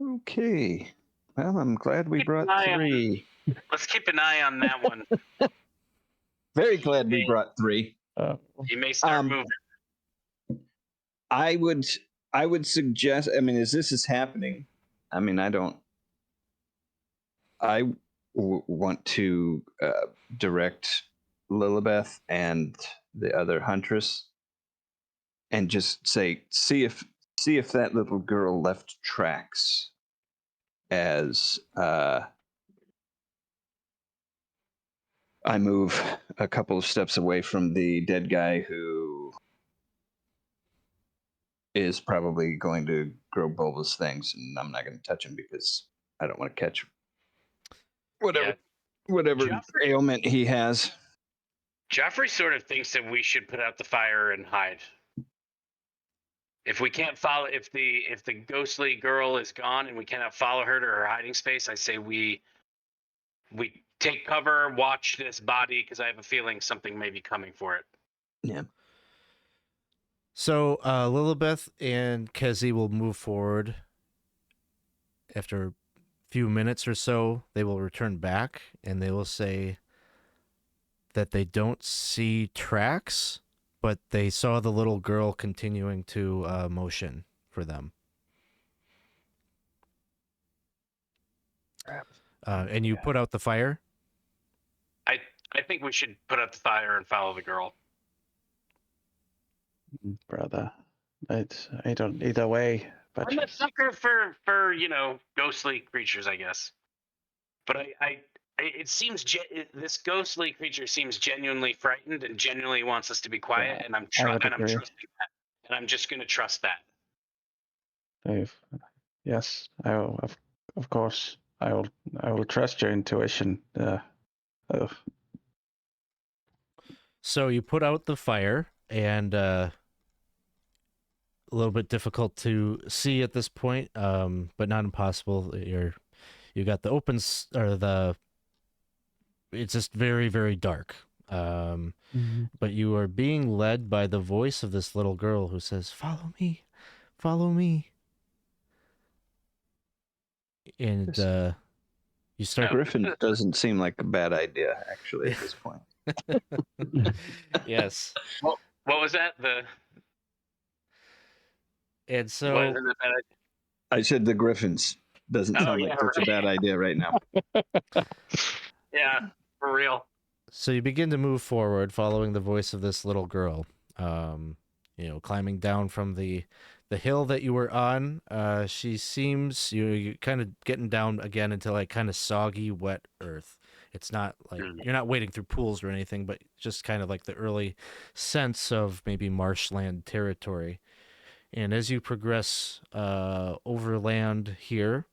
S2: Okay. Well, I'm glad we
S3: Keep
S2: brought
S3: an eye on-
S2: 3.
S3: Let's keep an eye on that one.
S2: Very glad we brought 3.
S3: He may start moving.
S2: I would suggest, I mean, as this is happening, I mean, I want to direct Lillibeth and the other huntress and just say, see if that little girl left tracks as I move a couple of steps away from the dead guy who is probably going to grow bulbous things, and I'm not going to touch him because I don't want to catch whatever
S3: Geoffrey-
S2: ailment he has.
S3: Geoffrey sort of thinks that we should put out the fire and hide. If we can't follow, if the ghostly girl is gone and we cannot follow her to her hiding space, I say we take cover, watch this body, because I have a feeling something may be coming for it.
S2: Yeah.
S1: So Lillibeth and Kezi will move forward. After a few minutes or so, they will return back, and they will say that they don't see tracks, but they saw the little girl continuing to motion for them. And you put out the fire?
S3: I think we should put out the fire and follow the girl.
S6: Brother, I don't either way. But
S3: I'm a sucker for ghostly creatures, I guess. But it seems this ghostly creature seems genuinely frightened and genuinely wants us to be quiet,
S6: Yeah,
S3: and I'm
S6: would
S3: trusting
S6: agree.
S3: that, and I'm just going to trust that.
S6: Yes, I will, of course. I will trust your intuition.
S1: So you put out the fire, and a little bit difficult to see at this point, but not impossible. You got the it's just very, very dark. But you are being led by the voice of this little girl who says, "Follow me, follow me." And you start.
S2: Griffin doesn't seem like a bad idea, actually, at this point.
S1: Yes.
S3: What was that?
S1: And so
S3: What isn't it that
S2: I said the Griffins. Doesn't
S3: Oh,
S2: sound
S3: yeah,
S2: like such a bad idea right now.
S3: yeah, for real.
S1: So you begin to move forward, following the voice of this little girl. Climbing down from the hill that you were on. She seems you kind of getting down again into like kind of soggy, wet earth. It's not like you're not wading through pools or anything, but just kind of like the early sense of maybe marshland territory. And as you progress overland here,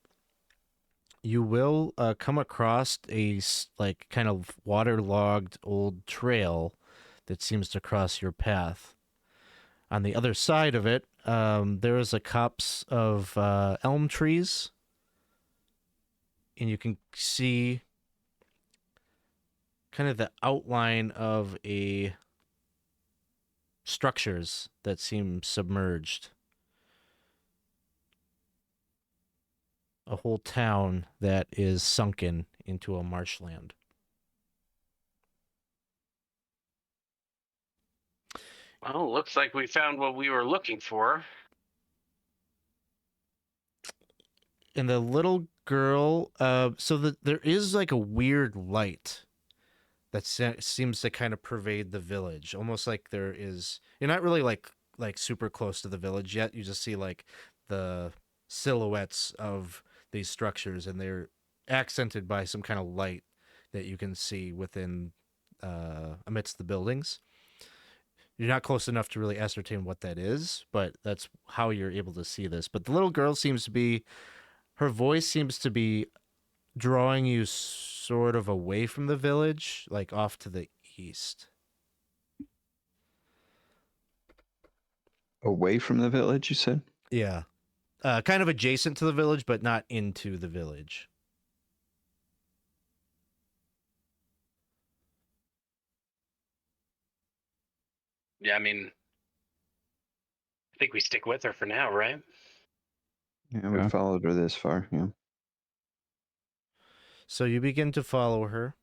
S1: you will come across a like kind of waterlogged old trail that seems to cross your path. On the other side of it, there is a copse of elm trees, and you can see kind of the outline of a structures that seem submerged. A whole town that is sunken into a marshland.
S3: Well, looks like we found what we were looking for.
S1: And the little girl, there is like a weird light that seems to kind of pervade the village, almost like there is. You're not really like super close to the village yet. You just see like the silhouettes of these structures, and they're accented by some kind of light that you can see within amidst the buildings. You're not close enough to really ascertain what that is, but that's how you're able to see this. But the little girl seems to be, her voice seems to be drawing you sort of away from the village, like off to the east.
S2: Away from the village, you said?
S1: Yeah. Kind of adjacent to the village, but not into the village.
S3: Yeah, I mean, I think we stick with her for now, right?
S2: Yeah, we
S5: Yeah.
S2: followed her this far. Yeah.
S1: So you begin to follow her.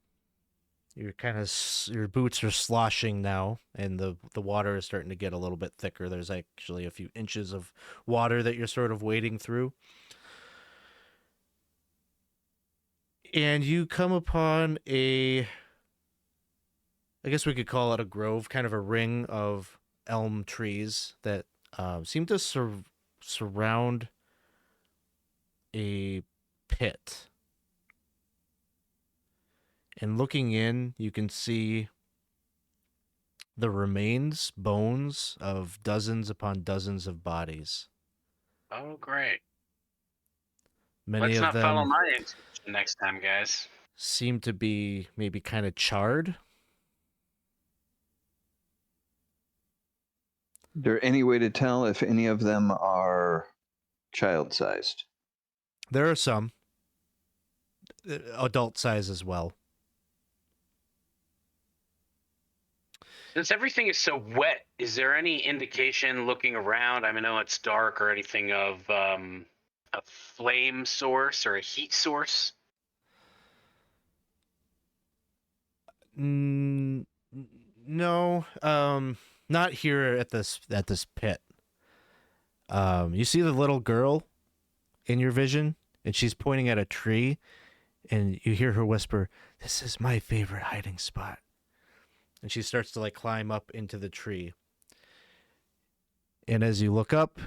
S1: You're kind of your boots are sloshing now, and the water is starting to get a little bit thicker. There's actually a few inches of water that you're sort of wading through. And you come upon I guess we could call it a grove, kind of a ring of elm trees that seem to surround a pit. And looking in, you can see the remains, bones of dozens upon dozens of bodies.
S3: Oh, great.
S1: Many
S3: Let's
S1: of
S3: not follow
S1: them
S3: my intuition next time, guys.
S1: seem to be maybe kind of charred.
S2: Is there any way to tell if any of them are child-sized?
S1: There are some adult size as well.
S3: Since everything is so wet, is there any indication looking around? I mean, I know it's dark or anything of a flame source or a heat source?
S1: No, not here at this pit. You see the little girl in your vision, and she's pointing at a tree, and you hear her whisper, "This is my favorite hiding spot." And she starts to like climb up into the tree. And as you look up,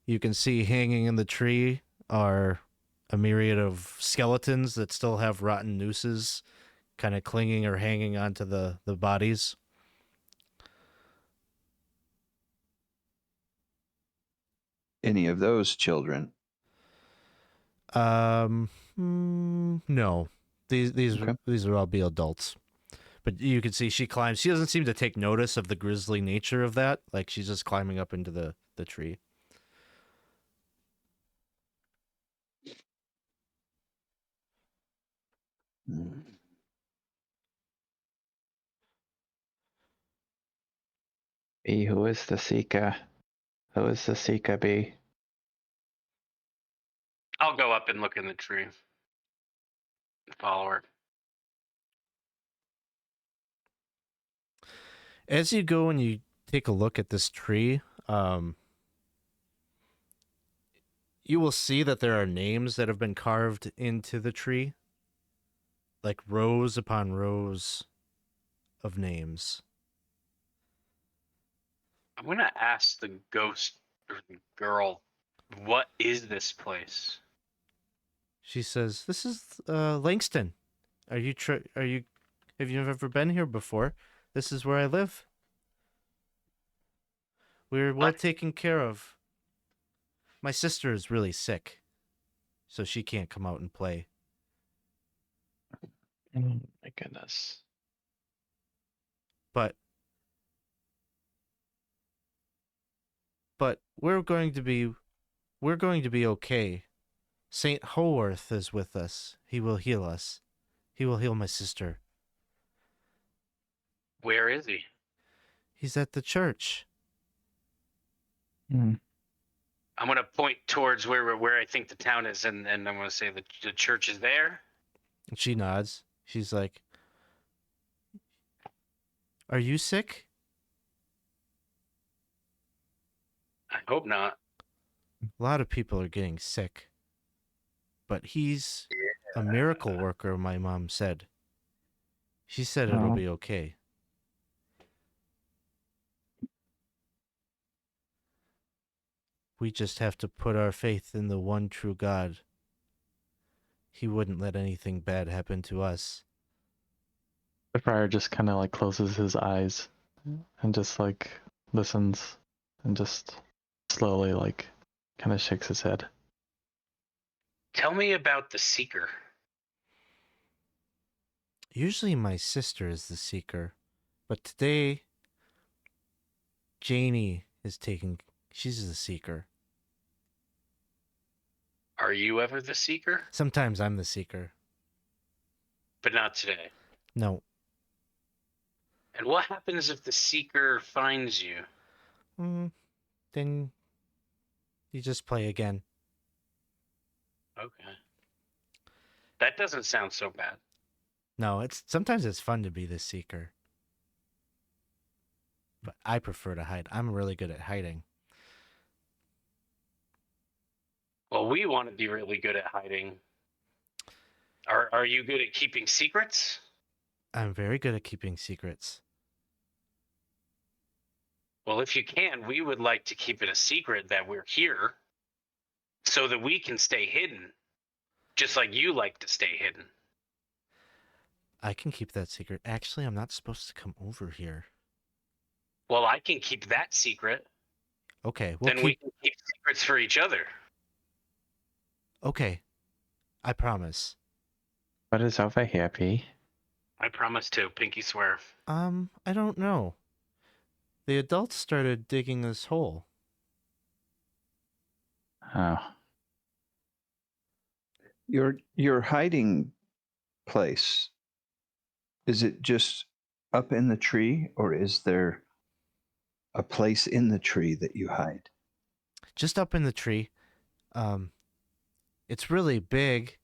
S1: you can see hanging in the tree are a myriad of skeletons that still have rotten nooses kind of clinging or hanging onto the bodies.
S2: Any of those children?
S1: No. These
S2: Okay.
S1: these would all be adults. But you can see she climbs. She doesn't seem to take notice of the grisly nature of that. Like she's just climbing up into the tree.
S6: B, who is the seeker? Who is the seeker, B?
S3: I'll go up and look in the tree. Follow her.
S1: As you go and you take a look at this tree, you will see that there are names that have been carved into the tree, like rows upon rows of names.
S3: I'm going to ask the ghost or the girl, what is this place?
S1: She says, "This is Lankston. Have you ever been here before? This is where I live. We're well
S3: What?
S1: taken care of. My sister is really sick, so she can't come out and play.
S4: Oh my goodness.
S1: But but we're going to be okay. Saint Haworth is with us. He will heal us. He will heal my sister.
S3: Where is he?
S1: He's at the church.
S6: Hmm.
S3: I'm gonna point towards where I think the town is, and I'm gonna say the church is there.
S1: And she nods. She's like, "Are you sick?"
S3: I hope not.
S1: A lot of people are getting sick. But he's a miracle worker, my mom said. She said it'll
S6: Oh.
S1: be okay. We just have to put our faith in the one true God. He wouldn't let anything bad happen to us.
S5: The friar just kind of like closes his eyes and just like listens and just slowly like kind of shakes his head.
S3: Tell me about the Seeker.
S1: Usually my sister is the seeker, but today Janie is she's the seeker.
S3: Are you ever the Seeker?
S1: Sometimes I'm the seeker.
S3: But not today.
S1: No.
S3: And what happens if the Seeker finds you?
S1: Then you just play again.
S3: Okay. That doesn't sound so bad.
S1: No, sometimes it's fun to be the seeker. But I prefer to hide. I'm really good at hiding.
S3: Well, we want to be really good at hiding. Are you good at keeping secrets?
S1: I'm very good at keeping secrets.
S3: Well, if you can, we would like to keep it a secret that we're here so that we can stay hidden, just like you like to stay hidden.
S1: I can keep that secret. Actually, I'm not supposed to come over here.
S3: Well, I can keep that secret.
S1: Okay,
S3: Then we can keep secrets for each other.
S1: Okay, I promise.
S6: What is over here, P?
S3: I promise to. Pinky swear.
S1: I don't know. The adults started digging this hole.
S6: Oh.
S2: Your hiding place, is it just up in the tree, or is there a place in the tree that you hide?
S1: Just up in the tree. It's really big,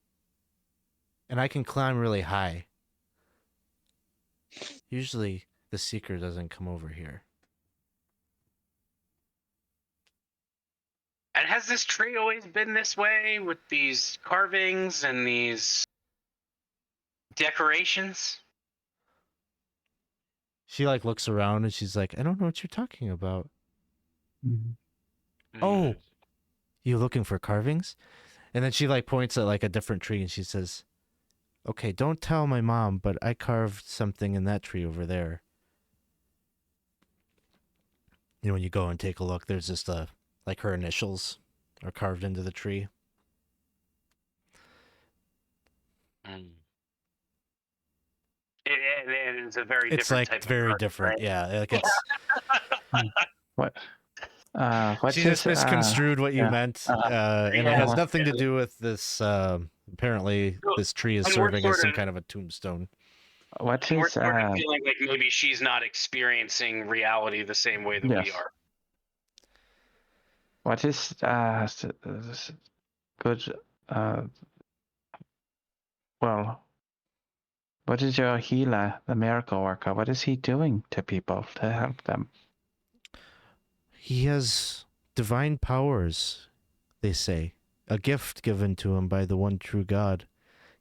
S1: and I can climb really high. Usually, the seeker doesn't come over here.
S3: And has this tree always been this way with these carvings and these decorations?
S1: She like looks around and she's like, I don't know what you're talking about.
S6: Mhm.
S1: Oh, you looking for carvings? And then she like points at like a different tree and she says, okay, don't tell my mom, but I carved something in that tree over there. You know, when you go and take a look, there's just like her initials are carved into the tree.
S3: It is a very
S1: It's
S3: different
S1: like
S3: type
S1: very
S3: of art,
S1: different.
S3: right?
S1: Yeah, like it's
S6: What? What
S1: she
S6: is,
S1: just misconstrued what you
S6: yeah.
S1: meant, and it
S3: Yeah.
S1: has nothing to do with this. Apparently, this tree is
S3: And we're
S1: serving as
S3: sort
S1: some
S3: of-
S1: kind of a tombstone.
S6: What
S3: And we're
S6: is
S3: sort of feeling like maybe she's not experiencing reality the same way that we
S6: Yes.
S3: are.
S6: what is good well, what is your healer, the miracle worker? What is he doing to people to help them?
S1: He has divine powers, they say, a gift given to him by the one true God.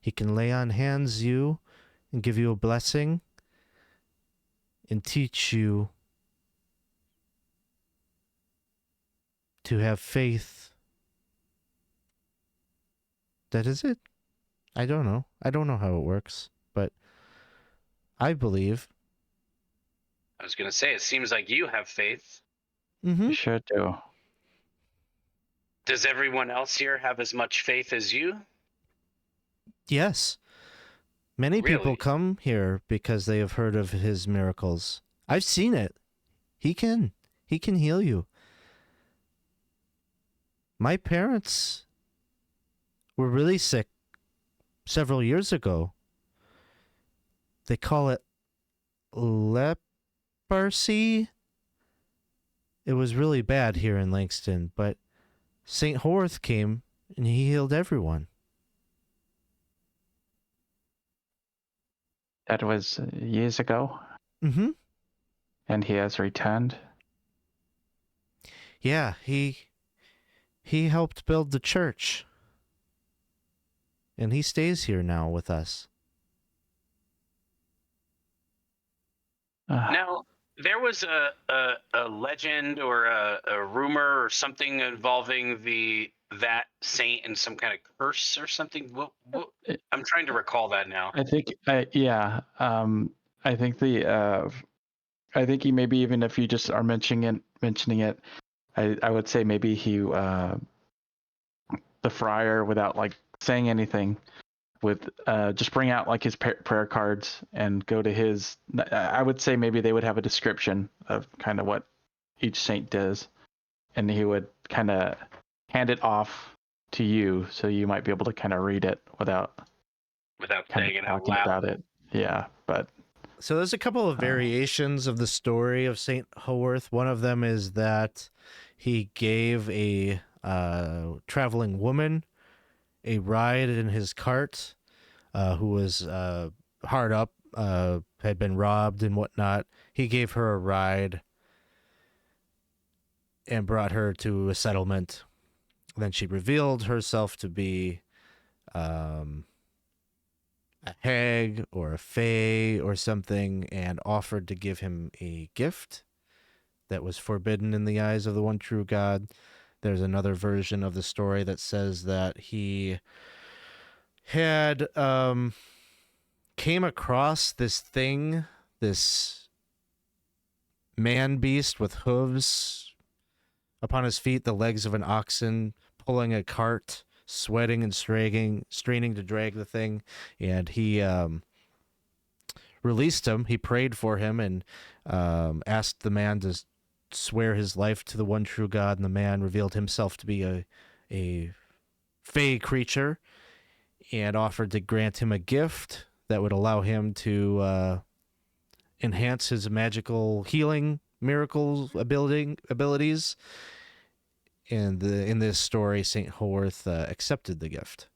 S1: He can lay on hands you and give you a blessing and teach you to have faith. That is it. I don't know. I don't know how it works, but I believe.
S3: I was going to say, it seems like you have faith.
S1: Mm-hmm.
S6: You sure do.
S3: Does everyone else here have as much faith as you?
S1: Yes. Many people
S3: Really?
S1: come here because they have heard of his miracles. I've seen it. He can heal you. My parents were really sick several years ago. They call it leprosy. It was really bad here in Lankston, but St. Horth came and he healed everyone.
S6: That was years ago,
S1: Mm-hmm.
S6: and he has returned.
S1: Yeah, he helped build the church. And he stays here now with us.
S3: Now, there was a legend or a rumor or something involving that saint and some kind of curse or something. What, I'm trying to recall that now.
S6: I think, yeah. I think I think he maybe, even if you just are mentioning it, I would say maybe the friar, without like saying anything, would just bring out like his prayer cards and go to his. I would say maybe they would have a description of kind of what each saint does, and he would kind of hand it off to you, so you might be able to kind of read it without
S3: saying it out
S6: talking
S3: loud.
S6: about it. Yeah, but
S1: So there's a couple of variations of the story of St. Haworth. One of them is that he gave a traveling woman a ride in his cart, who was hard up, had been robbed and whatnot. He gave her a ride and brought her to a settlement. Then she revealed herself to be a hag or a fae or something, and offered to give him a gift that was forbidden in the eyes of the one true God. There's another version of the story that says that he had came across this thing, this man beast with hooves upon his feet, the legs of an oxen, pulling a cart, sweating and straining to drag the thing, and he released him. He prayed for him and asked the man to swear his life to the one true God, and the man revealed himself to be a fey creature and offered to grant him a gift that would allow him to enhance his magical healing miracle abilities. And in this story, St. Haworth accepted the gift.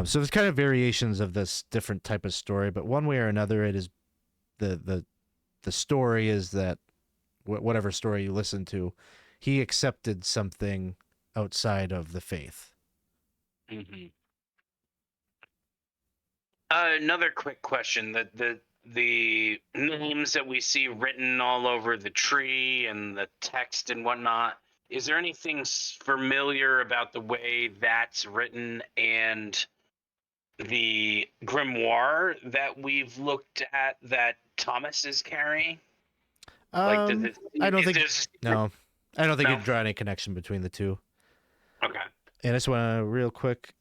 S1: So there's kind of variations of this different type of story, but one way or another, it is the story is that whatever story you listen to, he accepted something outside of the faith.
S3: Mm-hmm. Another quick question: the names that we see written all over the tree and the text and whatnot, is there anything familiar about the way that's written and the grimoire that we've looked at that Thomas is carrying? Like, does it,
S1: I don't think
S3: there's-
S1: no, I don't think
S3: No?
S1: you'd draw any connection between the two.
S3: Okay.
S1: And I just want to real quick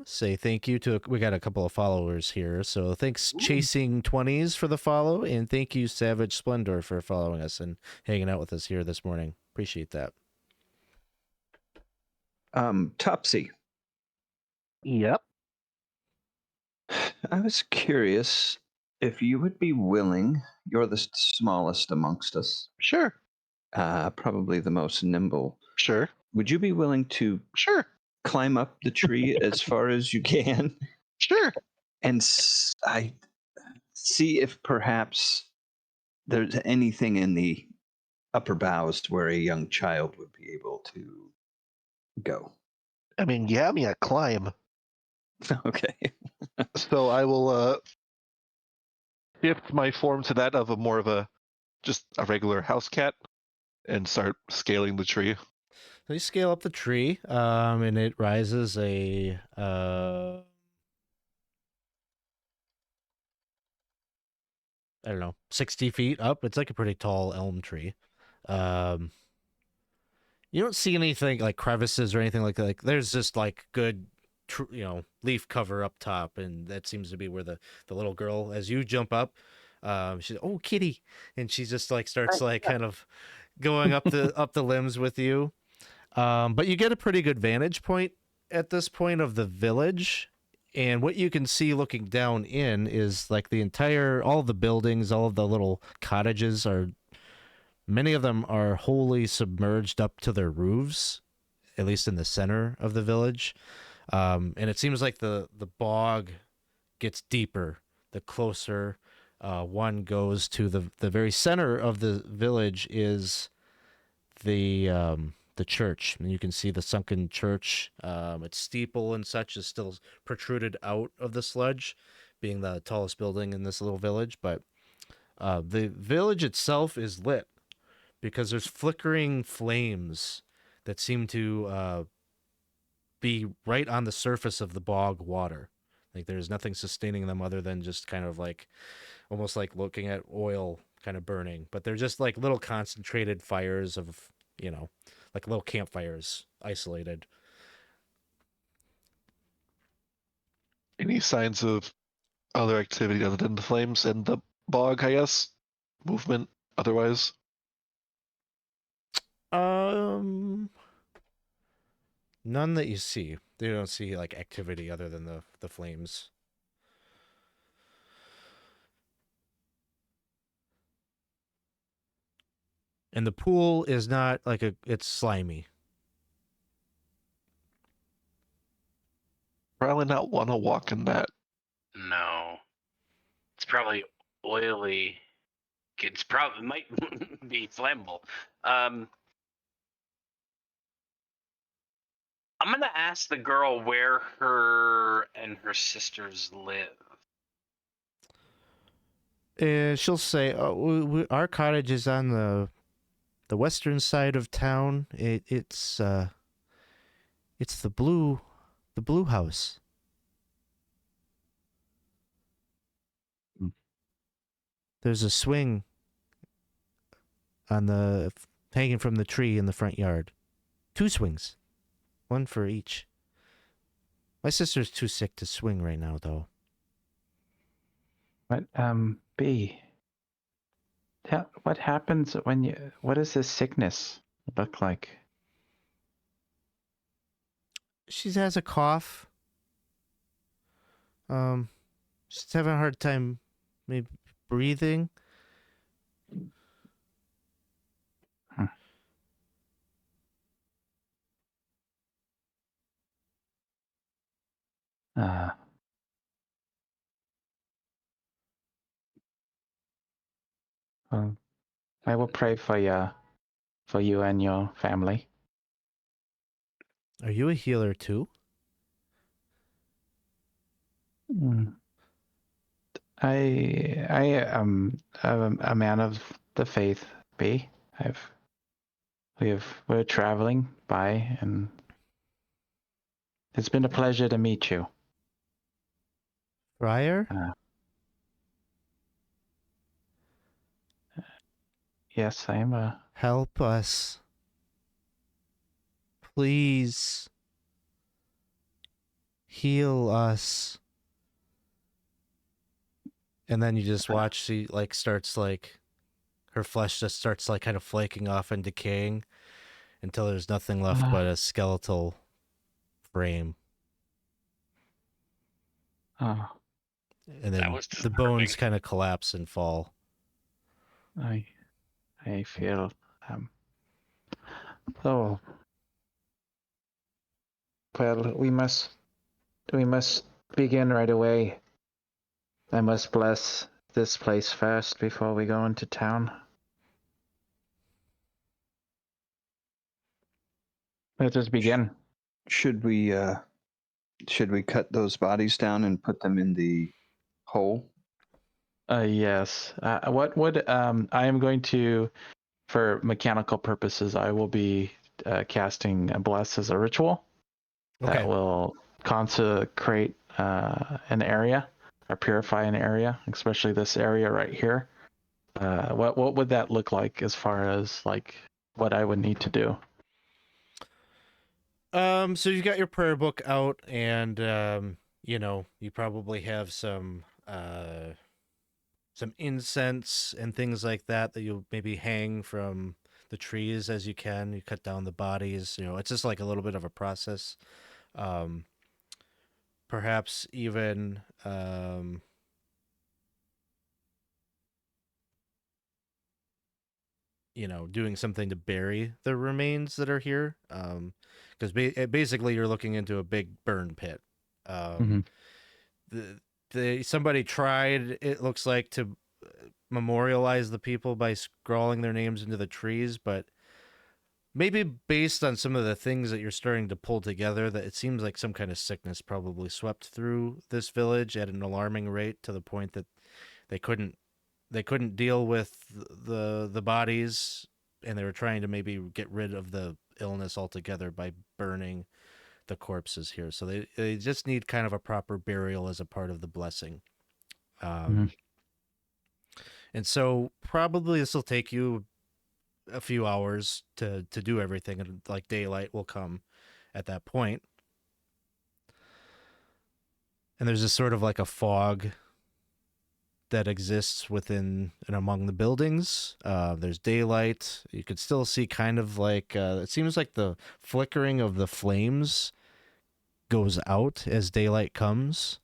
S1: say thank you to, we got a couple of followers here. So thanks Chasing 20s for the follow, and thank you Savage Splendor for following us and hanging out with us here this morning. Appreciate that.
S2: Topsy,
S4: Yep.
S2: I was curious if you would be willing. You're the smallest amongst us,
S4: Sure.
S2: probably the most nimble.
S4: Sure.
S2: Would you be willing to
S4: Sure.
S2: climb up the tree as far as you can
S4: Sure.
S2: and I see if perhaps there's anything in the upper boughs where a young child would be able to go?
S4: I mean, yeah, I climb.
S2: Okay.
S4: So I will shift my form to that of just a regular house cat and start scaling the tree.
S1: So you scale up the tree, and it rises I don't know, 60 feet up. It's like a pretty tall elm tree. You don't see anything like crevices or anything like that. Like, there's just like good, leaf cover up top, and that seems to be where the little girl, as you jump up, she's, oh, kitty, and she just like starts like kind of going up the limbs with you. But you get a pretty good vantage point at this point of the village. And what you can see looking down in is like all the buildings, all of the little cottages many of them are wholly submerged up to their roofs, at least in the center of the village. And it seems like the bog gets deeper the closer one goes to the very center of the village is the church, and you can see the sunken church. Its steeple and such is still protruded out of the sludge, being the tallest building in this little village. But the village itself is lit because there's flickering flames that seem to be right on the surface of the bog water. Like there's nothing sustaining them other than just kind of like almost like looking at oil kind of burning. But they're just like little concentrated fires of, like little campfires isolated.
S4: Any signs of other activity other than the flames and the bog, I guess? Movement otherwise?
S1: None that you see. You don't see like activity other than the flames. And the pool is not like it's slimy.
S4: Probably not want to walk in that.
S3: No. It's probably oily. It's probably might be flammable. I'm gonna ask the girl where her and her sisters live.
S1: She'll say, "Oh, our cottage is on the western side of town. It's the blue house." There's a swing hanging from the tree in the front yard. 2 swings. 1 for each. My sister's too sick to swing right now, though.
S6: What, B? What happens what does this sickness look like?
S1: She has a cough. She's having a hard time maybe breathing.
S6: Well, I will pray for you and your family.
S1: Are you a healer too?
S6: I am a man of the faith, B. We're traveling by, and it's been a pleasure to meet you.
S1: Friar?
S6: Yes, I am a...
S1: Help us. Please. Heal us. And then you just watch she starts her flesh just starts kind of flaking off and decaying until there's nothing left but a skeletal frame.
S6: Oh.
S1: And then the bones kind of collapse and fall.
S6: I feel oh, well, we must begin right away. I must bless this place first before we go into town. Let us begin.
S2: Should we cut those bodies down and put them in the hole?
S6: Yes. What would I am going to, for mechanical purposes, I will be casting a bless as a ritual that will consecrate an area or purify an area, especially this area right here. What would that look like as far as what I would need to do?
S1: So you've got your prayer book out, and you probably have some incense and things like that you'll maybe hang from the trees as you can. You cut down the bodies. It's just like a little bit of a process. Perhaps even doing something to bury the remains that are here. Because basically you're looking into a big burn pit. Somebody tried, it looks like, to memorialize the people by scrawling their names into the trees, but maybe based on some of the things that you're starting to pull together, that it seems like some kind of sickness probably swept through this village at an alarming rate, to the point that they couldn't deal with the bodies, and they were trying to maybe get rid of the illness altogether by burning the corpses here. So they just need kind of a proper burial as a part of the blessing. And so probably this will take you a few hours to do everything, and like daylight will come at that point. And there's this sort of like a fog that exists within and among the buildings. There's daylight. You could still see kind of like, it seems like the flickering of the flames goes out as daylight comes.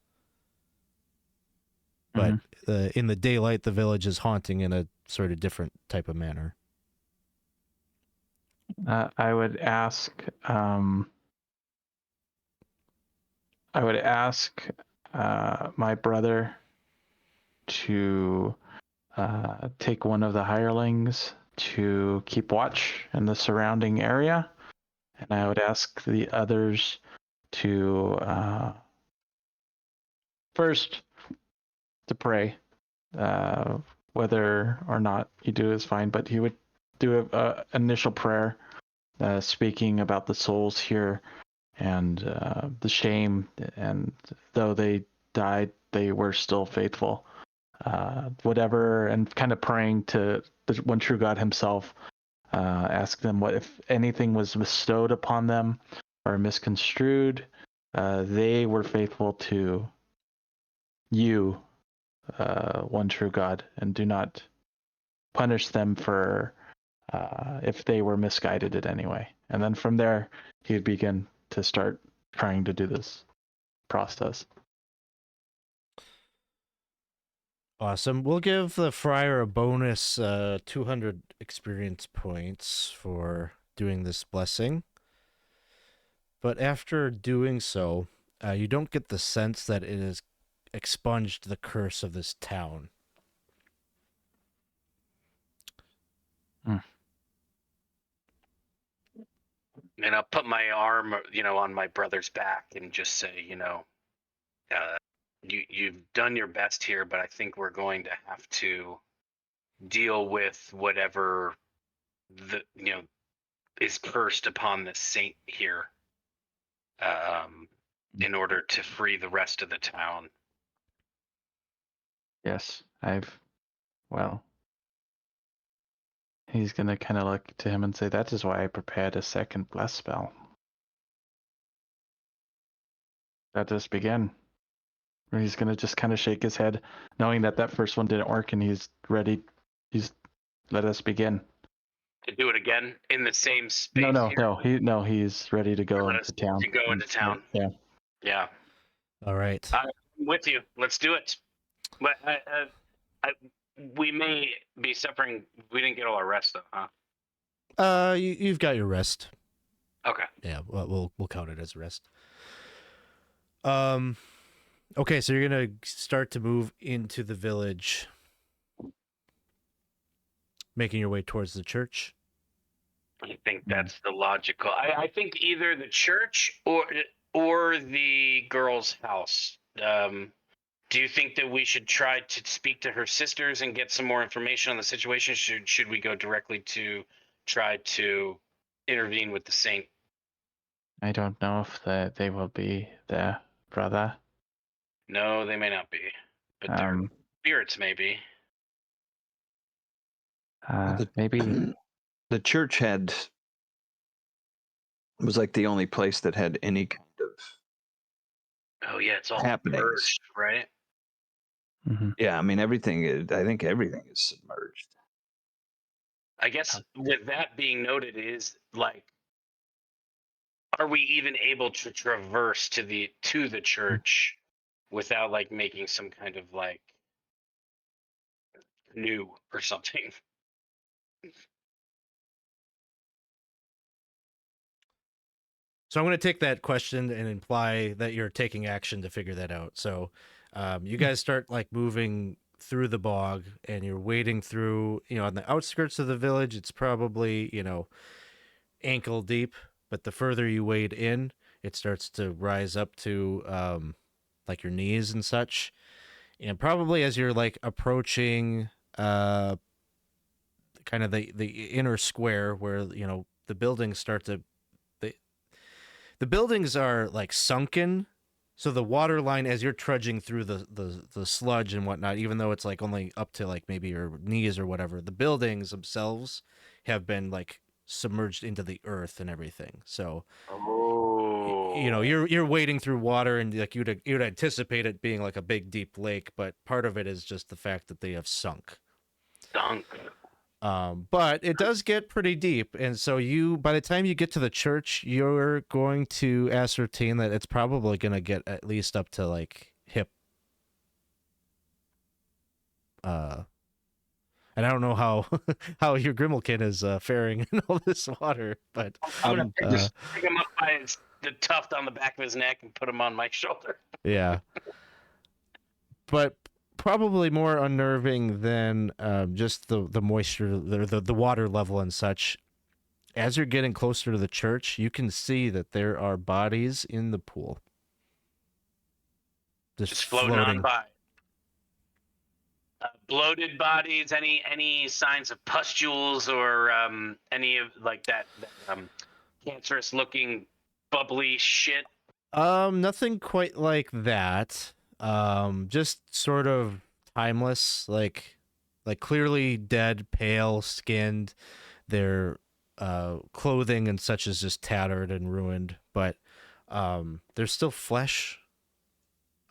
S1: But in the daylight, the village is haunting in a sort of different type of manner.
S6: I would ask. I would ask my brother to take one of the hirelings to keep watch in the surrounding area, and I would ask the others to first to pray. Whether or not you do is fine, but he would do a initial prayer, speaking about the souls here and the shame, and though they died, they were still faithful. Whatever, and kind of praying to the one true God himself. Ask them what, if anything was bestowed upon them or misconstrued, they were faithful to you, one true God, and do not punish them for if they were misguided in any way. And then from there, he would begin to start trying to do this process.
S1: Awesome. We'll give the Friar a bonus 200 experience points for doing this blessing. But after doing so, you don't get the sense that it has expunged the curse of this town.
S3: And I'll put my arm, on my brother's back and just say, you've done your best here, but I think we're going to have to deal with whatever is cursed upon this saint here, in order to free the rest of the town.
S6: Yes, he's going to kind of look to him and say, that is why I prepared a second bless spell. Let us begin. He's going to just kind of shake his head, knowing that first one didn't work, and he's ready. Let us begin.
S3: To do it again in the same space.
S6: No, he's ready to go into town.
S3: To go into town. Yeah.
S1: All right.
S3: I'm with you. Let's do it. But we may be suffering. We didn't get all our rest though, huh?
S1: You've got your rest.
S3: Okay.
S1: Yeah, we'll count it as rest. Okay, so you're gonna start to move into the village, making your way towards the church.
S3: I think that's the logical. I think either the church or the girl's house. Do you think that we should try to speak to her sisters and get some more information on the situation? Should we go directly to try to intervene with the saint?
S6: I don't know if they will be there, brother.
S3: No, they may not be, but their spirits may be.
S6: Maybe
S2: the church was like the only place that had any kind of
S3: It's all
S2: happenings,
S3: purged, right?
S6: Mm-hmm.
S2: Yeah, I mean I think everything is submerged.
S3: I guess with that being noted, is like, are we even able to traverse to the church without like making some kind of like canoe or something?
S1: So I'm going to take that question and imply that you're taking action to figure that out. So you guys start like moving through the bog, and you're wading through, on the outskirts of the village. It's probably, ankle deep, but the further you wade in, it starts to rise up to like your knees and such. And probably as you're like approaching kind of the inner square where, the buildings start to, the buildings are like sunken, so the water line, as you're trudging through the sludge and whatnot, even though it's like only up to like maybe your knees or whatever, the buildings themselves have been like submerged into the earth and everything. So you're wading through water, and like you'd anticipate it being like a big deep lake, but part of it is just the fact that they have sunk. But it does get pretty deep, and so by the time you get to the church, you're going to ascertain that it's probably going to get at least up to like hip. And I don't know how how your Grimalkin is faring in all this water, but
S3: I'm gonna pick him up by the tuft on the back of his neck and put him on my shoulder.
S1: Yeah. But probably more unnerving than just the moisture, the water level and such. As you're getting closer to the church, you can see that there are bodies in the pool. Just
S3: floating on by. Bloated bodies. Any signs of pustules or any of like that cancerous looking bubbly shit?
S1: Nothing quite like that. Just sort of timeless, like clearly dead, pale skinned. Their clothing and such is just tattered and ruined, but there's still flesh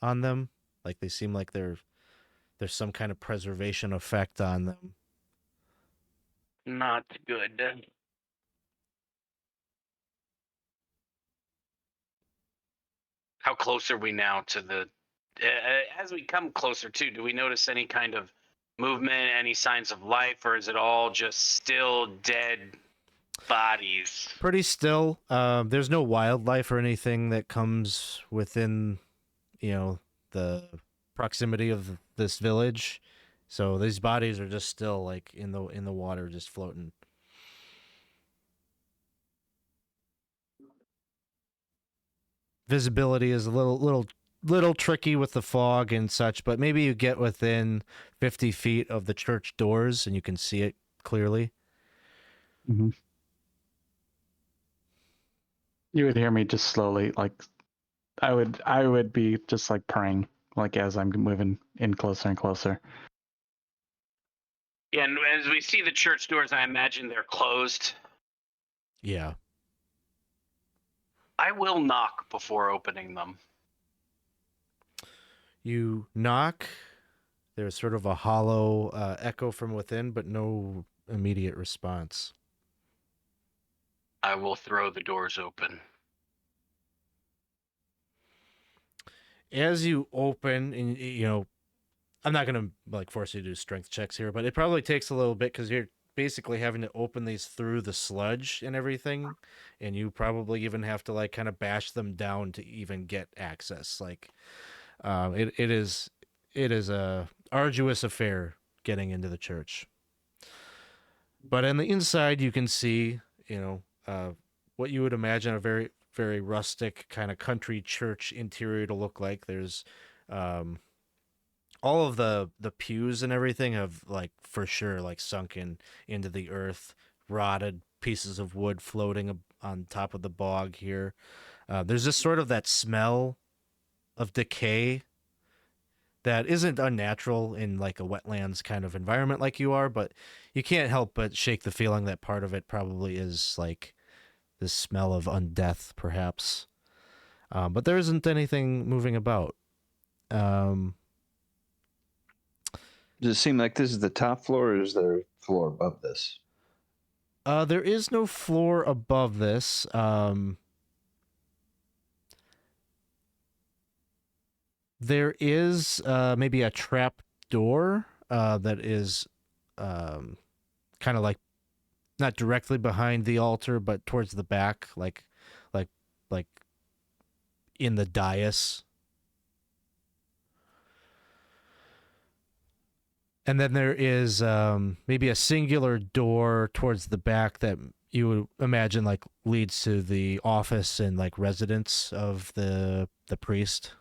S1: on them. Like they seem like there's some kind of preservation effect on them.
S3: Not good. How close are we now to the? As we come closer to, do we notice any kind of movement, any signs of life, or is it all just still dead bodies?
S1: Pretty still. There's no wildlife or anything that comes within, the proximity of this village. So these bodies are just still like in the water, just floating. Visibility is a little tricky with the fog and such, but maybe you get within 50 feet of the church doors and you can see it clearly.
S5: Mm-hmm. You would hear me just slowly, like I would be just like praying, like as I'm moving in closer and closer.
S3: Yeah, and as we see the church doors, I imagine they're closed.
S1: Yeah.
S3: I will knock before opening them.
S1: You knock. There's sort of a hollow echo from within, but no immediate response.
S3: I will throw the doors open.
S1: As you open, and I'm not gonna like force you to do strength checks here, but it probably takes a little bit because you're basically having to open these through the sludge and everything, and you probably even have to like kind of bash them down to even get access. Like, it is a arduous affair getting into the church. But on the inside, you can see, what you would imagine a very, very rustic kind of country church interior to look like. There's all of the pews and everything have like for sure like sunken into the earth, rotted pieces of wood floating on top of the bog here. There's just sort of that smell of decay that isn't unnatural in like a wetlands kind of environment like you are, but you can't help but shake the feeling that part of it probably is like this smell of undeath, perhaps. But there isn't anything moving about.
S2: Does it seem like this is the top floor, or is there a floor above this?
S1: There is no floor above this. There is maybe a trap door that is kind of like not directly behind the altar, but towards the back, like in the dais. And then there is maybe a singular door towards the back that you would imagine like leads to the office and like residence of the priest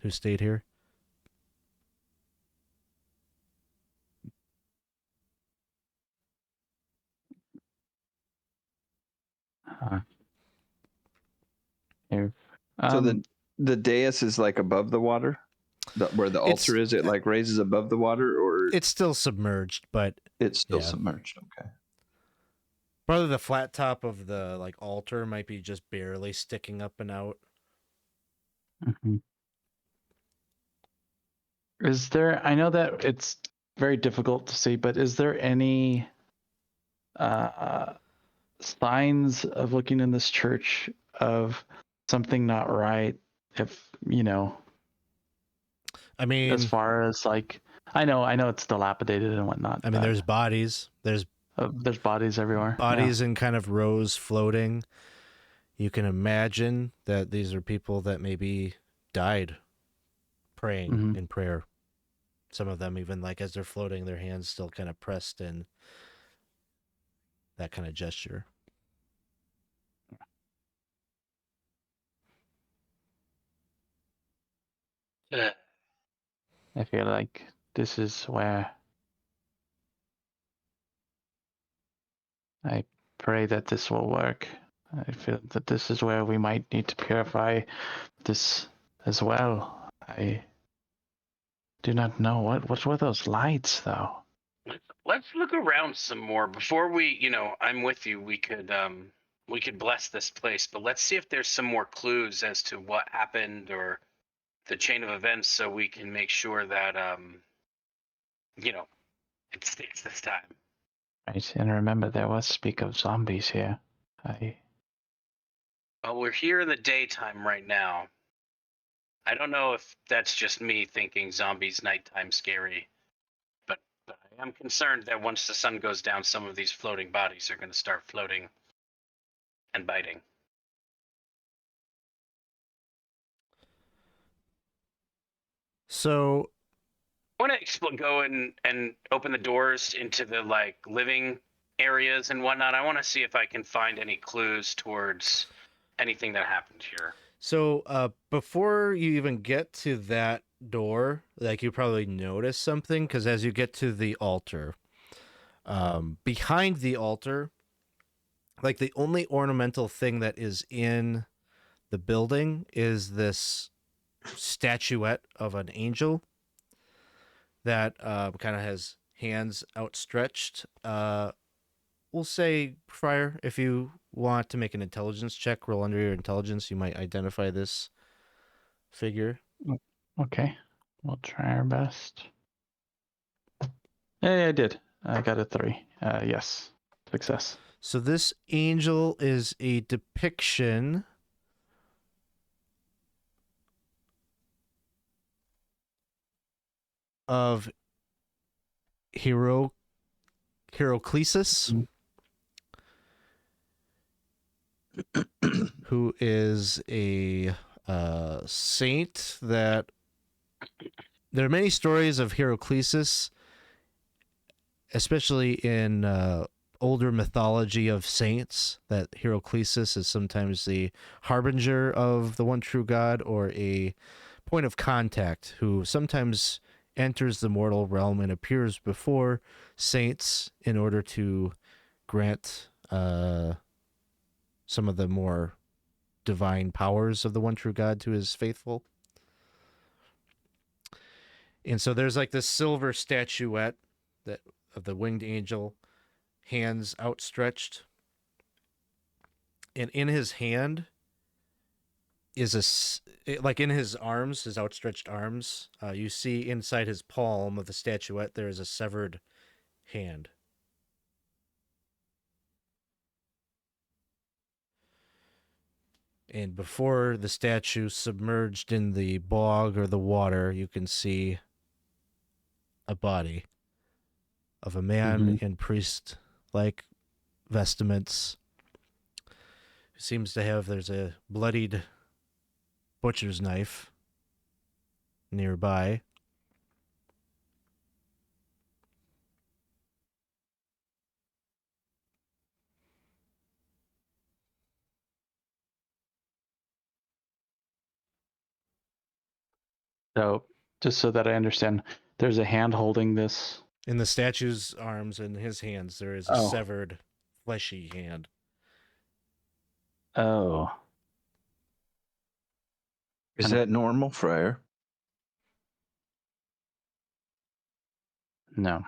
S1: who stayed here.
S6: Huh. If,
S2: So
S6: um,
S2: the dais is like above the water, where the
S1: It's-
S2: altar is. It like raises above the water, or
S1: It's still submerged, but
S2: it's still
S1: yeah.
S2: submerged. Okay.
S1: probably the flat top of the like altar might be just barely sticking up and out.
S6: mhm. Is there? I know that it's very difficult to see, but is there any signs of looking in this church of something not right? If you know,
S1: I mean,
S6: as far as like, I know it's dilapidated and whatnot.
S1: I mean, there's bodies. There's
S6: there's bodies everywhere.
S1: bodies in kind of rows floating. You can imagine that these are people that maybe died praying
S6: Mhm.
S1: in prayer. Some of them even like as they're floating, their hands still kind of pressed in that kind of gesture.
S6: I feel like this is where I pray that this will work. I feel that this is where we might need to purify this as well. I do not know what were those lights though.
S3: Let's look around some more before we, I'm with you. We could bless this place, but let's see if there's some more clues as to what happened or the chain of events, so we can make sure that it sticks this time.
S6: Right, and remember there was speak of zombies here.
S3: Well, we're here in the daytime right now. I don't know if that's just me thinking zombies nighttime scary, but I am concerned that once the sun goes down, some of these floating bodies are going to start floating and biting.
S1: So
S3: I want to go and open the doors into the like living areas and whatnot. I want to see if I can find any clues towards anything that happened here.
S1: So before you even get to that door, like you probably notice something because as you get to the altar, behind the altar, like the only ornamental thing that is in the building is this statuette of an angel that kind of has hands outstretched. We'll say, Friar, if you want to make an intelligence check, roll under your intelligence, you might identify this figure.
S6: Okay, we'll try our best. Hey, I did. I got a 3. Yes, success.
S1: So this angel is a depiction of Heraclesis, who is a saint that there are many stories of Heraclesis, especially in older mythology of saints, that Heraclesis is sometimes the harbinger of the one true God or a point of contact who sometimes enters the mortal realm and appears before saints in order to grant some of the more divine powers of the one true God to his faithful. And so there's like this silver statuette that of the winged angel, hands outstretched. And in his hand is like in his arms, his outstretched arms, you see inside his palm of the statuette there is a severed hand. And before the statue submerged in the bog or the water, you can see a body of a man in priest-like vestments. Who seems to have, there's a bloodied butcher's knife nearby.
S5: So, just so that I understand, there's a hand holding this.
S1: In the statue's arms and his hands, there is a
S5: Oh.
S1: severed, fleshy hand.
S5: Oh.
S2: Is that normal, Friar?
S5: No.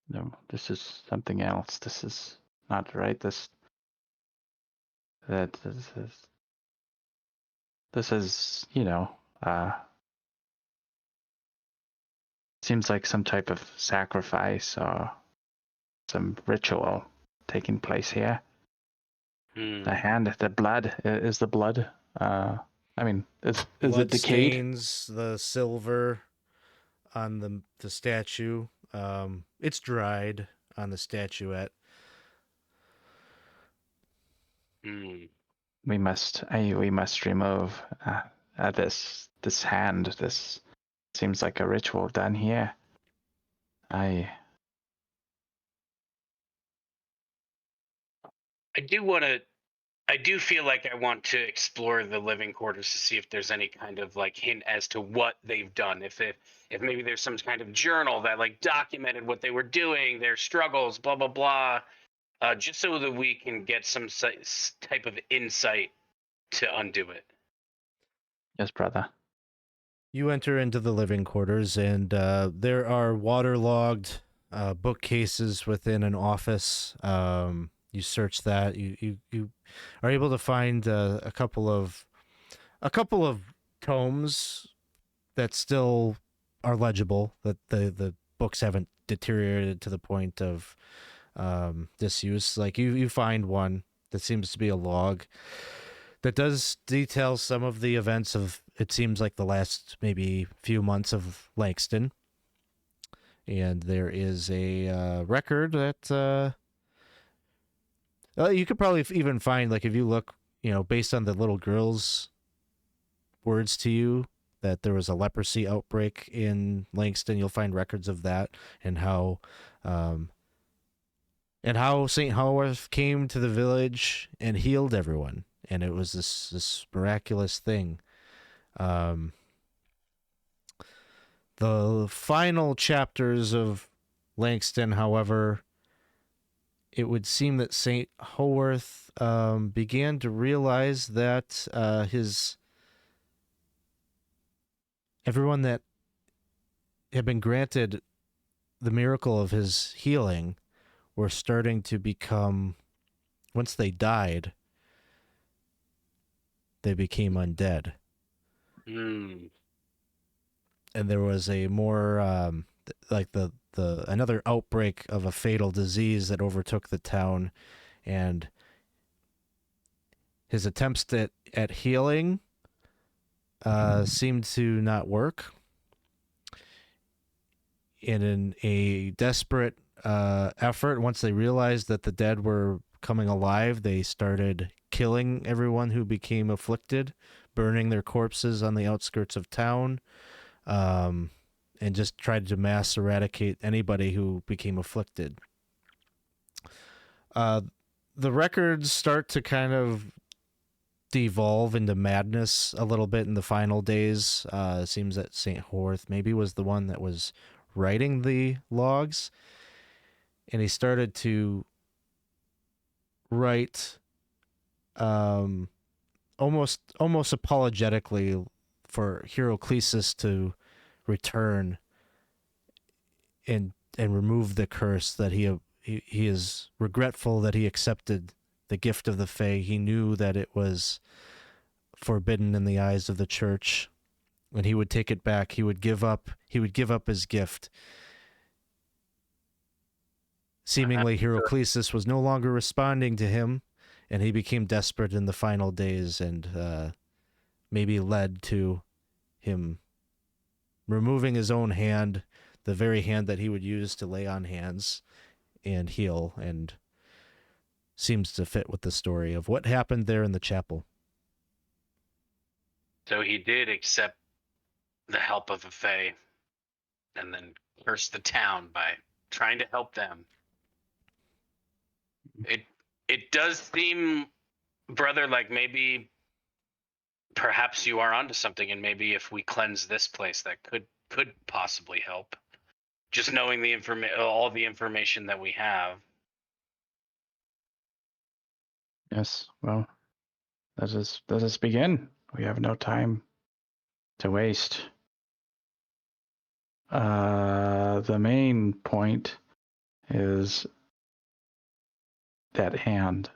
S5: No, this is something else. This is not right. This is, seems like some type of sacrifice or some ritual taking place here. The hand, the blood, is the blood, is
S1: Blood
S5: it decayed?
S1: stains the silver on the statue. It's dried on the statuette.
S5: We must remove this hand. This seems like a ritual done here.
S3: I do feel like I want to explore the living quarters to see if there's any kind of like hint as to what they've done. If maybe there's some kind of journal that like documented what they were doing, their struggles, blah blah blah, just so that we can get some type of insight to undo it.
S5: Yes, brother.
S1: You enter into the living quarters, and there are waterlogged bookcases within an office. You search that. You are able to find a couple of tomes that still are legible. That the books haven't deteriorated to the point of disuse. Like you find one that seems to be a log that does detail some of the events of, it seems like, the last maybe few months of Lankston. And there is a record that you could probably even find, like, if you look, based on the little girl's words to you, that there was a leprosy outbreak in Lankston. You'll find records of that, and how St. Haworth came to the village and healed everyone. And it was this miraculous thing. The final chapters of Lankston, however, it would seem that St. Haworth began to realize that everyone that had been granted the miracle of his healing were starting to become, once they died, they became undead. And there was a more another outbreak of a fatal disease that overtook the town, and his attempts at healing seemed to not work. And in a desperate effort, once they realized that the dead were coming alive, they started killing everyone who became afflicted, burning their corpses on the outskirts of town, and just tried to mass eradicate anybody who became afflicted. The records start to kind of devolve into madness a little bit in the final days. It seems that St. Haworth maybe was the one that was writing the logs, and he started to write almost apologetically for Heraclesis to return and remove the curse, that he is regretful that he accepted the gift of the Fae. He knew that it was forbidden in the eyes of the church, and he would take it back. He would give up his gift. Seemingly, Heraclesis was no longer responding to him, and he became desperate in the final days, and maybe led to him removing his own hand, the very hand that he would use to lay on hands and heal, and seems to fit with the story of what happened there in the chapel.
S3: So he did accept the help of the Fae and then curse the town by trying to help them. It does seem, brother, like maybe perhaps you are onto something, and maybe if we cleanse this place, that could possibly help. Just knowing the all the information that we have.
S6: Yes, well, let us begin. We have no time to waste. The main point is that hand.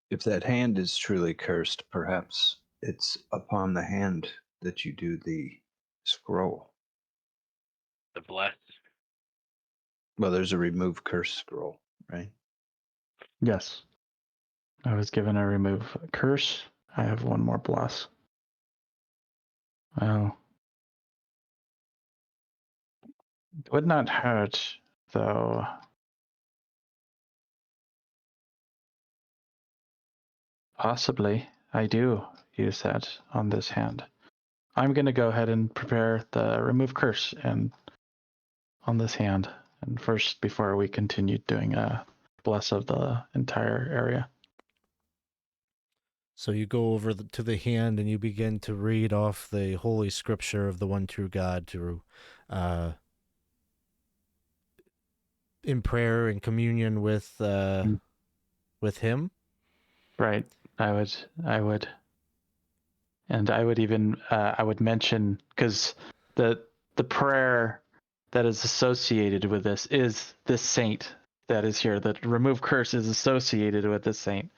S2: If that hand is truly cursed, perhaps it's upon the hand that you do the scroll.
S3: The bless.
S2: Well, there's a remove curse scroll, right?
S6: Yes. I was given a remove curse. I have one more bless. Well, it would not hurt, though. Possibly, I do use that on this hand. I'm going to go ahead and prepare the remove curse and on this hand, and first before we continue doing a bless of the entire area.
S1: So you go over to the hand and you begin to read off the holy scripture of the one true God to, in prayer and communion with him.
S6: Right. I would, and I would even I would mention, because the prayer that is associated with this is this saint that is here. The remove curse is associated with this saint,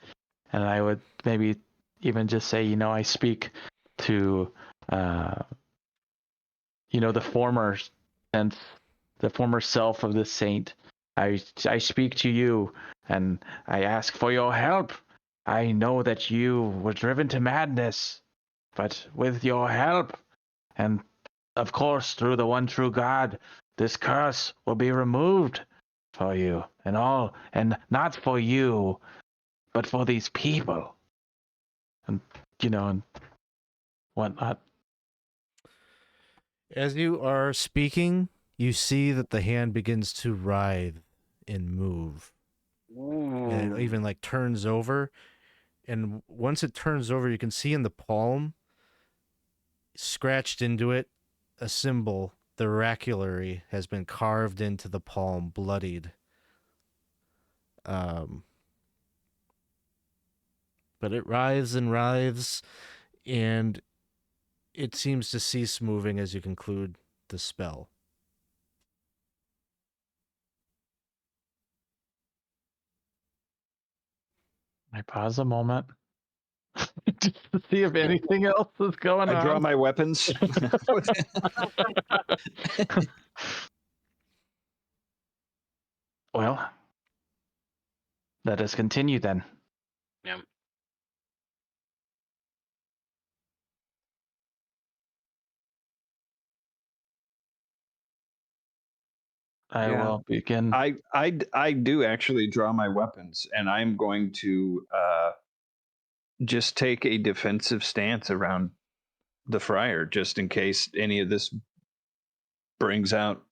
S6: and I would maybe even just say, I speak to, the former sense, the former self of this saint. I speak to you, and I ask for your help. I know that you were driven to madness, but with your help, and of course through the one true God, this curse will be removed for you and all, and not for you, but for these people, and and whatnot.
S1: As you are speaking, you see that the hand begins to writhe and move. And it even turns over. And once it turns over, you can see in the palm, scratched into it, a symbol, the oraculary, has been carved into the palm, bloodied. But it writhes and writhes, and it seems to cease moving as you conclude the spell.
S6: I pause a moment just to see if anything else is going on.
S2: I draw my weapons.
S6: Well, let us continue then.
S3: Yeah.
S6: I will begin.
S2: I do actually draw my weapons, and I'm going to just take a defensive stance around the friar, just in case any of this brings out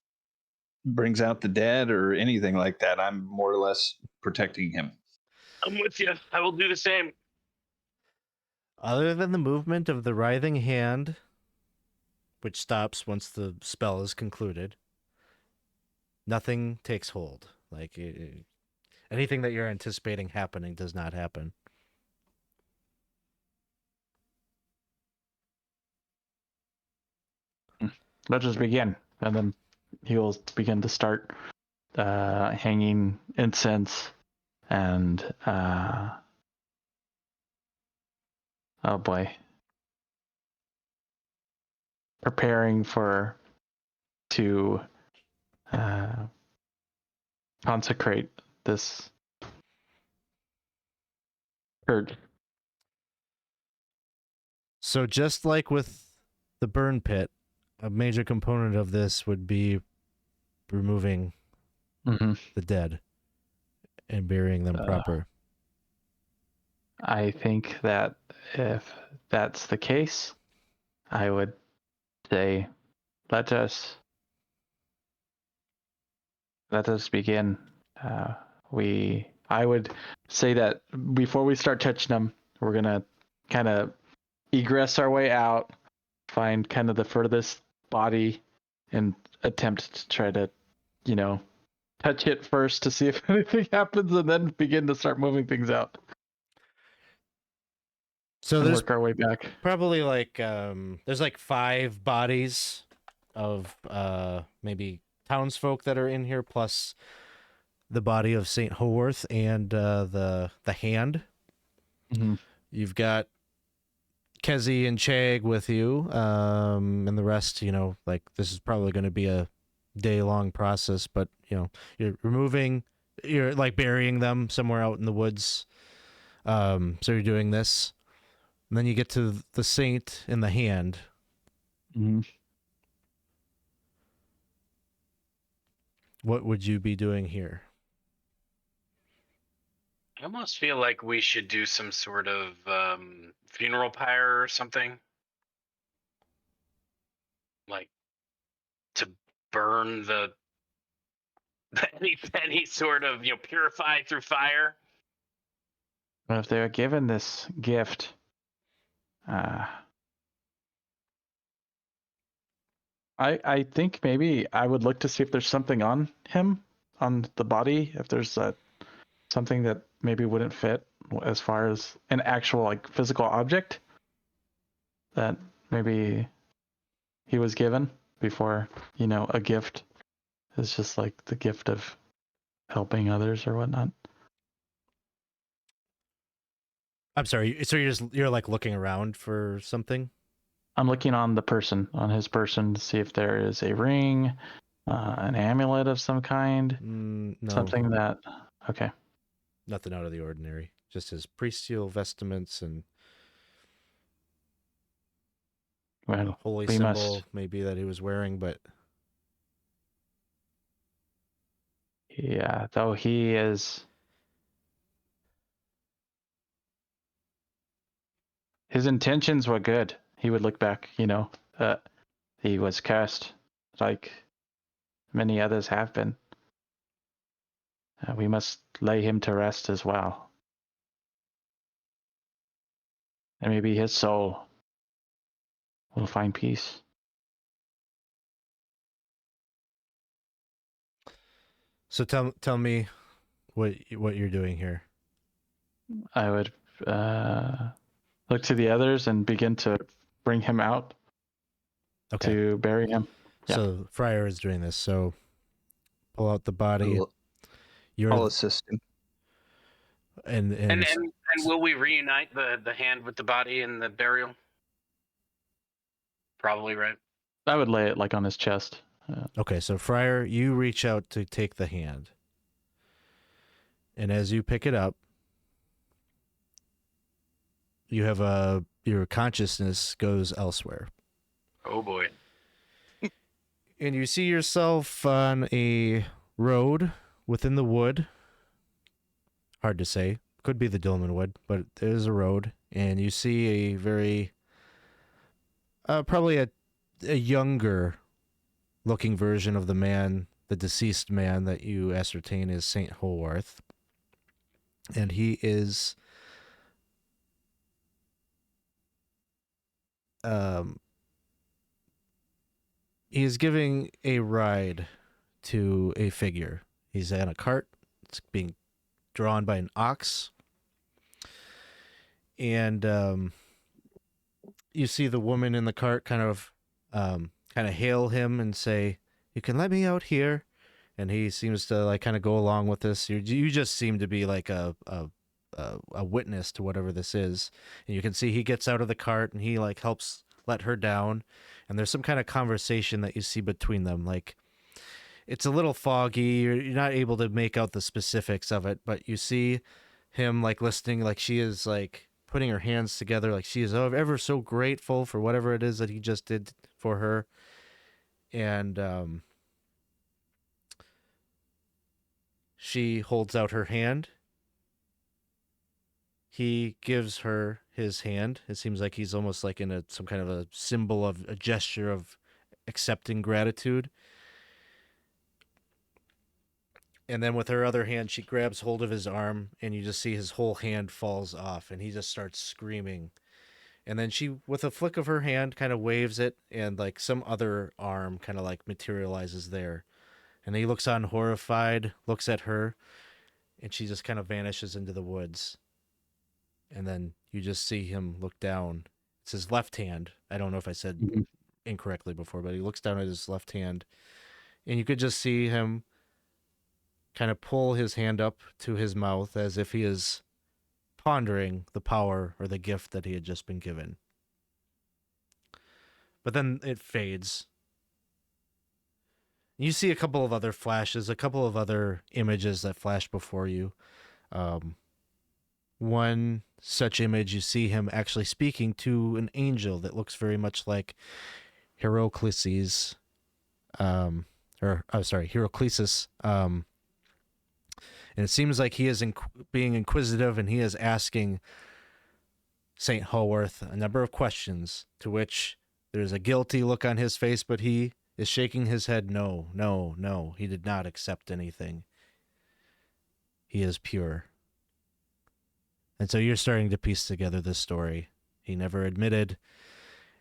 S2: the dead or anything like that. I'm more or less protecting him.
S3: I'm with you. I will do the same.
S1: Other than the movement of the writhing hand, which stops once the spell is concluded, nothing takes hold. Anything that you're anticipating happening does not happen.
S6: Let us begin, and then he will begin to start hanging incense and oh boy,
S5: preparing to consecrate this purge.
S1: So just like with the burn pit, a major component of this would be removing
S5: Mm-hmm.
S1: the dead and burying them proper.
S5: I think that if that's the case, I would say let us begin. I would say that before we start touching them, we're gonna kind of egress our way out, find kind of the furthest body, and attempt to try to, touch it first to see if anything happens, and then begin to start moving things out.
S1: So
S5: and
S1: there's
S5: work our way back.
S1: probably like there's like 5 bodies of maybe townsfolk that are in here, plus the body of Saint Haworth and the hand.
S5: Mm-hmm.
S1: You've got Kezi and Chag with you, and the rest, like this is probably going to be a day-long process, but you're like burying them somewhere out in the woods. So you're doing this, and then you get to the saint in the hand.
S5: Mm-hmm.
S1: What would you be doing here?
S3: I almost feel like we should do some sort of funeral pyre or something. Like to burn any sort of purify through fire.
S5: But if they're given this gift, I think maybe I would look to see if there's something on him, on the body, if there's something that maybe wouldn't fit as far as an actual like physical object that maybe he was given before, a gift is just like the gift of helping others or whatnot.
S1: I'm sorry. So you're like looking around for something?
S5: I'm looking on his person to see if there is a ring, an amulet of some kind,
S1: No.
S5: something that. Okay.
S1: Nothing out of the ordinary. Just his priestial vestments and
S5: Well,
S1: holy
S5: we
S1: symbol
S5: must.
S1: maybe that he was wearing, but
S5: Yeah, though he is. His intentions were good. He would look back, he was cursed, like many others have been. We must lay him to rest as well. And maybe his soul will find peace.
S1: so tell me what you're doing here.
S5: I would look to the others and begin to bring him out to bury him. Yeah.
S1: So Friar is doing this. So pull out the body.
S2: I'll assist him.
S1: And
S3: will we reunite the hand with the body in the burial? Probably, right?
S5: I would lay it like on his chest.
S1: Okay, so Friar, you reach out to take the hand. And as you pick it up, you have your consciousness goes elsewhere.
S3: Oh boy.
S1: And you see yourself on a road within the wood. Hard to say. Could be the Dolmenwood, but there's a road. And you see a very, probably a younger looking version of the deceased man that you ascertain is Saint Haworth. And he is giving a ride to a figure. He's on a cart. It's being drawn by an ox. And you see the woman in the cart kind of hail him and say, "You can let me out here." And he seems to like kind of go along with this. You just seem to be like a witness to whatever this is. And you can see he gets out of the cart and he like helps let her down, and there's some kind of conversation that you see between them. Like, it's a little foggy. You're not able to make out the specifics of it, but you see him like listening, like she is like putting her hands together, like she is ever so grateful for whatever it is that he just did for her. And she holds out her hand. He gives her his hand. It seems like he's almost like in some kind of a symbol of a gesture of accepting gratitude. And then with her other hand, she grabs hold of his arm, and you just see his whole hand falls off, and he just starts screaming. And then she, with a flick of her hand, kind of waves it, and like some other arm kind of like materializes there. And he looks on horrified, looks at her, and she just kind of vanishes into the woods. And then you just see him look down. It's his left hand. I don't know if I said incorrectly before, but he looks down at his left hand, and you could just see him kind of pull his hand up to his mouth as if he is pondering the power or the gift that he had just been given. But then it fades. You see a couple of other flashes, a couple of other images that flash before you. One such image, you see him actually speaking to an angel that looks very much like Heracles. Heracles. And it seems like he is being inquisitive, and he is asking St. Haworth a number of questions, to which there's a guilty look on his face, but he is shaking his head. No, no, no. He did not accept anything. He is pure. And so you're starting to piece together this story. He never admitted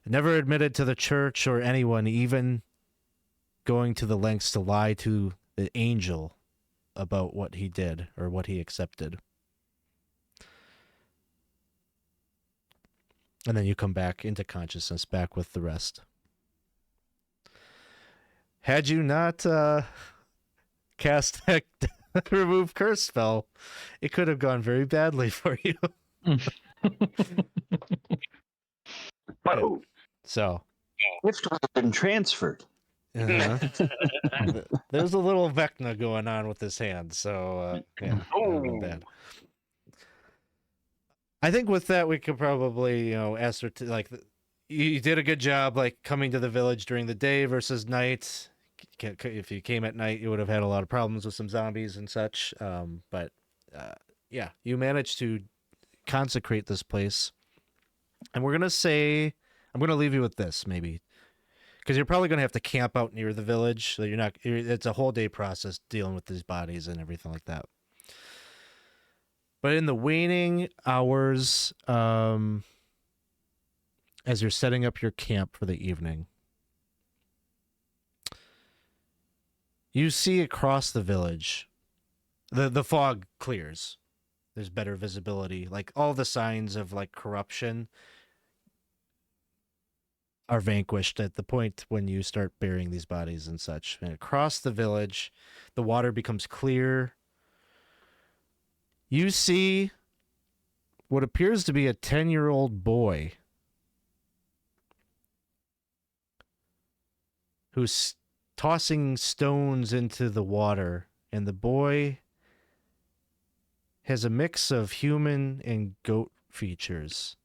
S1: to the church or anyone, even going to the lengths to lie to the angel about what he did or what he accepted. And then you come back into consciousness, back with the rest. Had you not cast that remove curse spell, it could have gone very badly for you.
S2: Oh,
S1: So,
S2: gift would have been transferred.
S1: there's a little Vecna going on with his hand, so yeah, bad. I think with that we could probably, ascertain, like, you did a good job, like, coming to the village during the day versus night. If you came at night, you would have had a lot of problems with some zombies and such. But yeah, you managed to consecrate this place, and I'm gonna leave you with this, maybe, because you're probably gonna have to camp out near the village, so it's a whole day process dealing with these bodies and everything like that. But in the waning hours, as you're setting up your camp for the evening, you see across the village, the fog clears. There's better visibility. Like, all the signs of, like, corruption are vanquished at the point when you start burying these bodies and such. And across the village, the water becomes clear. You see what appears to be a 10-year-old boy who's tossing stones into the water, and the boy has a mix of human and goat features.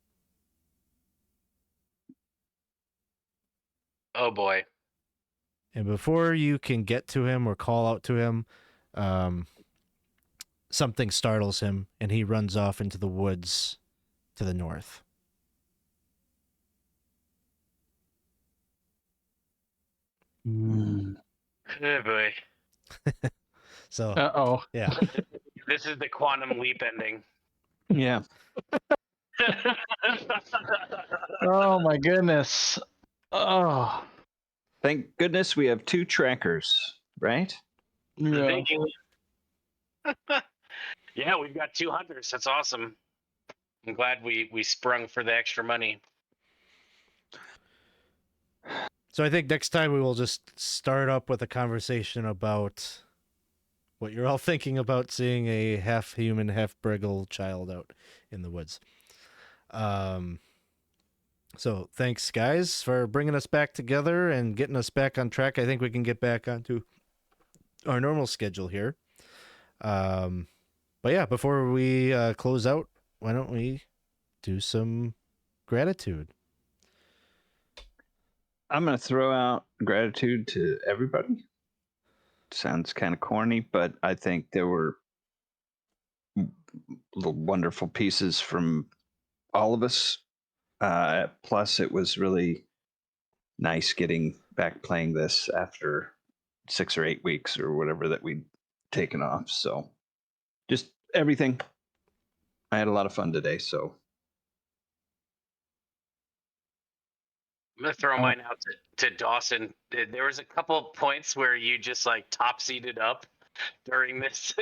S3: Oh boy.
S1: And before you can get to him or call out to him, something startles him, and he runs off into the woods to the north.
S3: Oh boy.
S1: So,
S6: Uh-oh.
S1: yeah.
S3: This is the quantum leap ending.
S2: Yeah.
S6: Oh, my goodness. Oh.
S2: Thank goodness we have 2 trackers, right?
S6: Yeah.
S3: Thank you. Yeah, we've got 2 hunters. That's awesome. I'm glad we sprung for the extra money.
S1: So I think next time we will just start up with a conversation about what you're all thinking about seeing a half-human, half-briggle child out in the woods. So thanks, guys, for bringing us back together and getting us back on track. I think we can get back onto our normal schedule here. But yeah, before we close out, why don't we do some gratitude?
S2: I'm going to throw out gratitude to everybody. Sounds kind of corny, but I think there were little wonderful pieces from all of us. Plus, it was really nice getting back playing this after 6 or 8 weeks or whatever that we'd taken off. So just everything. I had a lot of fun today. So
S3: I'm gonna throw mine out to Dawson. There was a couple points where you just like Topsy'd it up during this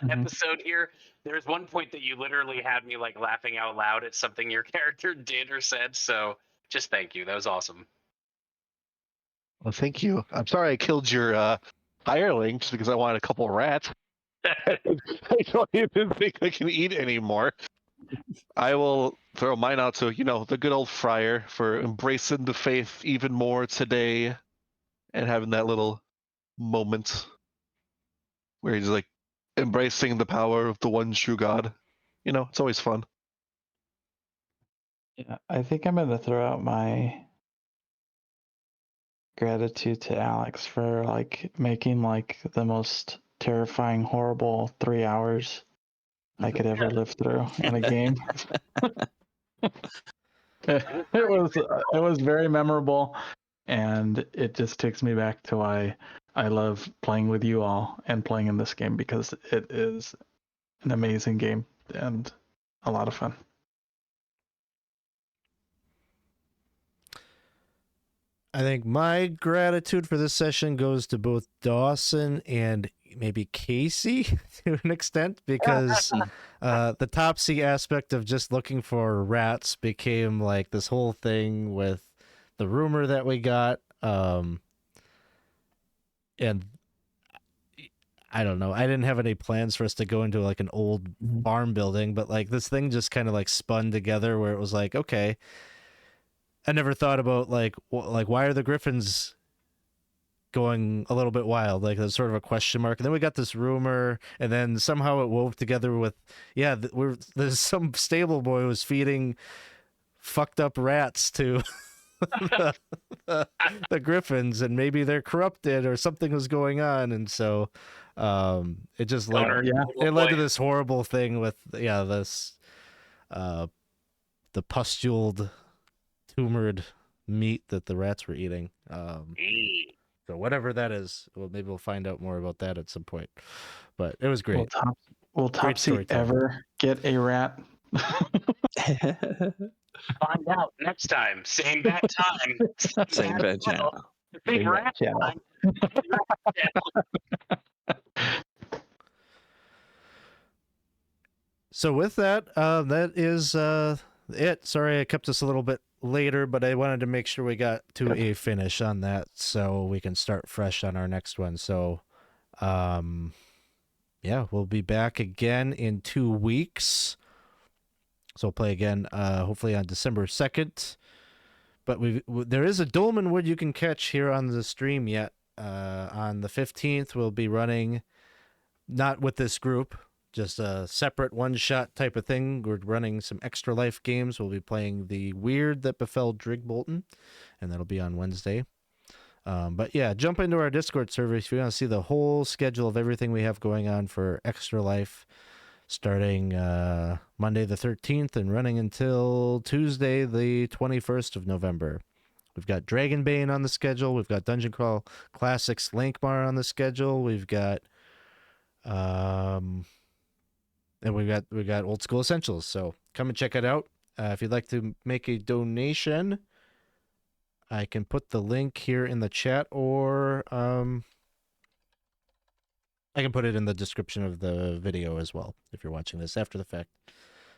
S3: episode here. There's one point that you literally had me like laughing out loud at something your character did or said. So just thank you. That was awesome.
S4: Well, thank you. I'm sorry I killed your hireling just because I wanted a couple rats. I don't even think I can eat anymore. I will throw mine out to, the good old Friar for embracing the faith even more today and having that little moment where he's like embracing the power of the one true God. It's always fun.
S6: Yeah, I think I'm gonna throw out my gratitude to Alex for like making like the most terrifying, horrible 3 hours I could ever live through in a game. It was very memorable, and it just takes me back to why I love playing with you all and playing in this game, because it is an amazing game and a lot of fun.
S1: I think my gratitude for this session goes to both Dawson and maybe Casey to an extent, because the Topsy aspect of just looking for rats became like this whole thing with the rumor that we got. And I don't know. I didn't have any plans for us to go into like an old farm building, but like this thing just kind of like spun together where it was like, okay, I never thought about like why are the Griffins going a little bit wild? Like there's sort of a question mark. And then we got this rumor, and then somehow it wove together with, there's some stable boy who was feeding fucked up rats to the Griffins, and maybe they're corrupted or something was going on, and so it just led to this horrible thing with this the pustuled tumored meat that the rats were eating. So whatever that is, well, maybe we'll find out more about that at some point. But it was great.
S6: Will Topsy ever get a rat?
S3: Find out next time. Same bad time.
S2: same bad channel.
S3: Big rat channel.
S1: So with that, that is it. Sorry I kept us a little bit later, but I wanted to make sure we got to a finish on that so we can start fresh on our next one. So we'll be back again in 2 weeks. So we'll play again hopefully on December 2nd. But there is a Dolmenwood you can catch here on the stream yet. On the 15th, we'll be running, not with this group, just a separate one-shot type of thing. We're running some Extra Life games. We'll be playing The Weird That Befell Drigbolton, and that'll be on Wednesday. But yeah, jump into our Discord server if you want to see the whole schedule of everything we have going on for Extra Life, starting Monday the 13th and running until Tuesday the 21st of November. We've got Dragonbane on the schedule. We've got Dungeon Crawl Classics Lankmar on the schedule. We've got and we got Old School Essentials. So come and check it out. If you'd like to make a donation, I can put the link here in the chat, or I can put it in the description of the video as well if you're watching this after the fact.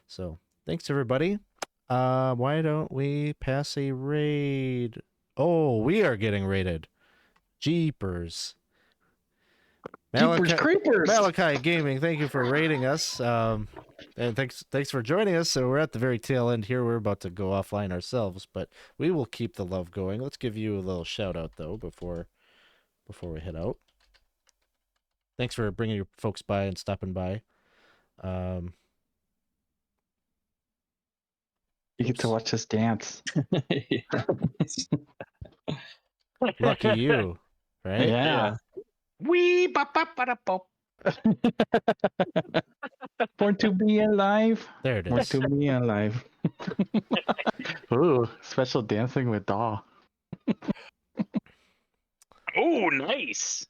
S1: So thanks everybody. Why don't we pass a raid? Oh, we are getting raided. Jeepers.
S6: Jeepers creepers.
S1: Malachi Gaming, thank you for rating us. And thanks for joining us. So we're at the very tail end here. We're about to go offline ourselves, but we will keep the love going. Let's give you a little shout out though before we head out. Thanks for bringing your folks by and stopping by.
S6: You get to watch us dance.
S1: Lucky you, right?
S6: Yeah.
S4: Wee bop bop bada bop.
S6: Born to be alive.
S1: There it
S6: Born
S1: is.
S6: to be alive. Ooh, special dancing with Daw.
S3: Oh, nice.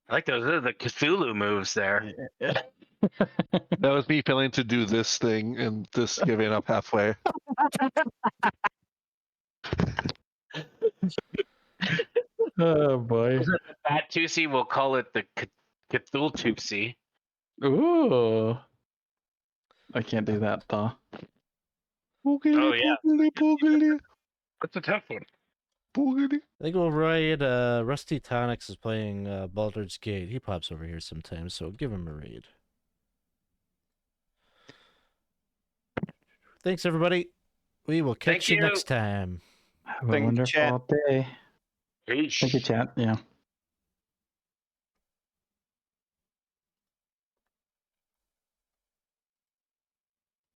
S3: I like those. Those are the Cthulhu moves there.
S4: That was me failing to do this thing and just giving up halfway.
S6: Oh boy.
S3: Fat Toosie, we'll call it the Cthulhu Toosie.
S6: Ooh. I can't do that though.
S3: Oh, yeah.
S4: Boogity, boogity,
S3: That's a tough one.
S4: boogity.
S1: I think we'll raid. Rusty Tonics is playing Baldur's Gate. He pops over here sometimes, so give him a raid. Thanks, everybody. We will catch
S3: Thank
S1: you
S3: you.
S1: next time.
S6: Have a
S2: Thank you,
S6: wonderful
S2: chat.
S6: day.
S3: Peace.
S6: Thank you, chat. Yeah.